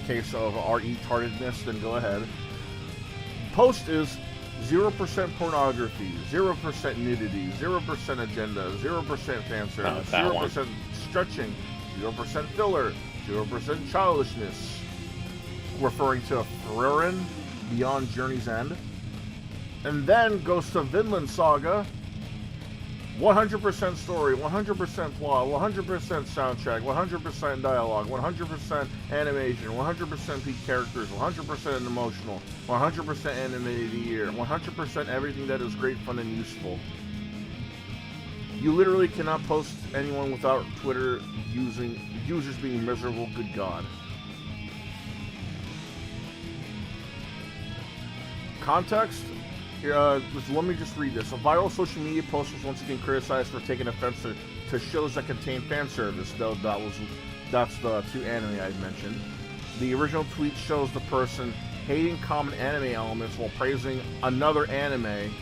case of RE-tardedness, then go ahead. Post is 0% pornography, 0% nudity, 0% agenda, 0% fan service, 0% stretching, 0% filler, 0% childishness, referring to Frieren Beyond Journey's End. And then goes to Vinland Saga, 100% story, 100% plot, 100% soundtrack, 100% dialogue, 100% animation, 100% peak characters, 100% emotional, 100% animated year, 100% everything that is great, fun, and useful. You literally cannot post anyone without Twitter users being miserable, good God. Context? Let me just read this. A viral social media post was once again criticized for taking offense to shows that contain fan service, though that's the two anime I mentioned. The original tweet shows the person hating common anime elements while praising another anime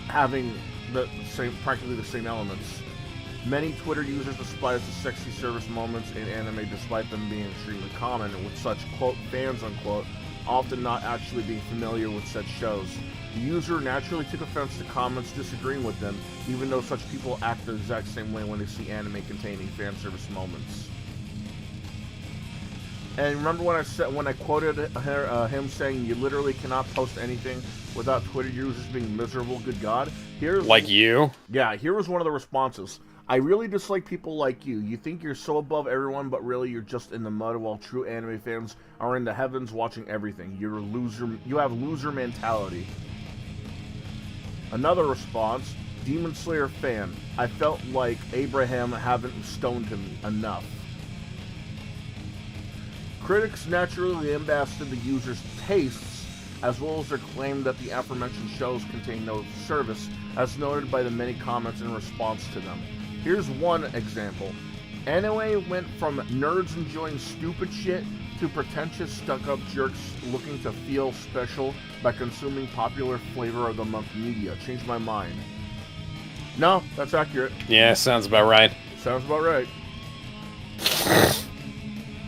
having practically the same elements. Many Twitter users despise the sexy service moments in anime despite them being extremely common, and with such, quote, fans, unquote, often not actually being familiar with said shows. The user naturally took offense to comments disagreeing with them, even though such people act the exact same way when they see anime containing fan service moments. And remember when I quoted him saying you literally cannot post anything without Twitter users being miserable? Good God! Like you? Yeah, here was one of the responses. I really dislike people like you. You think you're so above everyone, but really you're just in the mud, while true anime fans are in the heavens watching everything. You're a loser. You have loser mentality. Another response, Demon Slayer fan. I felt like Abraham haven't stoned him enough. Critics naturally lambasted the user's tastes, as well as their claim that the aforementioned shows contain no service, as noted by the many comments in response to them. Here's one example. Anime went from nerds enjoying stupid shit to pretentious stuck-up jerks looking to feel special by consuming popular flavor of the month media. Changed my mind. No, that's accurate. Yeah, sounds about right. Sounds about right.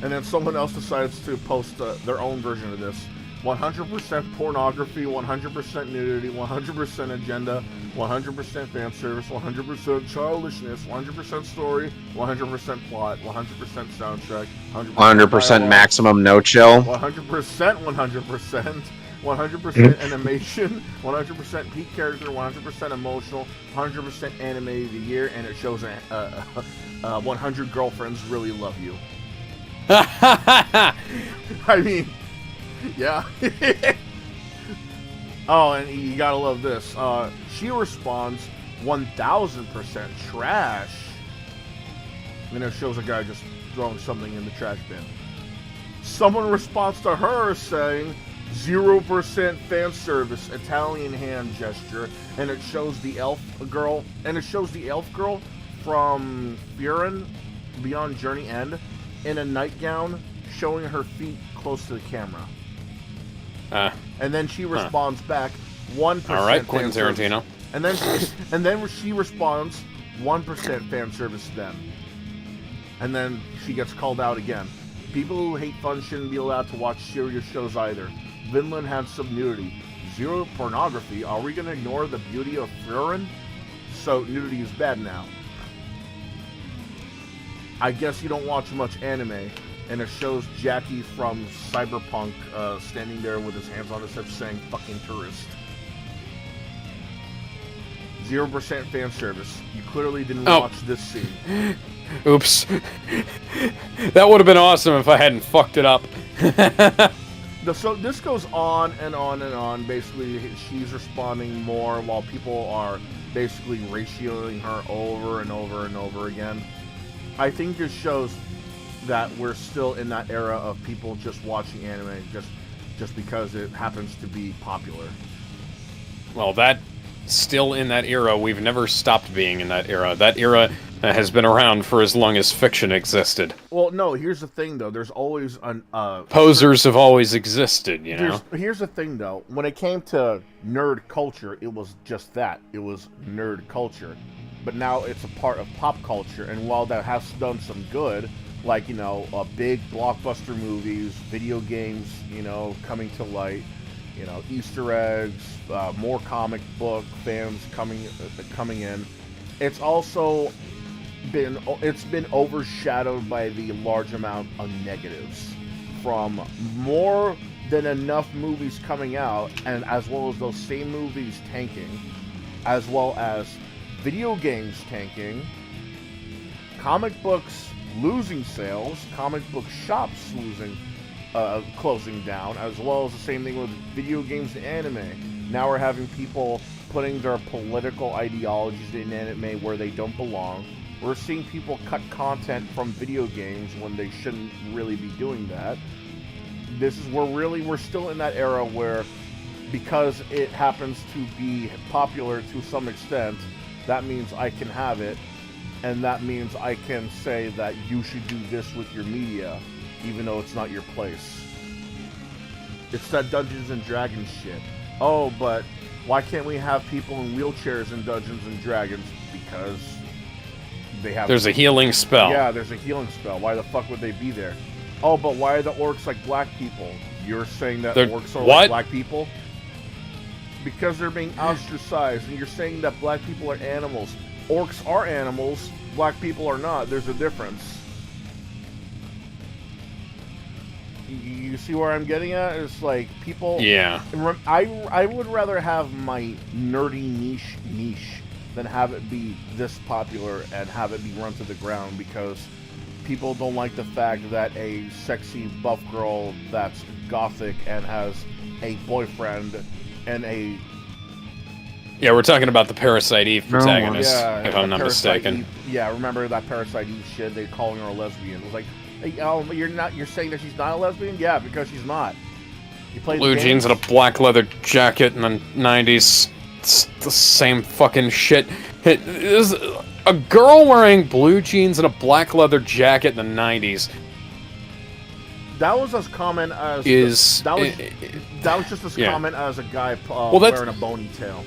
And then someone else decides to post their own version of this. 100% pornography, 100% nudity, 100% agenda, 100% fan service, 100% childishness, 100% story, 100% plot, 100% soundtrack, 100% maximum no chill. 100%, 100% animation, 100% peak character, 100% emotional, 100% anime of the year, and it shows 100 girlfriends really love you. I mean, yeah. Oh, and you gotta love this. She responds 1000% trash. And it shows a guy just throwing something in the trash bin. Someone responds to her saying 0% fan service, Italian hand gesture, and it shows the elf girl, from Furin Beyond Journey End in a nightgown, showing her feet close to the camera. And then she responds back 1%. All right, Quentin Tarantino. And then she responds 1% fan service then. And then she gets called out again. People who hate fun shouldn't be allowed to watch serious shows either. Vinland had some nudity. 0 pornography. Are we going to ignore the beauty of Furin? So nudity is bad now. I guess you don't watch much anime. And it shows Jackie from Cyberpunk standing there with his hands on his hips saying, fucking tourist. 0% fan service. You clearly didn't watch this scene. Oops. That would have been awesome if I hadn't fucked it up. So this goes on and on and on. Basically, she's responding more while people are basically ratioing her over and over and over again. I think this shows that we're still in that era of people just watching anime just because it happens to be popular. Well, that still in that era. We've never stopped being in that era. That era has been around for as long as fiction existed. Well, no, here's the thing, though. There's always posers have always existed, you know? Here's the thing, though. When it came to nerd culture, it was just that. It was nerd culture. But now it's a part of pop culture, and while that has done some good, like, you know, big blockbuster movies, video games, you know, coming to light, you know, Easter eggs, more comic book fans coming in. It's also been overshadowed by the large amount of negatives from more than enough movies coming out, and as well as those same movies tanking, as well as video games tanking, comic books losing sales, comic book shops closing down, as well as the same thing with video games and anime. Now we're having people putting their political ideologies in anime where they don't belong. We're seeing people cut content from video games when they shouldn't really be doing that. We're still in that era where, because it happens to be popular to some extent, that means I can have it. And that means I can say that you should do this with your media, even though it's not your place. It's that Dungeons and Dragons shit. Oh, but why can't we have people in wheelchairs in Dungeons and Dragons? Because they have... There's a healing spell. Yeah, there's a healing spell. Why the fuck would they be there? Oh, but why are the orcs like black people? You're saying that They're, orcs are what? like black people? Because they're being ostracized, and you're saying that black people are animals. Orcs are animals, black people are not. There's a difference. You see where I'm getting at? It's like people... Yeah. I would rather have my nerdy niche than have it be this popular and have it be run to the ground, because people don't like the fact that a sexy buff girl that's gothic and has a boyfriend and a... Yeah, we're talking about the Parasite Eve protagonist, yeah, if I'm not mistaken. Eve, yeah, remember that Parasite Eve shit? They calling her a lesbian. It was like, hey, you're saying that she's not a lesbian? Yeah, because she's not. You play Blue jeans and a black leather jacket in the 90s. It's the same fucking shit. It is a girl wearing blue jeans and a black leather jacket in the 90s. That was as common as that was just as common as a guy wearing a bony tail.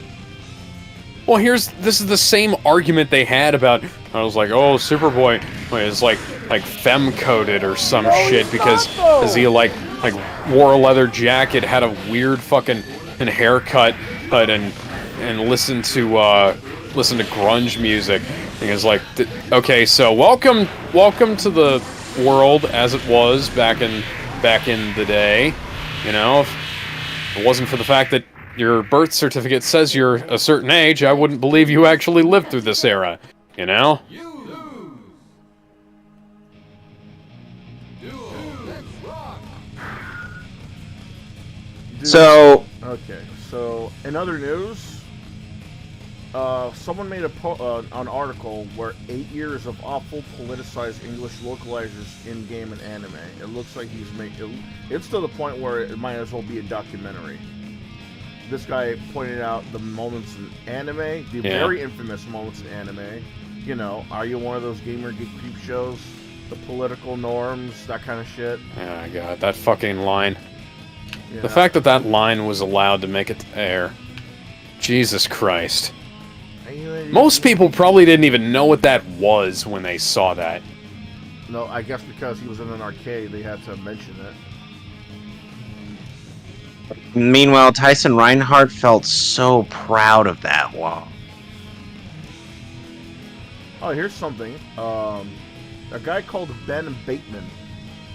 Well, this is the same argument they had about. I was like, oh, Superboy is like femme-coded or some shit because he like wore a leather jacket, had a weird fucking haircut, and listened to grunge music. And it's like, okay, so welcome to the world as it was back in the day. You know, if it wasn't for the fact that your birth certificate says you're a certain age, I wouldn't believe you actually lived through this era, you know? So... Okay, so, in other news, someone made an article where 8 years of awful politicized English localizers in game and anime. It looks like he's it's to the point where it might as well be a documentary. This guy pointed out the moments in anime, the very infamous moments in anime. You know, are you one of those gamer geek creep shows? The political norms, that kind of shit. Oh god, that fucking line. Yeah. The fact that line was allowed to make it to air. Jesus Christ. Most people probably didn't even know what that was when they saw that. No, I guess because he was in an arcade, they had to mention it. Meanwhile, Tyson Reinhardt felt so proud of that one. Oh, here's something. A guy called Ben Bateman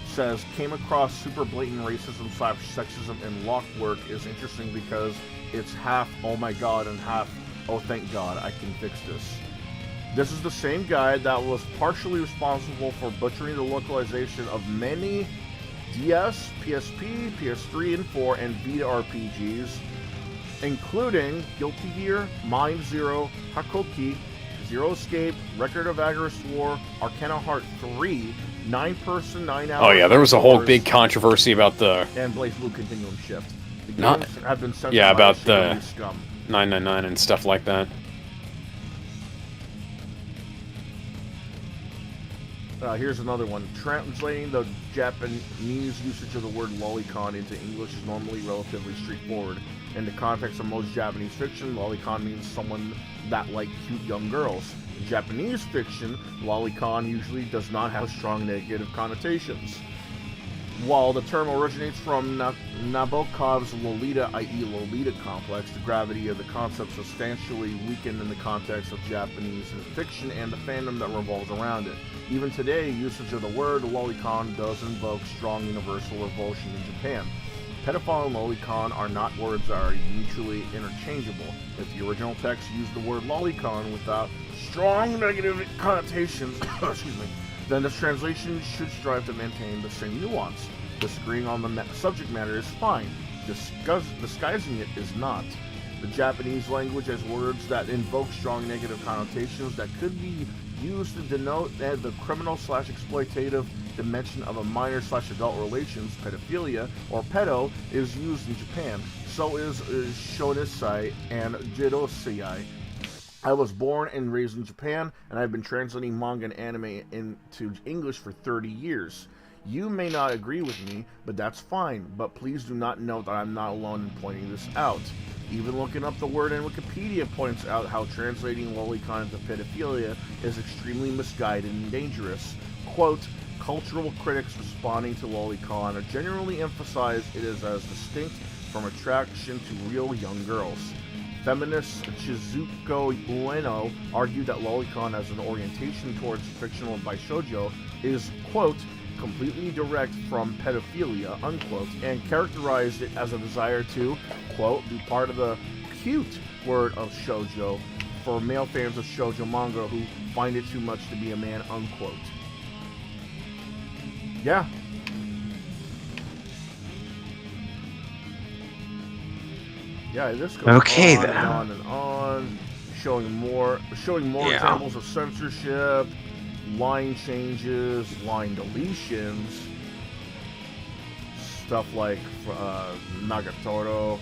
says, came across super blatant racism / sexism in Lock Work is interesting because it's half, oh my god, and half, oh thank god, I can fix this. This is the same guy that was partially responsible for butchering the localization of many DS, PSP, PS3 and 4, and Vita RPGs, including Guilty Gear, Mind Zero, Hakoki, Zero Escape, Record of Agarest War, Arcana Heart 3, 9-person, 9 hours. Oh yeah, there was a whole big controversy about the... And Blaze Blue Continuum Shift. The games have been censored by about the scum. 999 and stuff like that. Here's another one. Translating the Japanese usage of the word lolicon into English is normally relatively straightforward. In the context of most Japanese fiction, lolicon means someone that like cute young girls. In Japanese fiction, lolicon usually does not have strong negative connotations. While the term originates from Nabokov's Lolita, i.e. Lolita complex, the gravity of the concept substantially weakened in the context of Japanese fiction and the fandom that revolves around it. Even today, usage of the word lolicon does invoke strong universal revulsion in Japan. Pedophile and lolicon are not words that are mutually interchangeable. If the original text used the word lolicon without strong negative connotations, excuse me, then this translation should strive to maintain the same nuance. Disagreeing on the subject matter is fine. Disguising it is not. The Japanese language has words that invoke strong negative connotations that could be used to denote the criminal / exploitative dimension of a minor / adult relations. Pedophilia, or pedo, is used in Japan. So is shonisai and jidosei. I was born and raised in Japan, and I've been translating manga and anime into English for 30 years. You may not agree with me, but that's fine. But please do not note that I'm not alone in pointing this out. Even looking up the word in Wikipedia points out how translating lolicon into pedophilia is extremely misguided and dangerous. Quote, cultural critics responding to lolicon generally emphasize it is as distinct from attraction to real young girls. Feminist Chizuko Ueno argued that lolicon as an orientation towards fictional bishoujo is, quote, completely direct from pedophilia, unquote, and characterized it as a desire to, quote, be part of the cute word of shoujo for male fans of shoujo manga who find it too much to be a man, unquote. Yeah. Yeah, this goes okay, on then. and on and on, showing more examples of censorship, line changes, line deletions, stuff like Nagatoro,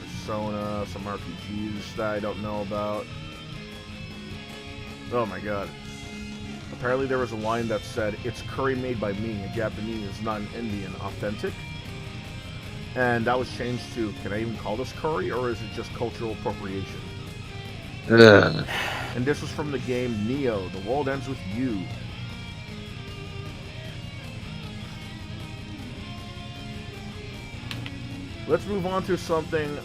Persona, some RPGs that I don't know about. Oh my god. Apparently there was a line that said, "It's curry made by me, a Japanese, not an Indian, authentic." And that was changed to, can I even call this curry, or is it just cultural appropriation? Ugh. And this was from the game Neo, The World Ends With You. Let's move on to something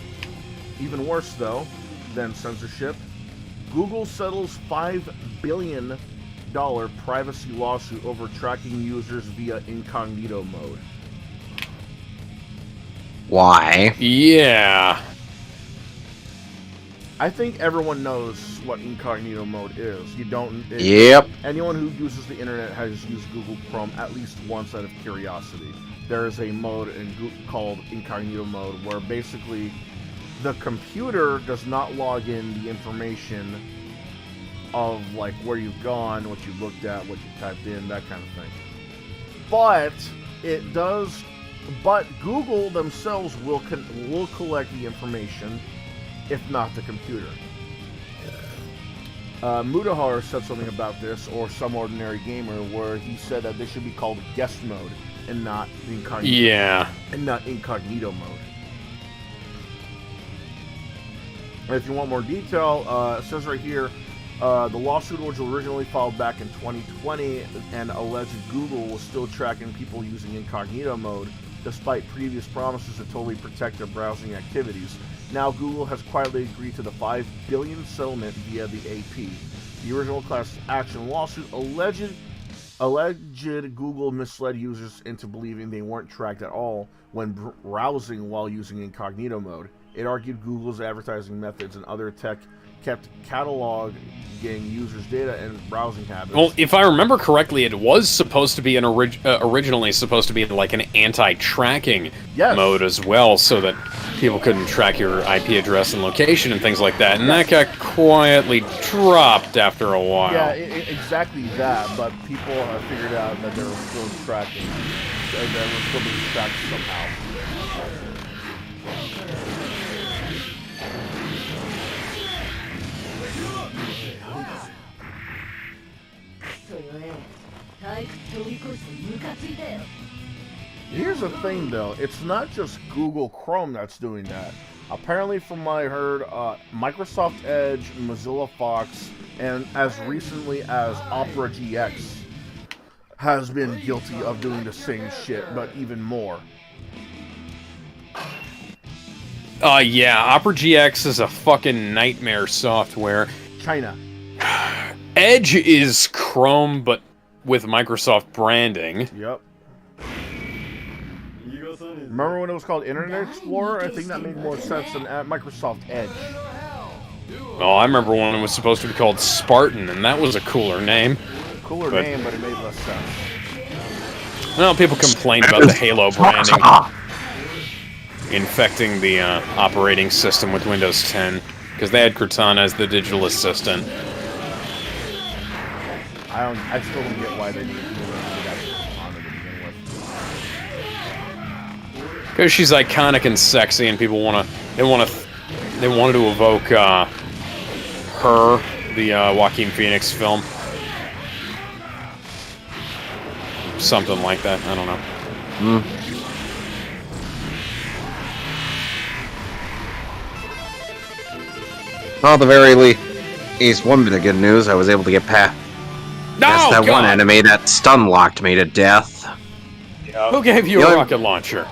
even worse, though, than censorship. Google settles $5 billion privacy lawsuit over tracking users via incognito mode. Why? Yeah. I think everyone knows what incognito mode is. You don't... Yep. Anyone who uses the internet has used Google Chrome at least once out of curiosity. There is a mode called incognito mode where basically the computer does not log in the information of like where you've gone, what you looked at, what you typed in, that kind of thing. But it does... But Google themselves will collect the information, if not the computer. Mudahar said something about this, or Some Ordinary Gamer, where he said that this should be called guest mode and not incognito. Yeah. And not incognito mode. And if you want more detail, it says right here, the lawsuit was originally filed back in 2020 and alleged Google was still tracking people using incognito mode, despite previous promises to totally protect their browsing activities. Now Google has quietly agreed to the $5 billion settlement via the AP. The original class action lawsuit alleged Google misled users into believing they weren't tracked at all when browsing while using incognito mode. It argued Google's advertising methods and other tech kept cataloging users' data and browsing habits. Well, if I remember correctly, it was supposed to be originally supposed to be like an anti-tracking mode as well, so that people couldn't track your IP address and location and things like that. And that got quietly dropped after a while. Yeah, exactly that. But people have figured out that they were still tracking. They were still being tracked somehow. Here's the thing, though. It's not just Google Chrome that's doing that. Apparently, from what I heard, Microsoft Edge, Mozilla Fox, and as recently as Opera GX has been guilty of doing the same shit, but even more. Yeah, Opera GX is a fucking nightmare software. China. Edge is Chrome, but with Microsoft branding. Yep. Remember when it was called Internet Explorer? I think that made more sense than Microsoft Edge. Oh, I remember when it was supposed to be called Spartan, and that was a cooler name. Cooler name, but it made less sense. Well, people complained about the Halo branding infecting the operating system with Windows 10, because they had Cortana as the digital assistant. I still don't get why they need to do that Cortana to begin with. Because she's iconic and sexy, and people wanted to evoke her, the Joaquin Phoenix film, something like that. I don't know. Well, at the very least, one bit of good news, I was able to get past That's that one enemy that stun-locked me to death. Who gave you a rocket launcher?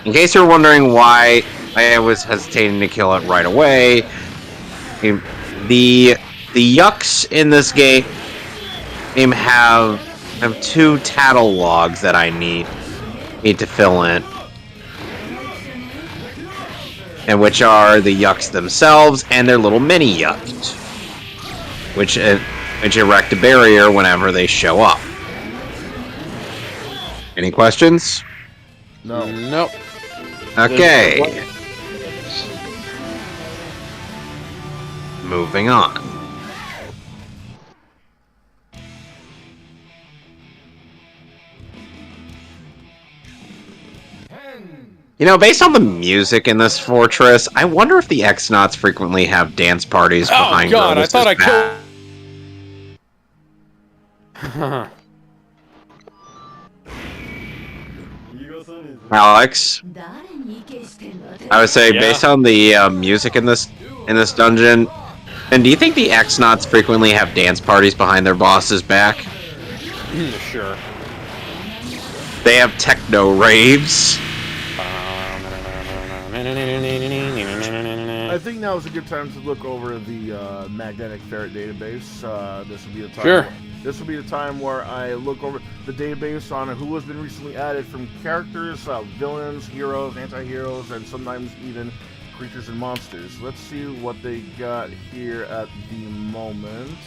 In case you're wondering why I was hesitating to kill it right away, the yucks in this game have 2 tattle logs that I need to fill in. And which are the yucks themselves and their little mini yucks. Which erect a barrier whenever they show up. Any questions? No. Nope. Okay. Moving on. You know, based on the music in this fortress, I wonder if the X-Nauts frequently have dance parties behind. Oh god, I thought I killed... Alex, I would say based on the music in this dungeon, and do you think the X-Nauts frequently have dance parties behind their boss's back? Sure. They have techno raves. I think now is a good time to look over the magnetic ferret database. This will be the time. Sure. This will be the time where I look over the database on who has been recently added from characters, villains, heroes, anti-heroes, and sometimes even creatures and monsters. Let's see what they got here at the moment.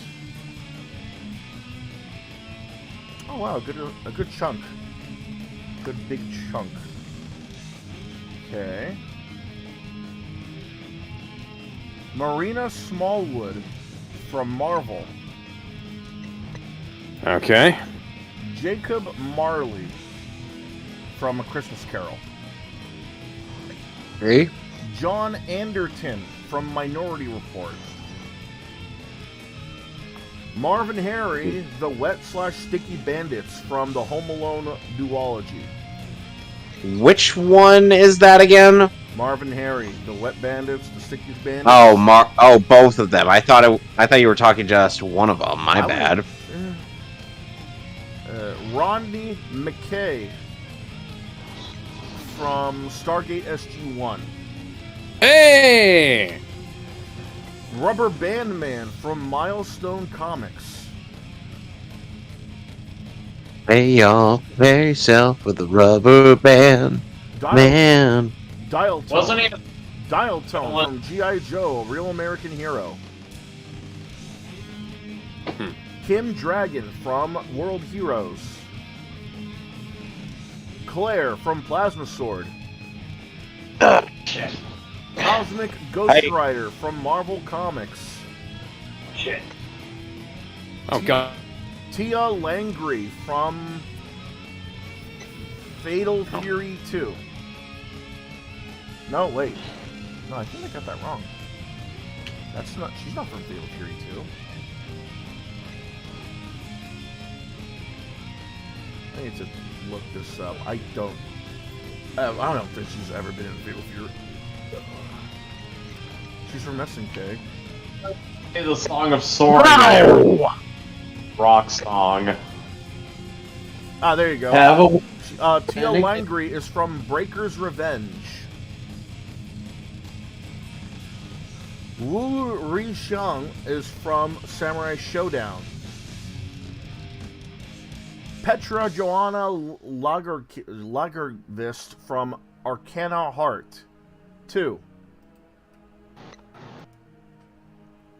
Oh wow, a good chunk. Good big chunk. Okay. Marina Smallwood from Marvel. Okay. Jacob Marley from A Christmas Carol. Hey. John Anderton from Minority Report. Marvin Harry, the Wet/Sticky Bandits from the Home Alone duology. Which one is that again? Marvin Harry, the Wet Bandits, the Sticky Bandits. Oh, both of them. I thought you were talking just one of them. My bad. Rodney McKay from Stargate SG-1. Hey! Rubber Band Man from Milestone Comics. Play yourself with a rubber band, man. Dial Tone. Wasn't he? Dial Tone from G.I. Joe, Real American Hero. Kim Dragon from World Heroes. Claire from Plasma Sword. Shit. Cosmic Ghost Rider from Marvel Comics. Shit. Oh god. Tia Langry from Fatal Fury 2. No, wait. No, I think I got that wrong. She's not from Fatal Fury 2. I need to look this up. I don't think she's ever been in Fatal Fury. She's from SNK. Hey, the Song of Sword. Wow. Rock song. Ah, there you go. Tia Langry is from Breaker's Revenge. Wu Rixiang is from Samurai Showdown. Petra Joanna Lagervist from Arcana Heart 2.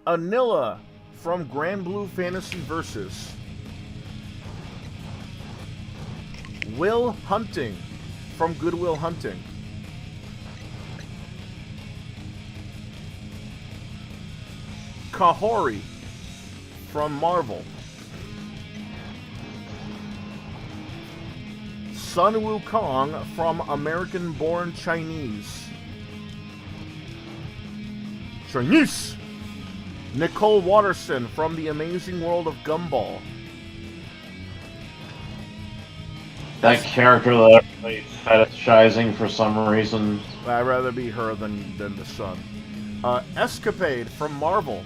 Anilla from Grand Blue Fantasy Versus. Will Hunting from Goodwill Hunting. Kahori from Marvel. Sun Wukong from American Born Chinese. Nicole Watterson from The Amazing World of Gumball. That character that everybody's fetishizing for some reason. I'd rather be her than the Sun. Escapade from Marvel.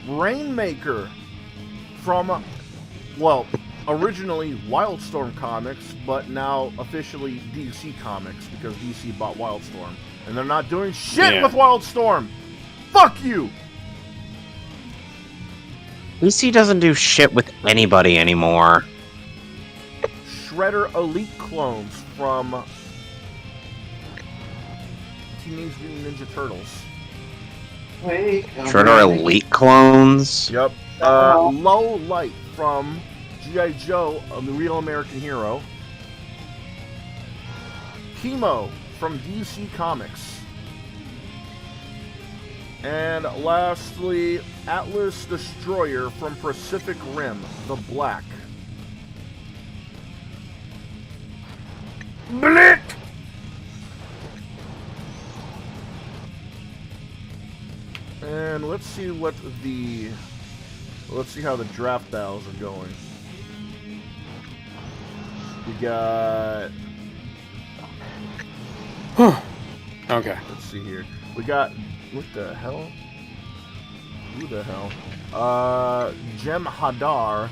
Rainmaker from, well, originally Wildstorm Comics, but now officially DC Comics because DC bought Wildstorm. And they're not doing shit with Wildstorm! Fuck you! DC doesn't do shit with anybody anymore. Shredder Elite clones from Teenage Mutant Ninja Turtles. Shredder Elite clones? Yep. Low Light from G.I. Joe, the Real American Hero. Chemo from DC Comics. And lastly, Atlas Destroyer from Pacific Rim, the Black. Blick! And let's see how the draft battles are going. We got... Okay. Let's see here. We got... What the hell? Who the hell? Jem Hadar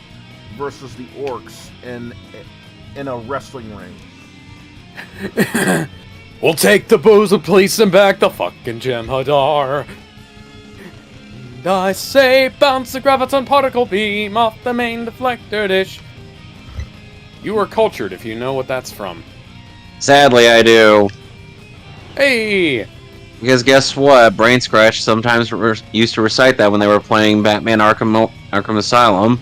versus the Orcs in a wrestling ring. We'll take the booze and place them back the fucking Jem Hadar. And I say bounce the graviton particle beam off the main deflector dish. You are cultured if you know what that's from. Sadly, I do. Hey! Because guess what? Brain Scratch sometimes used to recite that when they were playing Batman Arkham Asylum.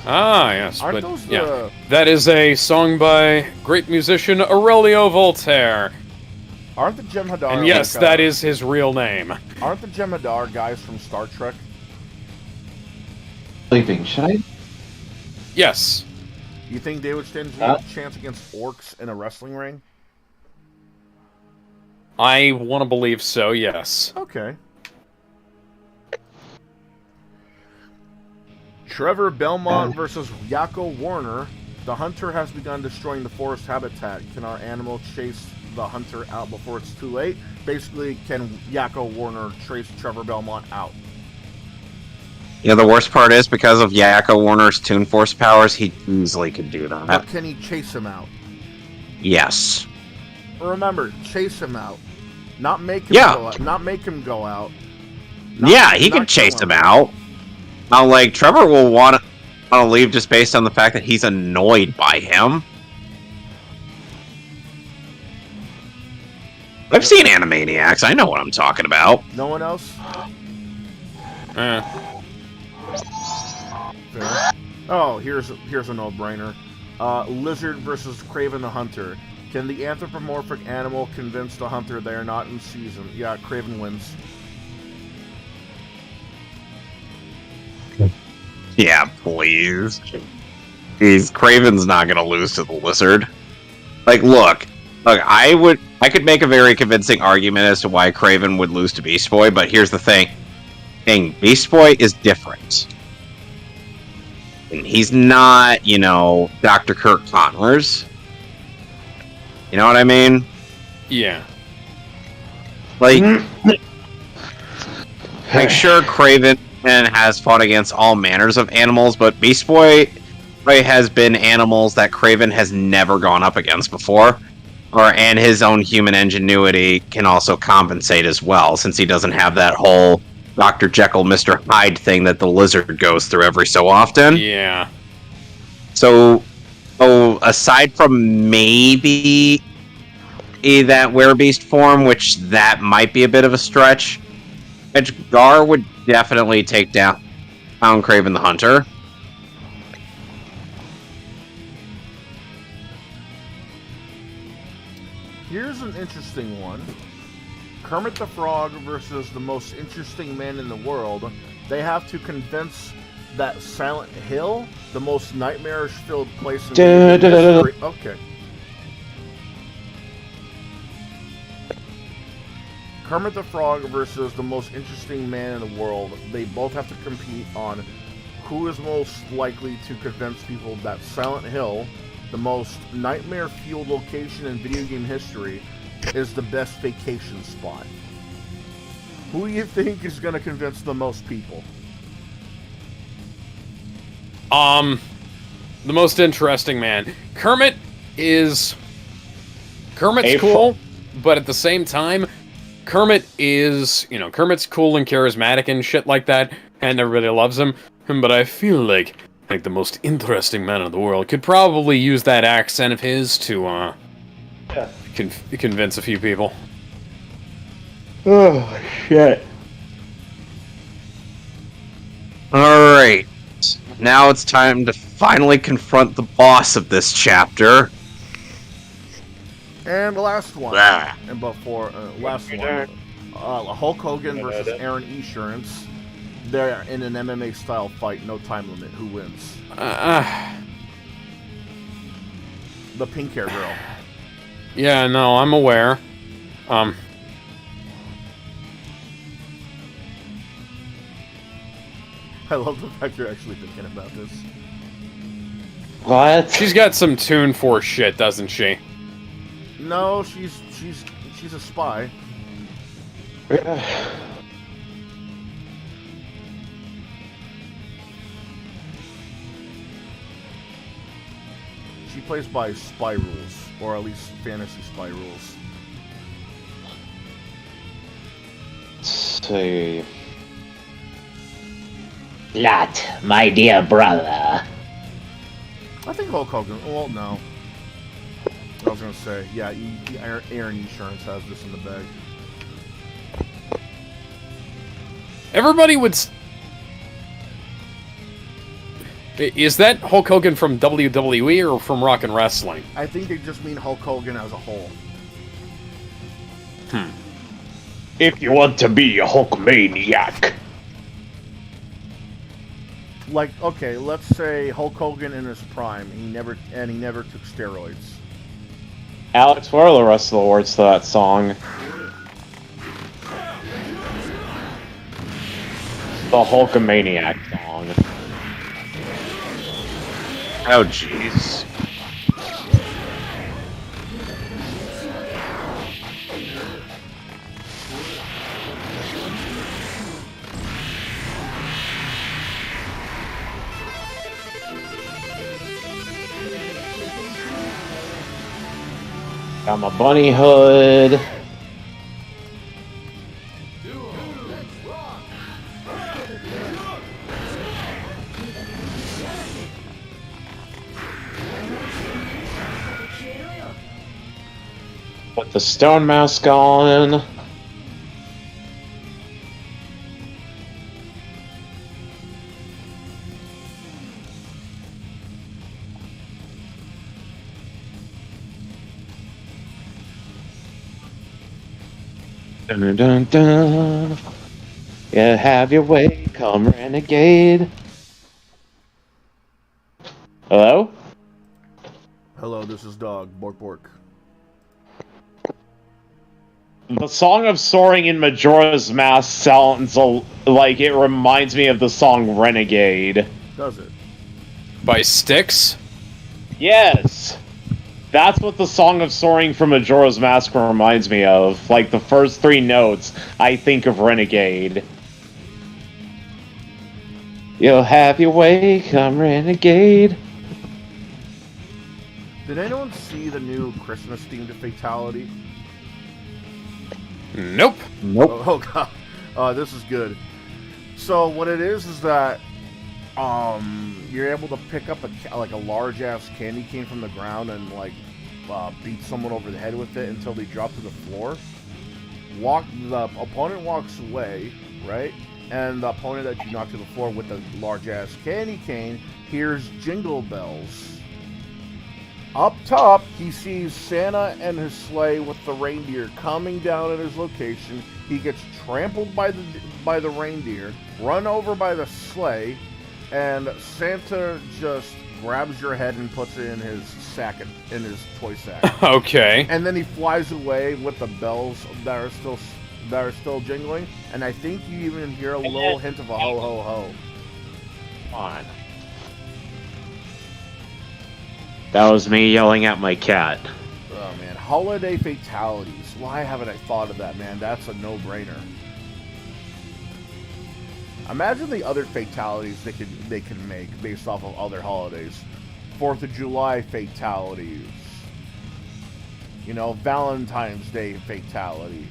Ah, yes, Aren't but those yeah, that is a song by great musician Aurelio Voltaire. Aren't the Jem Hadar... And yes, that is his real name. Aren't the Jem Hadar guys from Star Trek? Sleeping, should I? Do Yes. you think they would stand a chance against Orcs in a wrestling ring? I want to believe so, yes. Okay. Trevor Belmont versus Yakko Warner. The hunter has begun destroying the forest habitat. Can our animal chase the hunter out before it's too late? Basically, can Yakko Warner chase Trevor Belmont out? You know, the worst part is, because of Yakko Warner's Toon Force powers, he easily could do that. But can he chase him out? Yes. Remember, chase him out. Not make him go out. Not make him go out. He can chase him out. Now, like, Trevor will want to leave just based on the fact that he's annoyed by him. I've seen Animaniacs. I know what I'm talking about. No one else? Fair. Oh, here's a no-brainer. Lizard versus Kraven the Hunter. Can the anthropomorphic animal convince the hunter they are not in season? Yeah, Kraven wins. Yeah, please. Kraven's not gonna lose to the lizard. Like, look, I could make a very convincing argument as to why Kraven would lose to Beast Boy, but here's the thing. Beast Boy is different. And he's not, Dr. Kirk Connors. You know what I mean? Yeah. Like, sure, Kraven has fought against all manners of animals, but Beast Boy has been animals that Kraven has never gone up against before. And his own human ingenuity can also compensate as well, since he doesn't have that whole Dr. Jekyll, Mr. Hyde thing that the lizard goes through every so often. Yeah. So, aside from maybe that Werebeast form, which that might be a bit of a stretch, Edgar would definitely take down Kraven the Hunter. Here's an interesting one. Kermit the Frog versus the most interesting man in the world. They have to convince that Silent Hill, the most nightmarish-filled place in history. Okay. Kermit the Frog versus the most interesting man in the world. They both have to compete on who is most likely to convince people that Silent Hill, the most nightmare-fueled location in video game history, is the best vacation spot. Who do you think is going to convince the most people? The most interesting man. Kermit's cool, but at the same time, Kermit is, Kermit's cool and charismatic and shit like that, and everybody loves him. But I feel like the most interesting man in the world could probably use that accent of his to, convince a few people. Oh, shit. Alright. Now it's time to finally confront the boss of this chapter. And the last one. Blah. And before, last one. Hulk Hogan versus Aaron Insurance. They're in an MMA style fight, no time limit. Who wins? The pink hair girl. Yeah, no, I'm aware. I love the fact you're actually thinking about this. What? She's got some Toon Force shit, doesn't she? No, she's a spy. She plays by spy rules, or at least fantasy spy rules. Let's see. Lot, my dear brother. I think Hulk Hogan. Well, no. I was gonna say, yeah, Aaron Insurance has this in the bag. Everybody would. Is that Hulk Hogan from WWE or from Rock and Wrestling? I think they just mean Hulk Hogan as a whole. If you want to be a Hulkamaniac. Like, okay, let's say Hulk Hogan in his prime. He never took steroids. Alex, what are the rest of the words to that song? The Hulkamaniac song. Oh, jeez. Got my bunny hood. Put the stone mask on. Dun, dun, dun, dun. Yeah, have your way, come renegade. Hello? Hello, this is Dog. Bork Bork. The Song of Soaring in Majora's Mask sounds like it reminds me of the song Renegade. Does it? By Styx? Yes! That's what the Song of Soaring from Majora's Mask reminds me of. Like, the first three notes, I think of Renegade. You'll have your way, come Renegade. Did anyone see the new Christmas-themed Fatality? Nope. Oh god. This is good. So what it is that you're able to pick up a large ass candy cane from the ground and beat someone over the head with it until they drop to the floor. The opponent walks away, right? And the opponent that you knock to the floor with the large ass candy cane hears jingle bells. Up top, he sees Santa and his sleigh with the reindeer coming down at his location. He gets trampled by the reindeer, run over by the sleigh, and Santa just grabs your head and puts it in his sack, in his toy sack. Okay. And then he flies away with the bells that are still jingling. And I think you even hear a little hint of a ho ho ho. Come on. That was me yelling at my cat. Oh man, holiday fatalities. Why haven't I thought of that, man? That's a no-brainer. Imagine the other fatalities they can make based off of other holidays. 4th of July fatalities. You know, Valentine's Day fatality.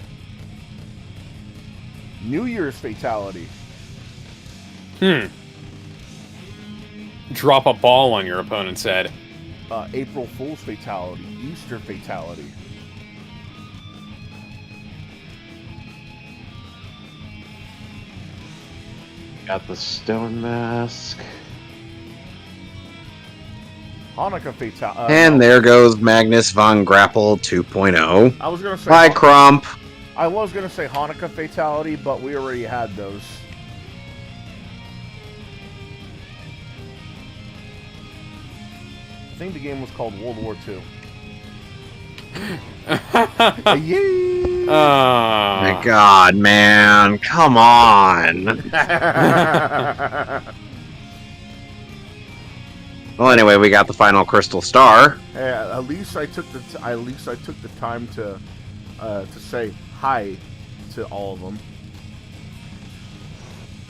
New Year's fatality. Drop a ball on your opponent's head. April Fool's fatality. Easter fatality. Got the stone mask. Hanukkah fatality. And there goes Magnus von Grapple 2.0. I was gonna say. Bye, Crump. I was gonna say Hanukkah fatality, but we already had those. I think the game was called World War II. Oh my God, man! Come on. Well, anyway, we got the final crystal star. Hey, at least I took the time to say hi to all of them.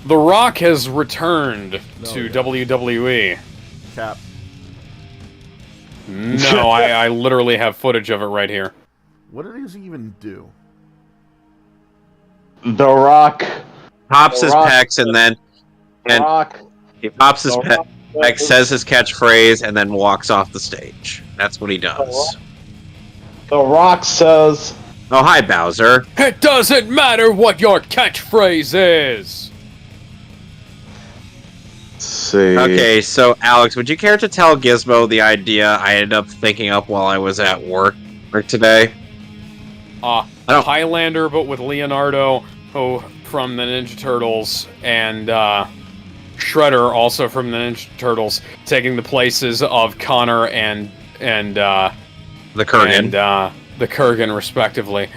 The Rock has returned to WWE. Cap. No, I literally have footage of it right here. What does he even do? The Rock pops his pecs and he pops his pecs, says his catchphrase, and then walks off the stage. That's what he does. The Rock says, "Oh, hi, Bowser." It doesn't matter what your catchphrase is. See. Okay, so Alex, would you care to tell Gizmo the idea I ended up thinking up while I was at work today? Highlander, but with Leonardo from the Ninja Turtles, and Shredder, also from the Ninja Turtles, taking the places of Connor and the Kurgan. And the Kurgan, respectively.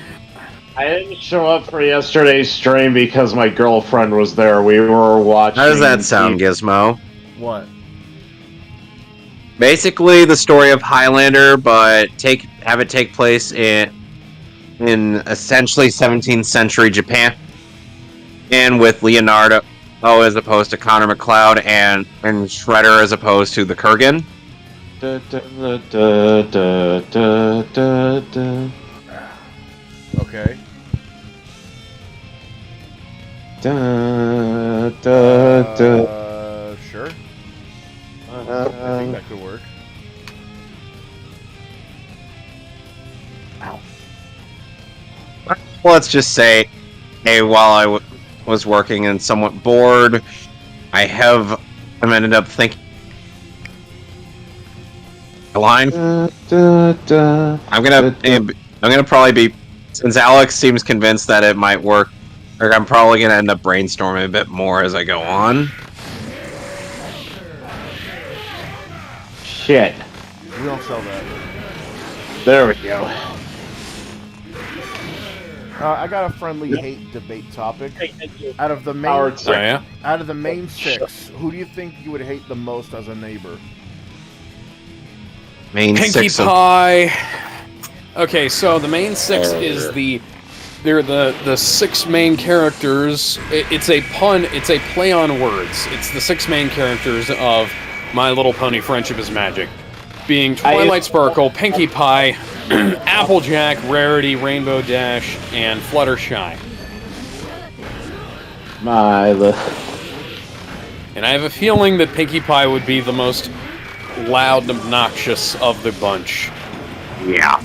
I didn't show up for yesterday's stream because my girlfriend was there. We were watching. How does that sound, Gizmo? What? Basically, the story of Highlander, but have it take place in essentially 17th century Japan, and with Leonardo as opposed to Connor McLeod, and Shredder as opposed to the Kurgan. Okay. Sure. I think that could work. Ow. Let's just say, hey, while I was working and somewhat bored, I ended up thinking a line. I'm gonna probably be, since Alex seems convinced that it might work, I'm probably gonna end up brainstorming a bit more as I go on. Shit. We don't sell that. There we go. I got a friendly hate debate topic. Out of the main six, who do you think you would hate the most as a neighbor? Pinkie Pie. Okay, so the main six is they're the six main characters. It's a pun. It's a play on words. It's the six main characters of My Little Pony: Friendship is Magic, being Twilight Sparkle, Pinkie Pie, Applejack, Rarity, Rainbow Dash, and Fluttershy. And I have a feeling that Pinkie Pie would be the most loud and obnoxious of the bunch. Yeah.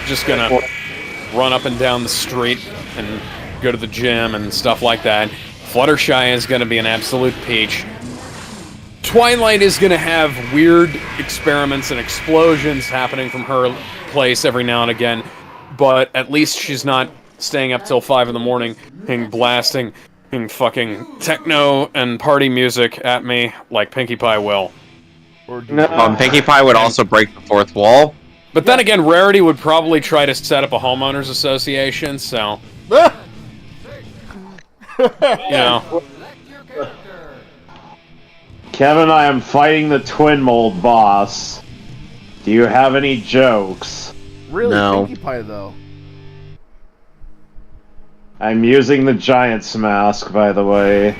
Just gonna run up and down the street and go to the gym and stuff like that. Fluttershy is gonna be an absolute peach. Twilight is gonna have weird experiments and explosions happening from her place every now and again, but at least she's not staying up till 5 in the morning and blasting and fucking techno and party music at me like Pinkie Pie will. Pinkie Pie would also break the fourth wall. But then again, Rarity would probably try to set up a homeowners association, so... Kevin, I am fighting the Twin Mold boss. Do you have any jokes? Really? No. Pinkie Pie, though. I'm using the Giant's mask, by the way.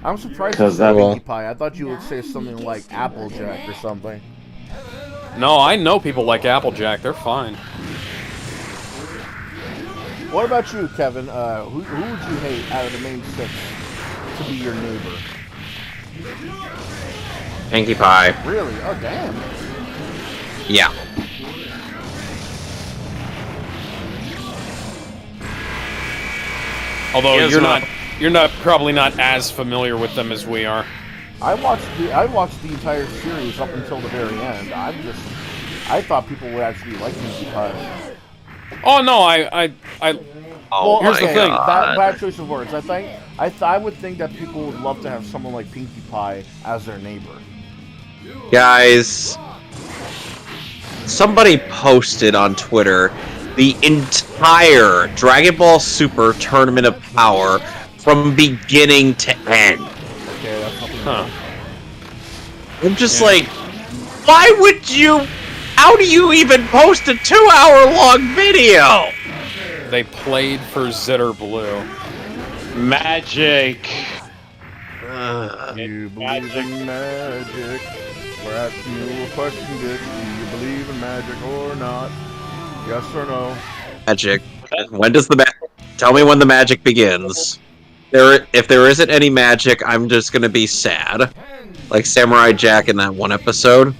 I'm surprised you said Pinkie Pie. I thought you would say something like Applejack or something. No, I know people like Applejack. They're fine. What about you, Kevin? Who would you hate out of the main 6 to be your neighbor? Pinkie Pie. Really? Oh, damn. Yeah. Although you're probably not as familiar with them as we are. I watched the entire series up until the very end. I thought people would actually like Pinkie Pie. Oh no, well, here's the thing. Bad choice of words. I would think that people would love to have someone like Pinkie Pie as their neighbor. Guys, somebody posted on Twitter the entire Dragon Ball Super Tournament of Power from beginning to end. Okay, that's something. I'm just like, why would you? How do you even post a 2-hour-long video? They played for Zitter Blue. Magic. You believe in magic? We're asking you a question, Dick. Do you believe in magic or not? Yes or no? Magic. When does the tell me when the magic begins? If there isn't any magic, I'm just gonna be sad, like Samurai Jack in that one episode.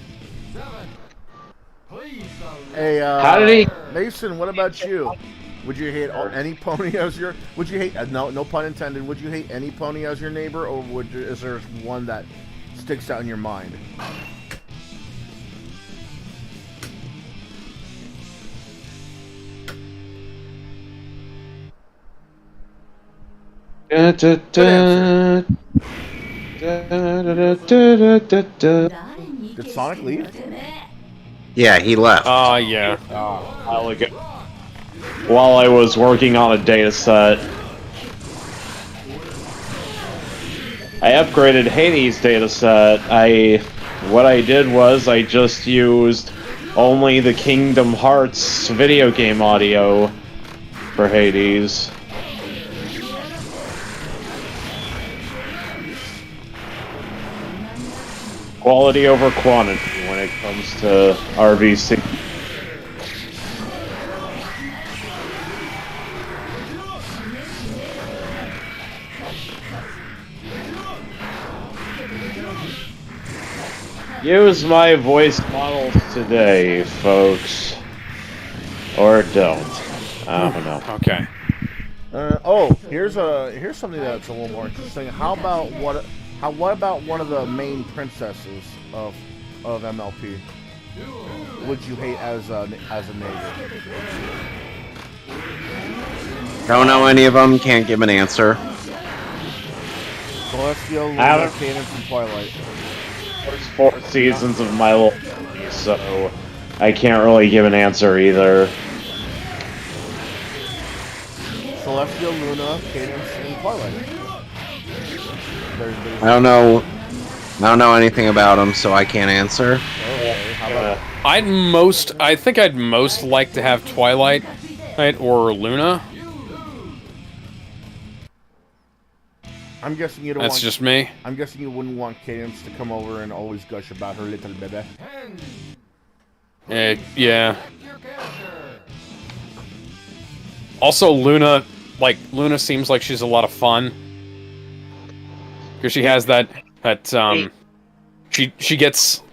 Hey, how did he? Mason, what about you? Would you hate any pony as your? Would you hate? No pun intended. Would you hate any pony as your neighbor, or is there one that sticks out in your mind? Did Sonic leave? Yeah, he left. Oh, yeah. While I was working on a data set, I upgraded Hades' dataset. What I did was I just used only the Kingdom Hearts video game audio for Hades. Quality over quantity when it comes to RVC. Use my voice models today, folks. Or don't. I don't know. Okay. Here's something that's a little more interesting. How about what about one of the main princesses of MLP? Would you hate as a neighbor? Don't know any of them. Can't give an answer. Celestial, Luna, Cadence, and Twilight. There's 4 seasons of My Little Pony, so I can't really give an answer either. Celestial, Luna, Cadence, and Twilight. I don't know anything about them, so I can't answer. Okay, how about I think I'd most like to have Twilight, right, or Luna. I'm guessing you don't That's want... just me. I'm guessing you wouldn't want Cadence to come over and always gush about her little baby. Yeah. Also, Luna seems like she's a lot of fun. Because she has that she gets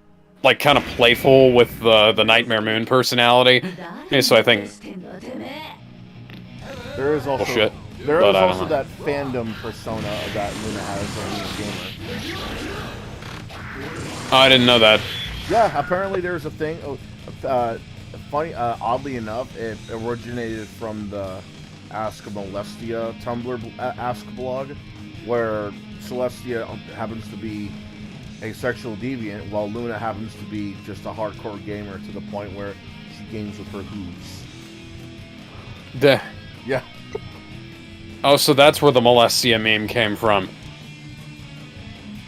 like kind of playful with the Nightmare Moon personality. Yeah, so I think there is also bullshit. There is also that fandom persona that Luna has as a gamer. Oh, I didn't know that. Yeah, apparently there's a thing. Funny, oddly enough, it originated from the Ask Molestia Tumblr Ask blog, where Celestia happens to be a sexual deviant, while Luna happens to be just a hardcore gamer to the point where she games with her hooves. Yeah. Oh, so that's where the Molestia meme came from.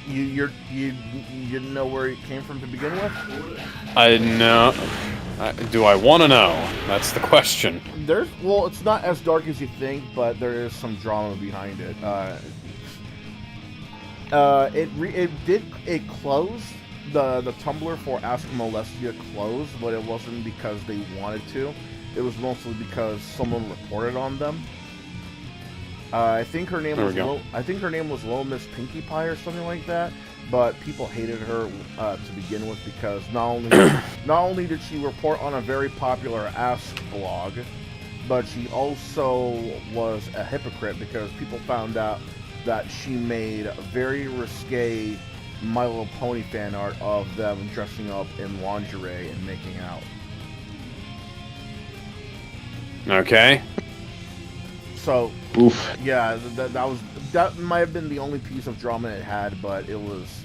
You didn't know where it came from to begin with? I know. Do I want to know? That's the question. Well, it's not as dark as you think, but there is some drama behind it. It closed. The Tumblr for Ask Molestia closed, but it wasn't because they wanted to. It was mostly because someone reported on them. I think her name was Little Miss Pinkie Pie or something like that. But people hated her to begin with because not only did she report on a very popular Ask blog, but she also was a hypocrite because people found out that she made very risque My Little Pony fan art of them dressing up in lingerie and making out. Okay. So, oof. Yeah, that might have been the only piece of drama it had, but it was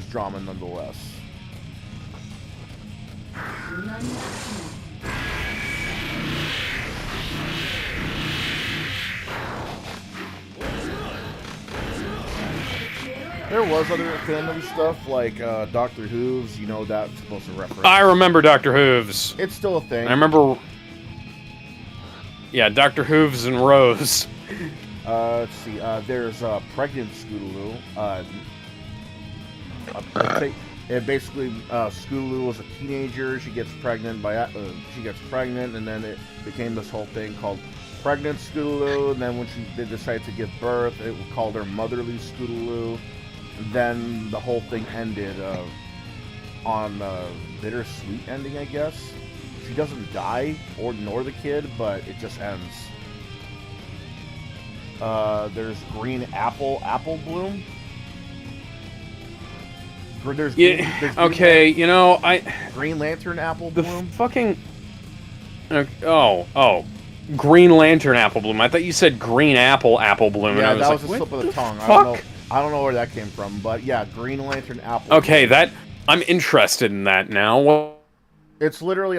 drama nonetheless. There was other fandom stuff like Dr. Hooves, you know that's supposed to reference. I remember Dr. Hooves. It's still a thing. I remember. Yeah, Dr. Hooves and Rose. Let's see. There's Pregnant Scootaloo. Basically, Scootaloo was a teenager. She gets pregnant and then it became this whole thing called Pregnant Scootaloo. And then when they decided to give birth, it was called her Motherly Scootaloo. Then the whole thing ended on a bittersweet ending, I guess. She doesn't die, nor the kid, but it just ends. There's Green Apple Bloom. There's okay, you know, Green Lantern Apple Bloom. Fucking. Green Lantern Apple Bloom. I thought you said Green Apple Bloom. Yeah, and I was that was a slip of the tongue. Fuck? I don't know where that came from, but yeah, Green Lantern Apple. Okay, Bloom. I'm interested in that now. It's literally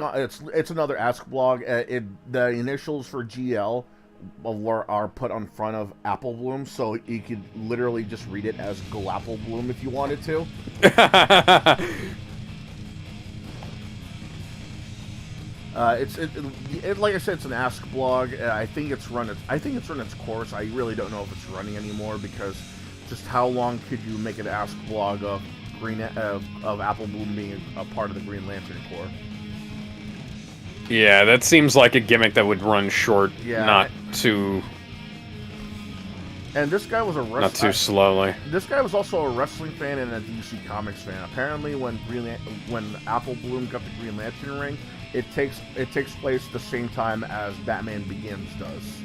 it's another Ask blog. The initials for GL are put on front of Apple Bloom, so you could literally just read it as Glapple Bloom if you wanted to. Like I said, it's an Ask blog. I think it's run its course. I really don't know if it's running anymore because just how long could you make an Ask blog of Apple Bloom being a part of the Green Lantern Corps? Yeah, that seems like a gimmick that would run short, not too. And this guy was not too slowly. This guy was also a wrestling fan and a DC Comics fan. Apparently, when Apple Bloom got the Green Lantern ring, it takes place the same time as Batman Begins does.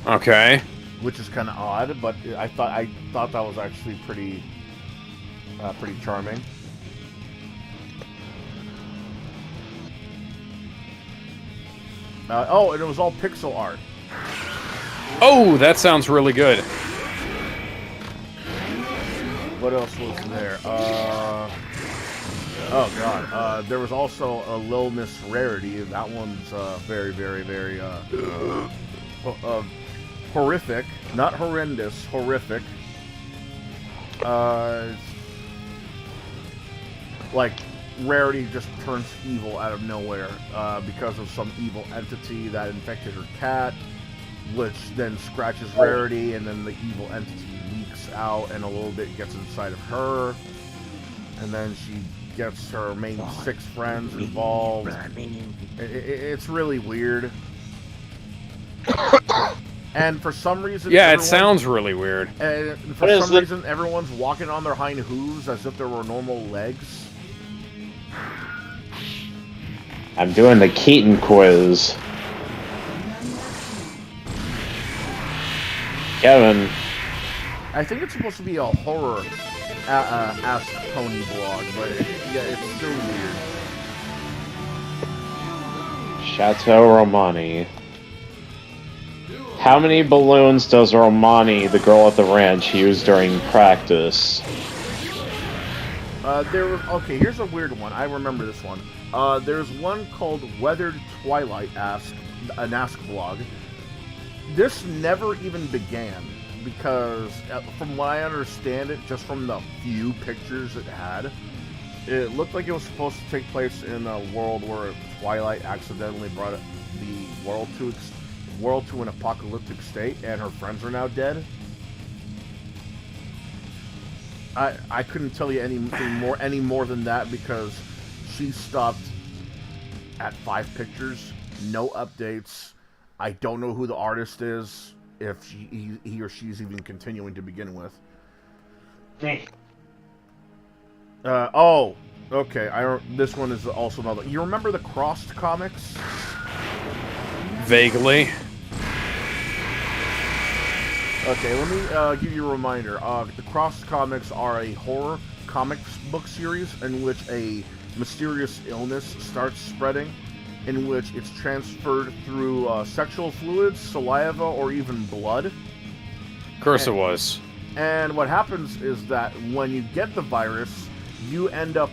Okay. Which is kind of odd, but I thought that was actually pretty charming. And it was all pixel art. Oh, that sounds really good. What else was there? Oh god. There was also a Lil Miss Rarity. That one's very, very, very horrific. Not horrendous, horrific. Like Rarity just turns evil out of nowhere because of some evil entity that infected her cat, which then scratches Rarity, and then the evil entity leaks out and a little bit gets inside of her, and then she gets her main 6 friends involved. It's really weird. And for some reason... Yeah, it sounds really weird. And for some reason, everyone's walking on their hind hooves as if there were normal legs. I'm doing the Keaton quiz. Kevin. I think it's supposed to be a horror Ask Pony blog, but it's still weird. Chateau Romani. How many balloons does Romani, the girl at the ranch, use during practice? Okay, here's a weird one. I remember this one. There's one called Weathered Twilight an Ask blog. This never even began because, from what I understand it, just from the few pictures it had, It looked like it was supposed to take place in a world where Twilight accidentally brought the world to an apocalyptic state, and her friends are now dead. I couldn't tell you any more than that because she stopped at 5 pictures, no updates. I don't know who the artist is, if he or she's even continuing to begin with. Oh, okay. This one is also another. You remember the Crossed comics? Vaguely. Okay, let me give you a reminder. The Crossed comics are a horror comic book series in which a mysterious illness starts spreading, in which it's transferred through sexual fluids, saliva, or even blood. Of course it was. And what happens is that when you get the virus, you end up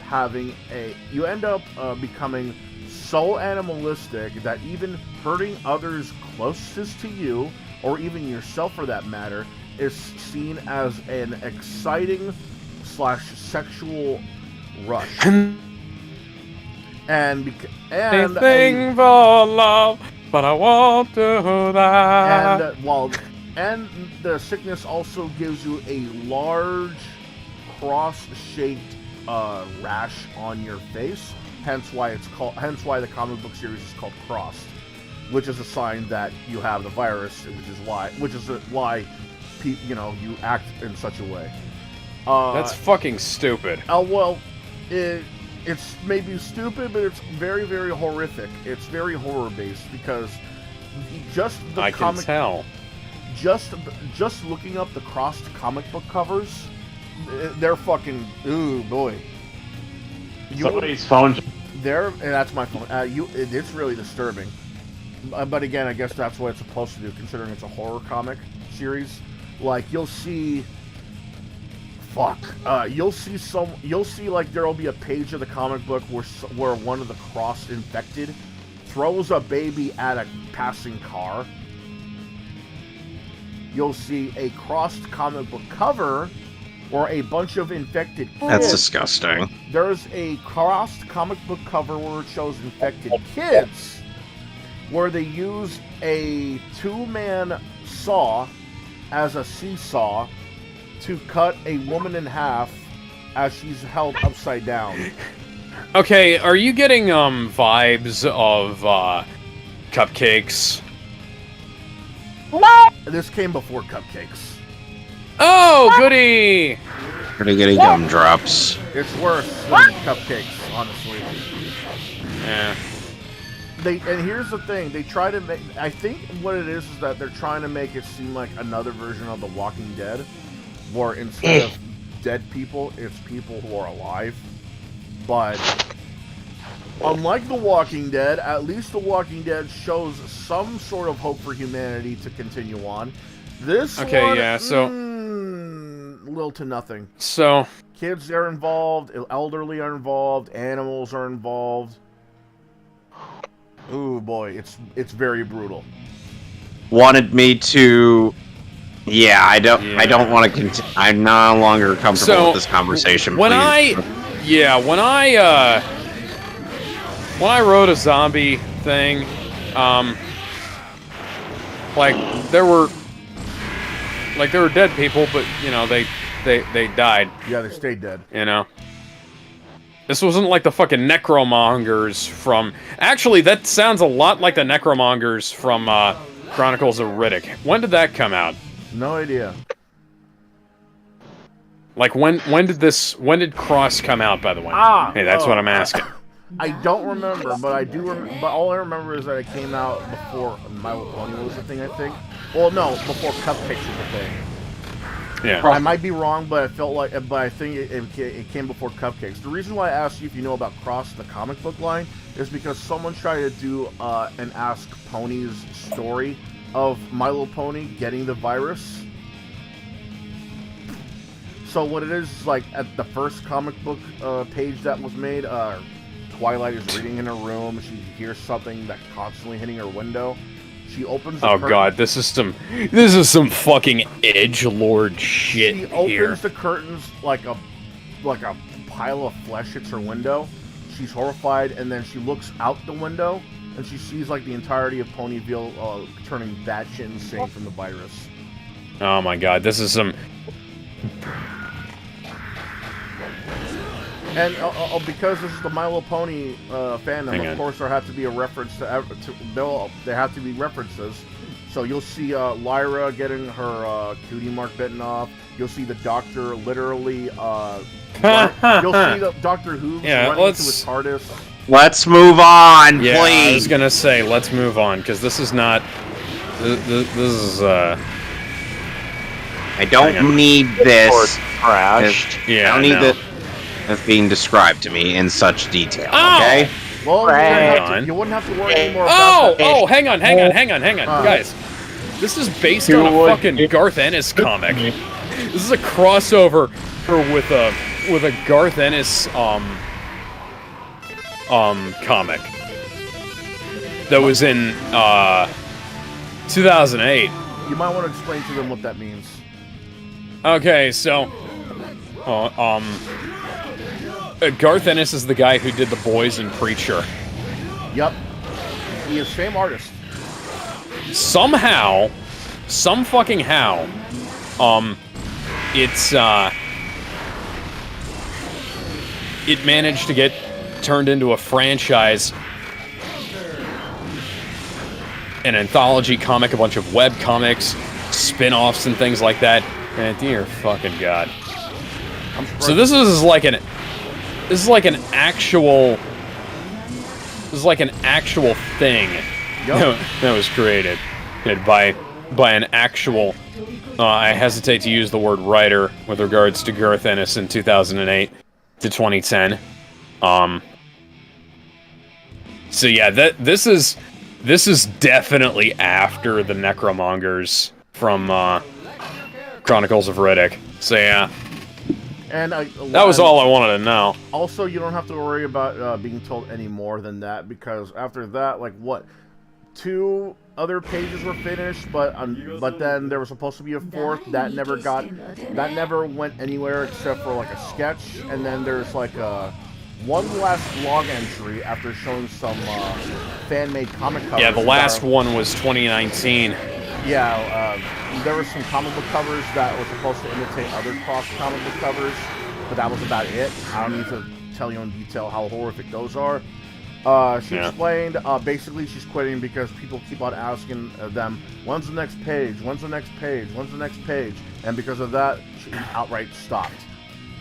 becoming so animalistic that even hurting others closest to you, or even yourself for that matter, is seen as an exciting / sexual rush. Anything for love, but I won't do that. And the sickness also gives you a large cross-shaped rash on your face. Hence why the comic book series is called Crossed, which is a sign that you have the virus, which is why you act in such a way. That's fucking stupid. Well, it's maybe stupid, but it's very, very horrific. It's very horror-based because I can tell. Just looking up the Crossed comic book covers, they're fucking, ooh boy. Somebody's phone. And that's my phone. It's really disturbing. But again, I guess that's what it's supposed to do, considering it's a horror comic series. Like you'll see like there'll be a page of the comic book where one of the Crossed infected throws a baby at a passing car. You'll see a Crossed comic book cover or a bunch of infected kids. That's disgusting. There's a Crossed comic book cover where it shows infected kids, where they use a 2-man saw as a seesaw to cut a woman in half as she's held upside down. Okay, are you getting vibes of Cupcakes? This came before Cupcakes. Oh, goody! Pretty goody gumdrops. It's worse than Cupcakes, honestly. Yeah. And here's the thing, they try to make... I think what it is that they're trying to make it seem like another version of The Walking Dead, where instead of dead people, it's people who are alive. But unlike The Walking Dead, at least The Walking Dead shows some sort of hope for humanity to continue on. This little to nothing. So kids are involved, elderly are involved, animals are involved. Ooh boy, it's very brutal. Wanted me to. Yeah, I don't want to continue. I'm no longer comfortable with this conversation. When I wrote a zombie thing, there were dead people, but they died. Yeah, they stayed dead. This wasn't like the fucking necromongers from... Actually, that sounds a lot like the necromongers from Chronicles of Riddick. When did that come out? No idea. Like, when did Cross come out, by the way? Hey, that's what I'm asking. I don't remember, but I do remember. But all I remember is that it came out before My Little Pony was a thing, I think. Well, no, before Cupcakes was a thing. Yeah. I might be wrong, but I think it came before Cupcakes. The reason why I asked you if you know about Cross, the comic book line, is because someone tried to do an Ask Pony's story of My Little Pony getting the virus. So what it is like at the first comic book page that was made, Twilight is reading in her room. She hears something that's constantly hitting her window. She opens the curtain. God, this is some fucking edgelord shit here. She opens the curtains like a pile of flesh hits her window. She's horrified, and then she looks out the window, and she sees like the entirety of Ponyville turning batshit insane from the virus. Oh my god, this is some... And because this is the My Little Pony fandom, of course there have to be a reference to there have to be references. So you'll see Lyra getting her cutie mark bitten off. You'll see the Doctor literally. You'll see the Doctor Who running into his TARDIS. Let's move on, yeah, please. I was gonna say let's move on because this is not. This is. I don't need this crashed. I don't need this being described to me in such detail. Oh! Okay. Well, you wouldn't have to worry anymore Oh! about that. Oh! Hang on, guys. This is based on a fucking Garth Ennis comic. This is a crossover with a Garth Ennis comic that was in 2008. You might want to explain to them what that means. Okay, so Garth Ennis is the guy who did The Boys and Preacher. Yep. He is same artist. Somehow, some fucking how, it managed to get turned into a franchise, an anthology comic, a bunch of web comics, spin-offs and things like that. And dear fucking god. So this is like an actual thing that was created by an actual I hesitate to use the word writer with regards to Garth Ennis in 2008 to 2010. So yeah, this is definitely after the Necromongers from Chronicles of Riddick. So yeah. And that was all I wanted to know. Also, you don't have to worry about being told any more than that, because after that, like, what, 2 other pages were finished, but then there was supposed to be a 4th that never went anywhere except for like a sketch, and then there's like one last log entry after showing some fan-made comic covers. Yeah, the last one was 2019. Yeah, there were some comic book covers that were supposed to imitate other cross comic book covers, but that was about it. I don't need to tell you in detail how horrific those are. She explained, basically she's quitting because people keep on asking them, when's the next page, when's the next page, when's the next page? And because of that, she outright stopped,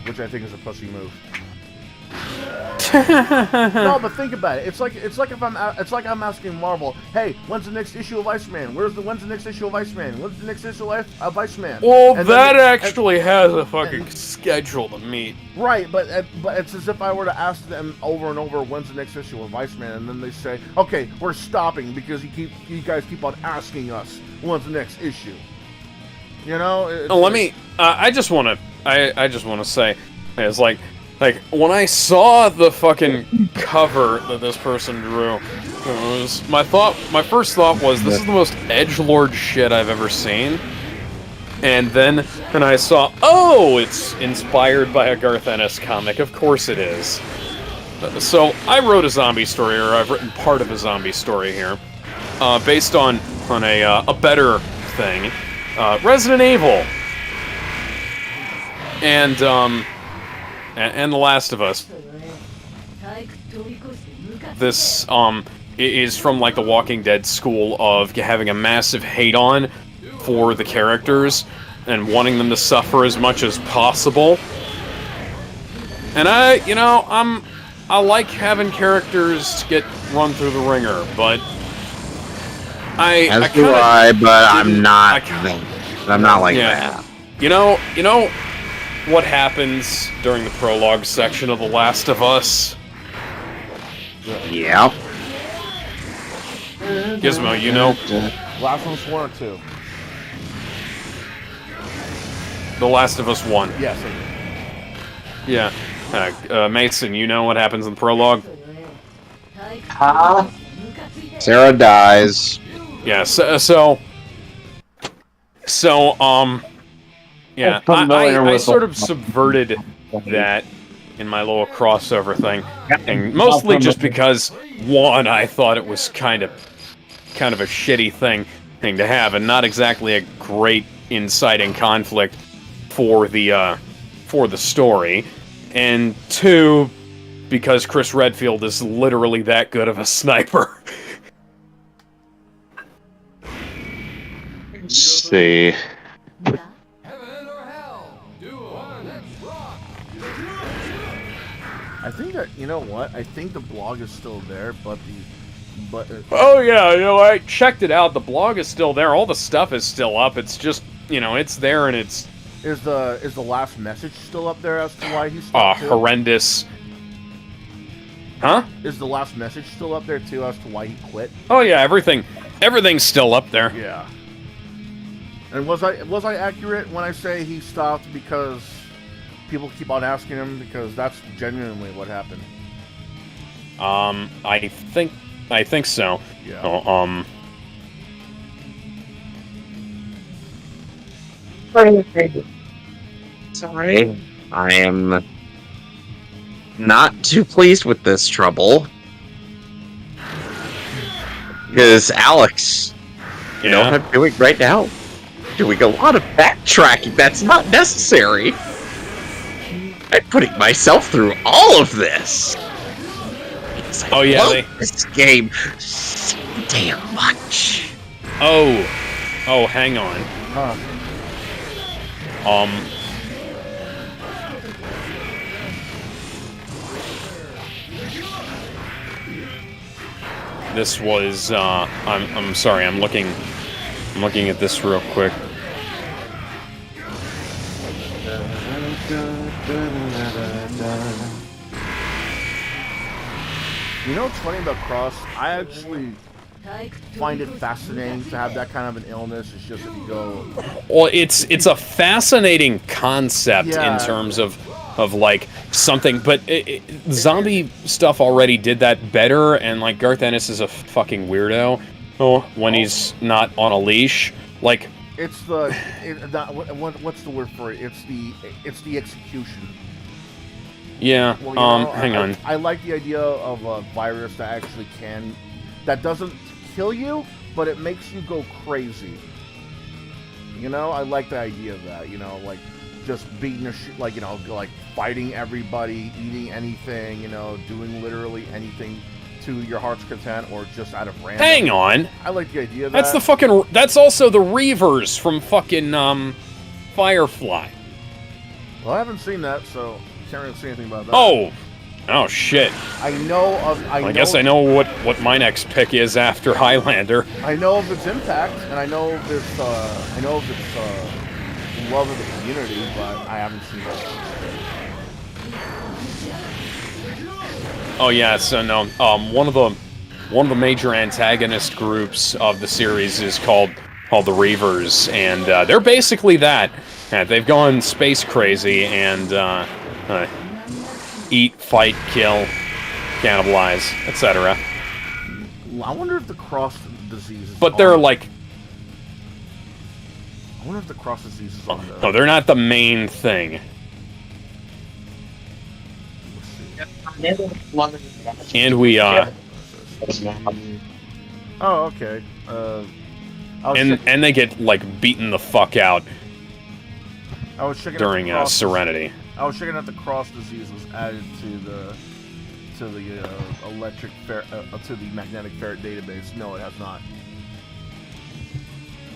which I think is a pussy move. No, but think about it. It's like I'm asking Marvel, hey, when's the next issue of Iceman? When's the next issue of Iceman? When's the next issue of Iceman? Well, and that actually has a fucking schedule to meet. Right, but it's as if I were to ask them over and over, when's the next issue of Iceman, and then they say, okay, we're stopping because you guys keep on asking us, when's the next issue? You know? I just want to say, it's like when I saw the fucking cover that this person drew, my first thought was, this is the most edgelord shit I've ever seen. And then I saw, oh, it's inspired by a Garth Ennis comic. Of course it is. So I wrote a zombie story, or I've written part of a zombie story here, based on a better thing, Resident Evil, and The Last of Us. This is from like the Walking Dead school of having a massive hate-on for the characters and wanting them to suffer as much as possible. And I like having characters get run through the ringer, but I'm not like that. You know what happens during the prologue section of The Last of Us? Yeah. Gizmo, you know? Last one's 1 or 2? The Last of Us 1. Yes, I do. Yeah. Mason, you know what happens in the prologue? Sarah dies. Yeah, yeah, I sort of subverted that in my little crossover thing, and mostly just because one, I thought it was kind of a shitty thing to have, and not exactly a great inciting conflict for the story, and two, because Chris Redfield is literally that good of a sniper. Let's see. I think that, you know what? I think the blog is still there, but oh yeah, I checked it out. The blog is still there. All the stuff is still up. It's just, it's there, and it's... Is the last message still up there as to why he stopped? Horrendous. Huh? Is the last message still up there too as to why he quit? Oh yeah, everything's still up there. Yeah. And was I accurate when I say he stopped because people keep on asking him? Because that's genuinely what happened. I think so. Yeah. Oh, Sorry. I am not too pleased with this trouble. Because Alex, you know what I'm doing right now? Doing a lot of backtracking that's not necessary. I'm putting myself through all of this. Oh yeah, this game so damn much. Oh, hang on. Huh. This was I'm sorry, I'm looking at this real quick. You know what's funny about Cross? I actually find it fascinating to have that kind of an illness. It's just if you go... Well, it's a fascinating concept in terms of like something, but zombie stuff already did that better, and like Garth Ennis is a fucking weirdo when he's not on a leash. Like it's what's the word for it? It's the execution. Yeah. Well, hang on. I like the idea of a virus that actually that doesn't kill you, but it makes you go crazy. I like the idea of that. Like just beating the shit, like like fighting everybody, eating anything, doing literally anything to your heart's content, or just out of random. Hang on. I like the idea of that. That's also the Reavers from fucking Firefly. Well, I haven't seen that, so can't really say anything about that. Oh shit. I guess I know what my next pick is after Highlander. I know of its impact, and I know of its love of the community, but I haven't seen it. Oh yeah, so no. One of the major antagonist groups of the series is called the Reavers, and they're basically that. They've gone space crazy and eat, fight, kill, cannibalize, etc. I wonder if the cross disease is they're like... I wonder if the cross disease is on the... No, they're not the main thing. And we, Oh, okay. And they get, like, beaten the fuck out during Serenity. I was checking out the cross disease was added to the to the magnetic ferret database. No, it has not.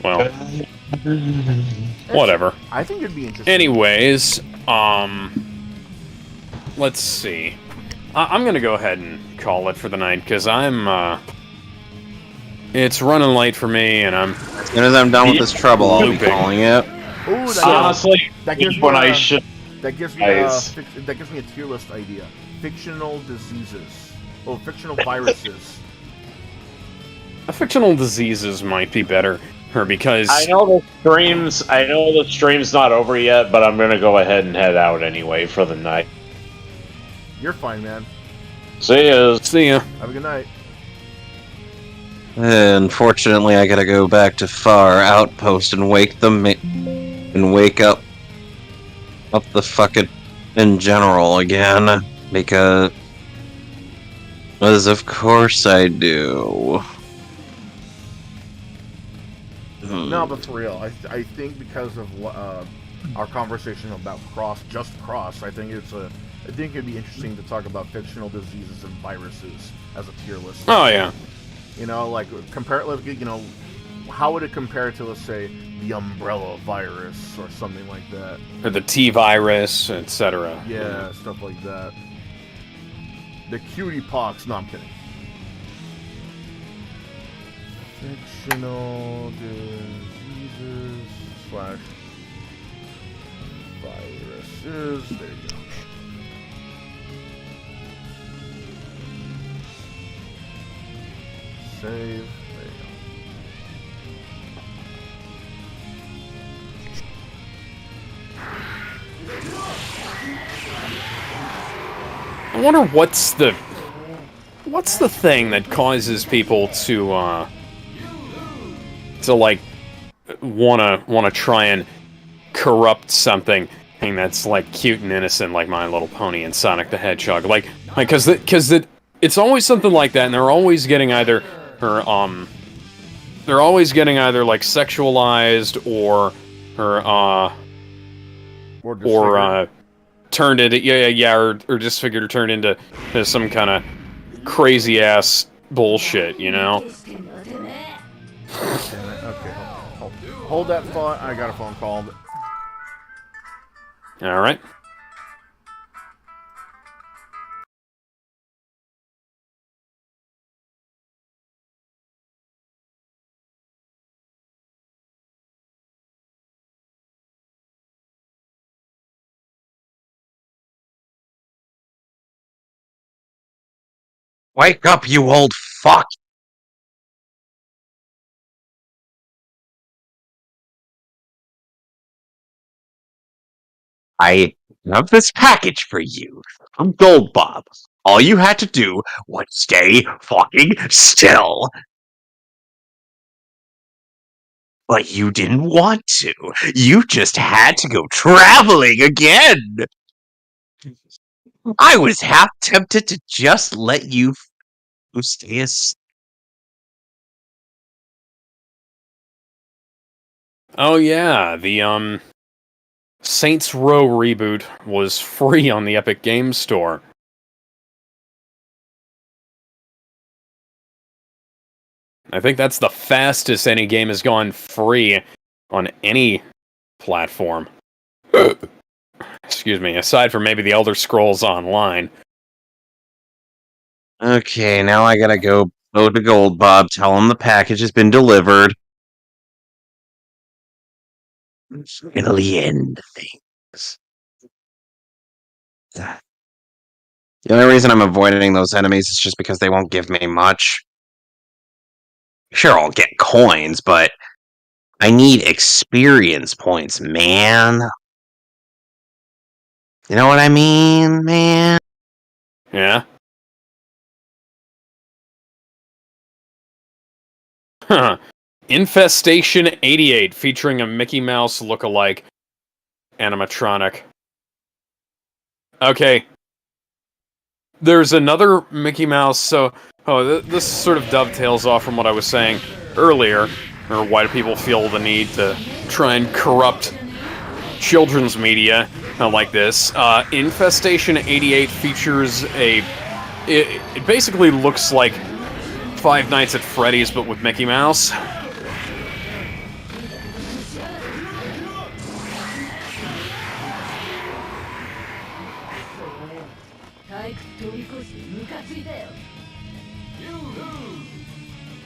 Well, whatever. I think it'd be interesting. Anyways, let's see. I'm gonna go ahead and call it for the night, because it's running late for me, and I'm... As soon as I'm done with this trouble, I'll be calling it. Ooh, honestly, that gives me when I should... That gives me a tier list idea. Fictional diseases. Oh, fictional viruses. Fictional diseases might be better, because... I know the stream's not over yet, but I'm gonna go ahead and head out anyway for the night. You're fine, man. See ya. Have a good night. Unfortunately, I gotta go back to Far Outpost and wake up the fucking in general again, because of course I do. No, but for real, I think because of our conversation about cross, I think it'd be interesting to talk about fictional diseases and viruses as a tier list. Oh yeah. You know, like how would it compare to, let's say, the umbrella virus or something like that, or the T virus, etc. Yeah, stuff like that. The cutie pox. No, I'm kidding. Fictional diseases / viruses. There you go. Save. There you go. I wonder what's the thing that causes people to like wanna try and corrupt something that's like cute and innocent, like My Little Pony and Sonic the Hedgehog, like because it's always something like that, and they're always getting either like sexualized or turned into or disfigured or turned into some kind of crazy ass bullshit, you know? Okay, hold that thought. I got a phone call. All right. Wake up, you old fuck! I have this package for you from Gold Bob. All you had to do was stay fucking still. But you didn't want to. You just had to go traveling again. I was half tempted to just let you stay asleep. Oh yeah, the Saints Row reboot was free on the Epic Games Store. I think that's the fastest any game has gone free on any platform. Excuse me, aside from maybe the Elder Scrolls Online. Okay, now I gotta go to Gold Bob, tell him the package has been delivered. Finally end things. The only reason I'm avoiding those enemies is just because they won't give me much. Sure, I'll get coins, but I need experience points, man. You know what I mean, man? Yeah? Huh. Infestation 88, featuring a Mickey Mouse look-alike animatronic. Okay. There's another Mickey Mouse, this sort of dovetails off from what I was saying earlier, or why do people feel the need to try and corrupt children's media like this. Infestation 88 features it basically looks like Five Nights at Freddy's, but with Mickey Mouse.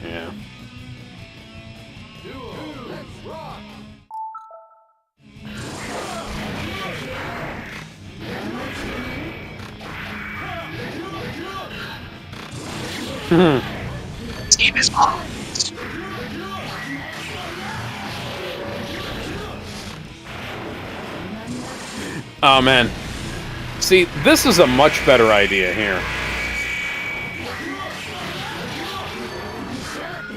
Yeah. Team is on. Oh man. See, this is a much better idea here.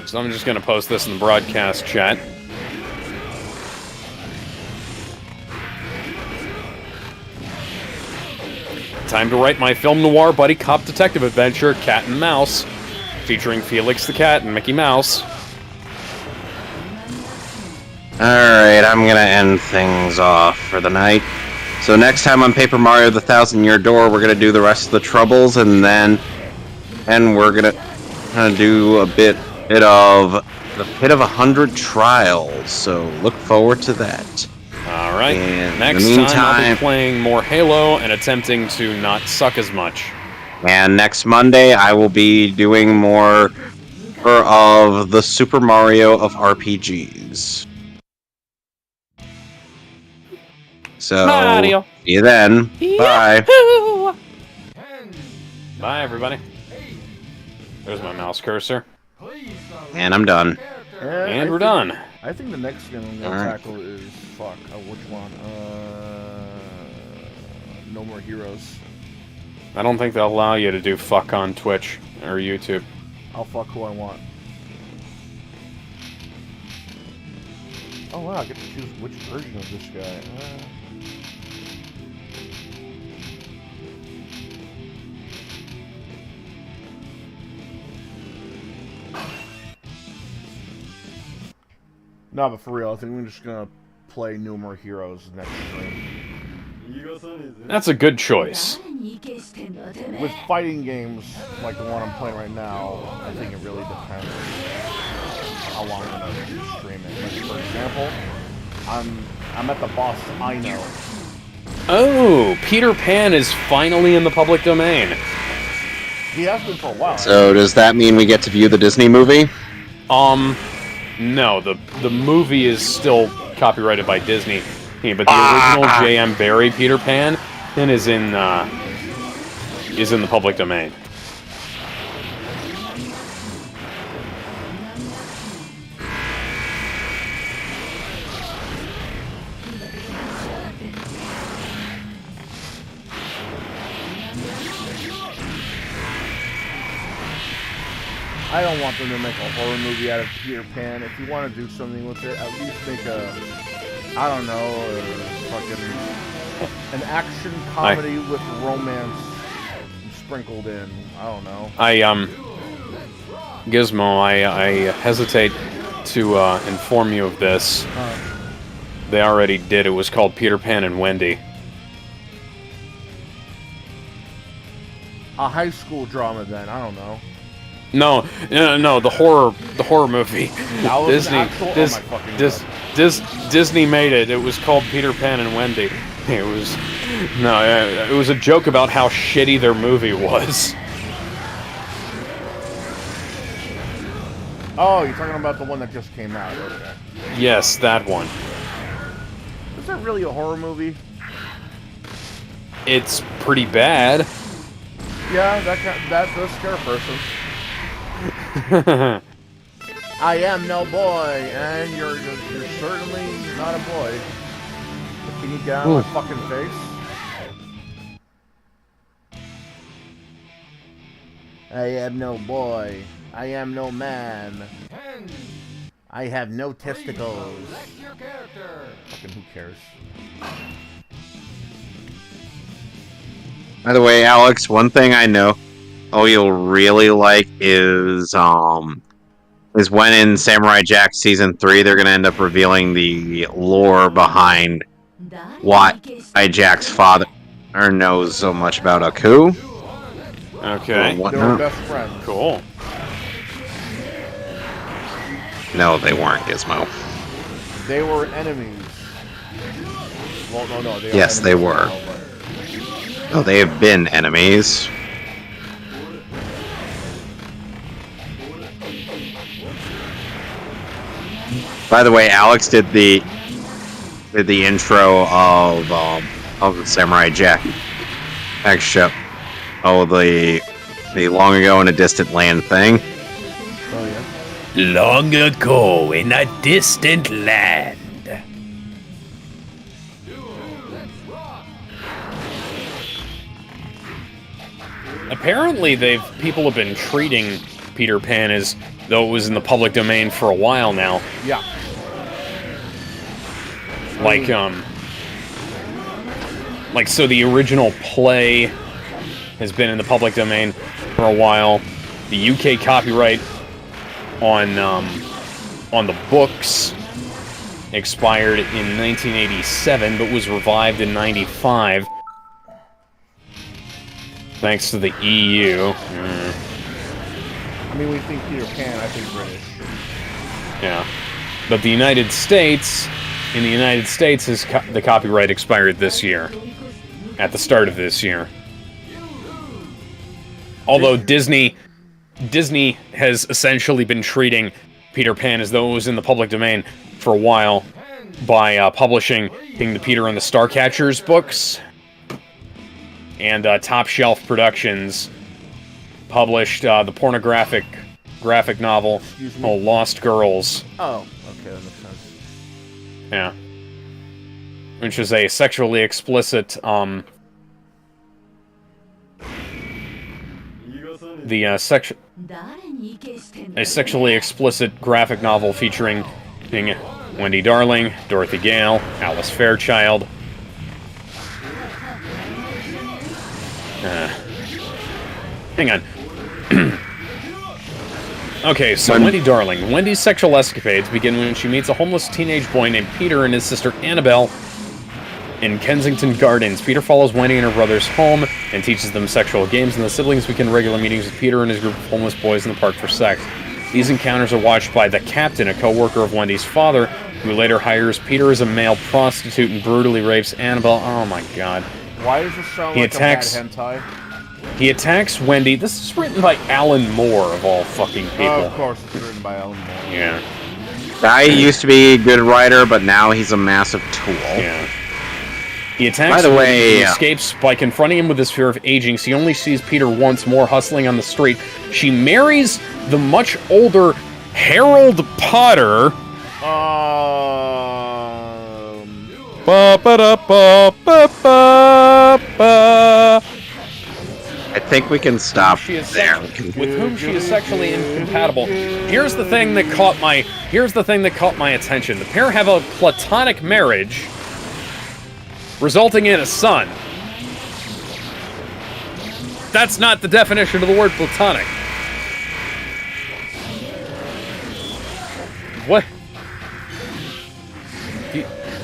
So I'm just gonna post this in the broadcast chat. time to write my film noir buddy cop detective adventure, Cat and Mouse, featuring Felix the Cat and Mickey Mouse. Alright, I'm gonna end things off for the night. So next time on Paper Mario the Thousand Year Door, we're gonna do the rest of the troubles, and we're gonna do a bit of the Pit of 100 Trials. So look forward to that. Alright, next meantime, time I'll be playing more Halo and attempting to not suck as much. And next Monday I will be doing more of the Super Mario of RPGs. So, Mario. see you then. Bye. Yahoo! Bye, everybody. There's my mouse cursor. And I'm done. And we're done. I think the next game I'm going to tackle is, which one? No More Heroes. I don't think they'll allow you to do fuck on Twitch or YouTube. I'll fuck who I want. Oh wow, I get to choose which version of this guy. No, but for real, I think we're just gonna play No More Heroes next stream. That's a good choice. With fighting games like the one I'm playing right now, I think it really depends how long I'm gonna stream it. Like, for example, I'm at the boss I know. Oh, Peter Pan is finally in the public domain. He has been for a while. So does that mean we get to view the Disney movie? No, the movie is still copyrighted by Disney, but the original J.M. Barrie Peter Pan is in the public domain. I don't want them to make a horror movie out of Peter Pan. If you want to do something with it, at least make an action comedy with romance sprinkled in. I don't know. Gizmo, I hesitate to inform you of this. They already did. It was called Peter Pan and Wendy. A high school drama, then. I don't know. No, the horror movie. Disney made it. It was called Peter Pan and Wendy. It was a joke about how shitty their movie was. Oh, you're talking about the one that just came out. Okay. Yes, that one. Is that really a horror movie? It's pretty bad. Yeah, that does scare a person. I am no boy, and you're certainly not a boy. But can you get out of my fucking face? I am no boy. I am no man. I have no testicles. Fucking who cares? By the way, Alex, one thing I know you'll really like is when in Samurai Jack Season 3 they're gonna end up revealing the lore behind why Jack's father knows so much about Aku. Okay. They were best friends. Cool. No, they weren't, Gizmo. They were enemies. Well, no. Yes, they were. No, they have been enemies. By the way, Alex did the intro of the Samurai Jack X show. Oh, the Long Ago in a Distant Land thing. Oh yeah. Long ago in a distant land. Apparently, people have been treating Peter Pan as though it was in the public domain for a while now. Yeah. So the original play has been in the public domain for a while. The UK copyright on the books expired in 1987, but was revived in 95. Thanks to the EU. I mean, we think Peter Pan, I think British. Yeah. But the United States, in the United States, the copyright expired this year. At the start of this year. Although Disney has essentially been treating Peter Pan as though it was in the public domain for a while by publishing the Peter and the Starcatchers books. And Top Shelf Productions published the pornographic graphic novel Lost Girls. Oh, okay, that makes sense. Yeah. Which is a sexually explicit, a sexually explicit graphic novel featuring Wendy Darling, Dorothy Gale, Alice Fairchild. Hang on. Okay, so Wendy Darling. Wendy's sexual escapades begin when she meets a homeless teenage boy named Peter and his sister Annabelle in Kensington Gardens. Peter follows Wendy and her brothers home and teaches them sexual games, and the siblings begin regular meetings with Peter and his group of homeless boys in the park for sex. These encounters are watched by the captain, a co-worker of Wendy's father, who later hires Peter as a male prostitute and brutally rapes Annabelle. Oh my god. Why does this sound like a bad hentai? He attacks Wendy. This is written by Alan Moore, of all fucking people. Of course, it's written by Alan Moore. Yeah. Guy used to be a good writer, but now he's a massive tool. Yeah. He attacks By the way, and escapes by confronting him with his fear of aging. She only sees Peter once more hustling on the street. She marries the much older Harold Potter. I think we can stop there. With whom she is sexually incompatible. Here's the thing that caught my attention. The pair have a platonic marriage, resulting in a son. That's not the definition of the word platonic. What?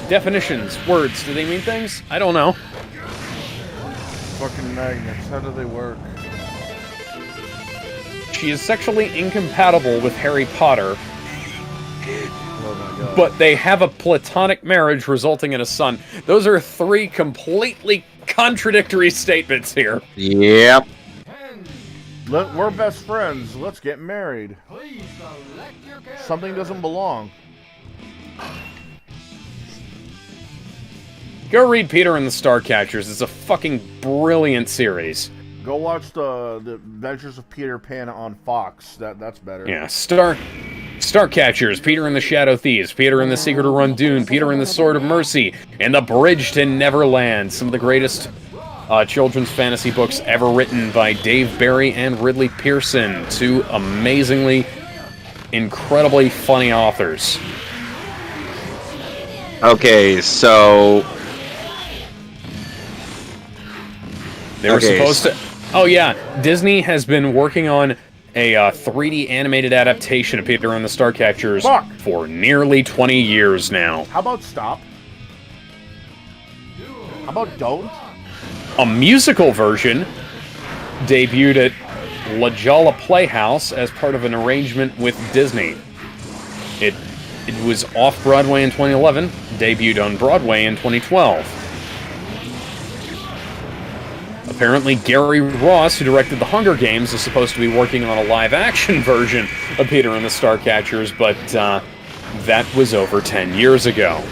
Definitions, words, do they mean things? I don't know. Fucking magnets, how do they work? She is sexually incompatible with Harry Potter. Oh my god. But they have a platonic marriage resulting in a son. Those are three completely contradictory statements here. Yep. We're best friends. Let's get married. Something doesn't belong. Go read Peter and the Starcatchers. It's a fucking brilliant series. Go watch the Adventures of Peter Pan on Fox. That's better. Yeah, Starcatchers, Peter and the Shadow Thieves, Peter and the Secret of Rundoon, Peter and the Sword of Mercy, and The Bridge to Neverland. Some of the greatest children's fantasy books ever written by Dave Barry and Ridley Pearson. Two amazingly, incredibly funny authors. Okay, so... They were supposed to... Oh yeah, Disney has been working on a 3D animated adaptation of Peter and the Starcatchers for nearly 20 years now. How about stop? How about don't? A musical version debuted at La Jolla Playhouse as part of an arrangement with Disney. It was off-Broadway in 2011, debuted on Broadway in 2012. Apparently, Gary Ross, who directed The Hunger Games, is supposed to be working on a live-action version of Peter and the Starcatchers, but that was over 10 years ago.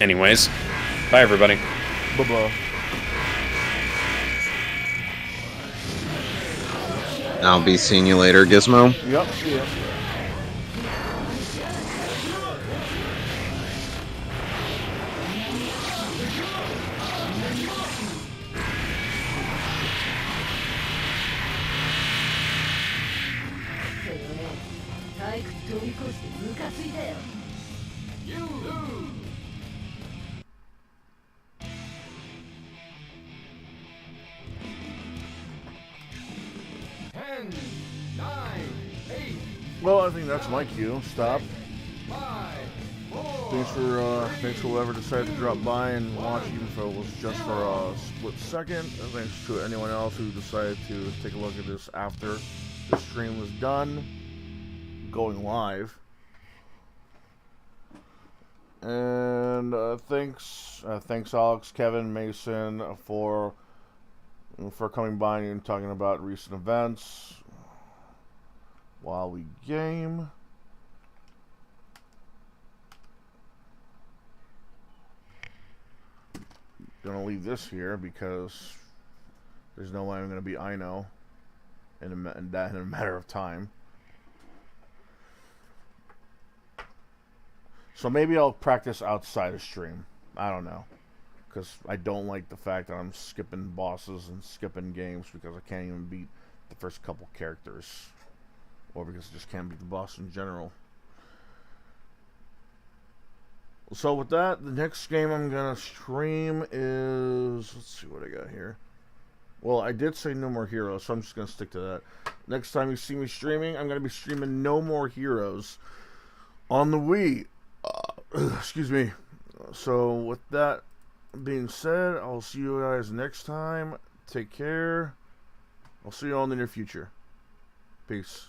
Anyways, bye everybody. Bye-bye. I'll be seeing you later, Gizmo. Yep, see ya. You lose! 10, 9, 8. Well, I think that's my cue. Stop. 5, 4. Thanks for whoever decided to drop by and watch, even if it was just for a split second. And thanks to anyone else who decided to take a look at this after the stream was done, going live. And thanks Alex, Kevin, Mason for coming by and talking about recent events while we game. Gonna leave this here because there's no way I'm gonna be Ino in a matter of time. So maybe I'll practice outside of stream. I don't know, because I don't like the fact that I'm skipping bosses and skipping games because I can't even beat the first couple characters, or because I just can't beat the boss in general. So with that, the next game I'm gonna stream is, let's see what I got here. Well, I did say No More Heroes, so I'm just gonna stick to that. Next time you see me streaming, I'm gonna be streaming No More Heroes on the Wii. Excuse me. So with that being said, I'll see you guys next time. Take care. I'll see you all in the near future. Peace.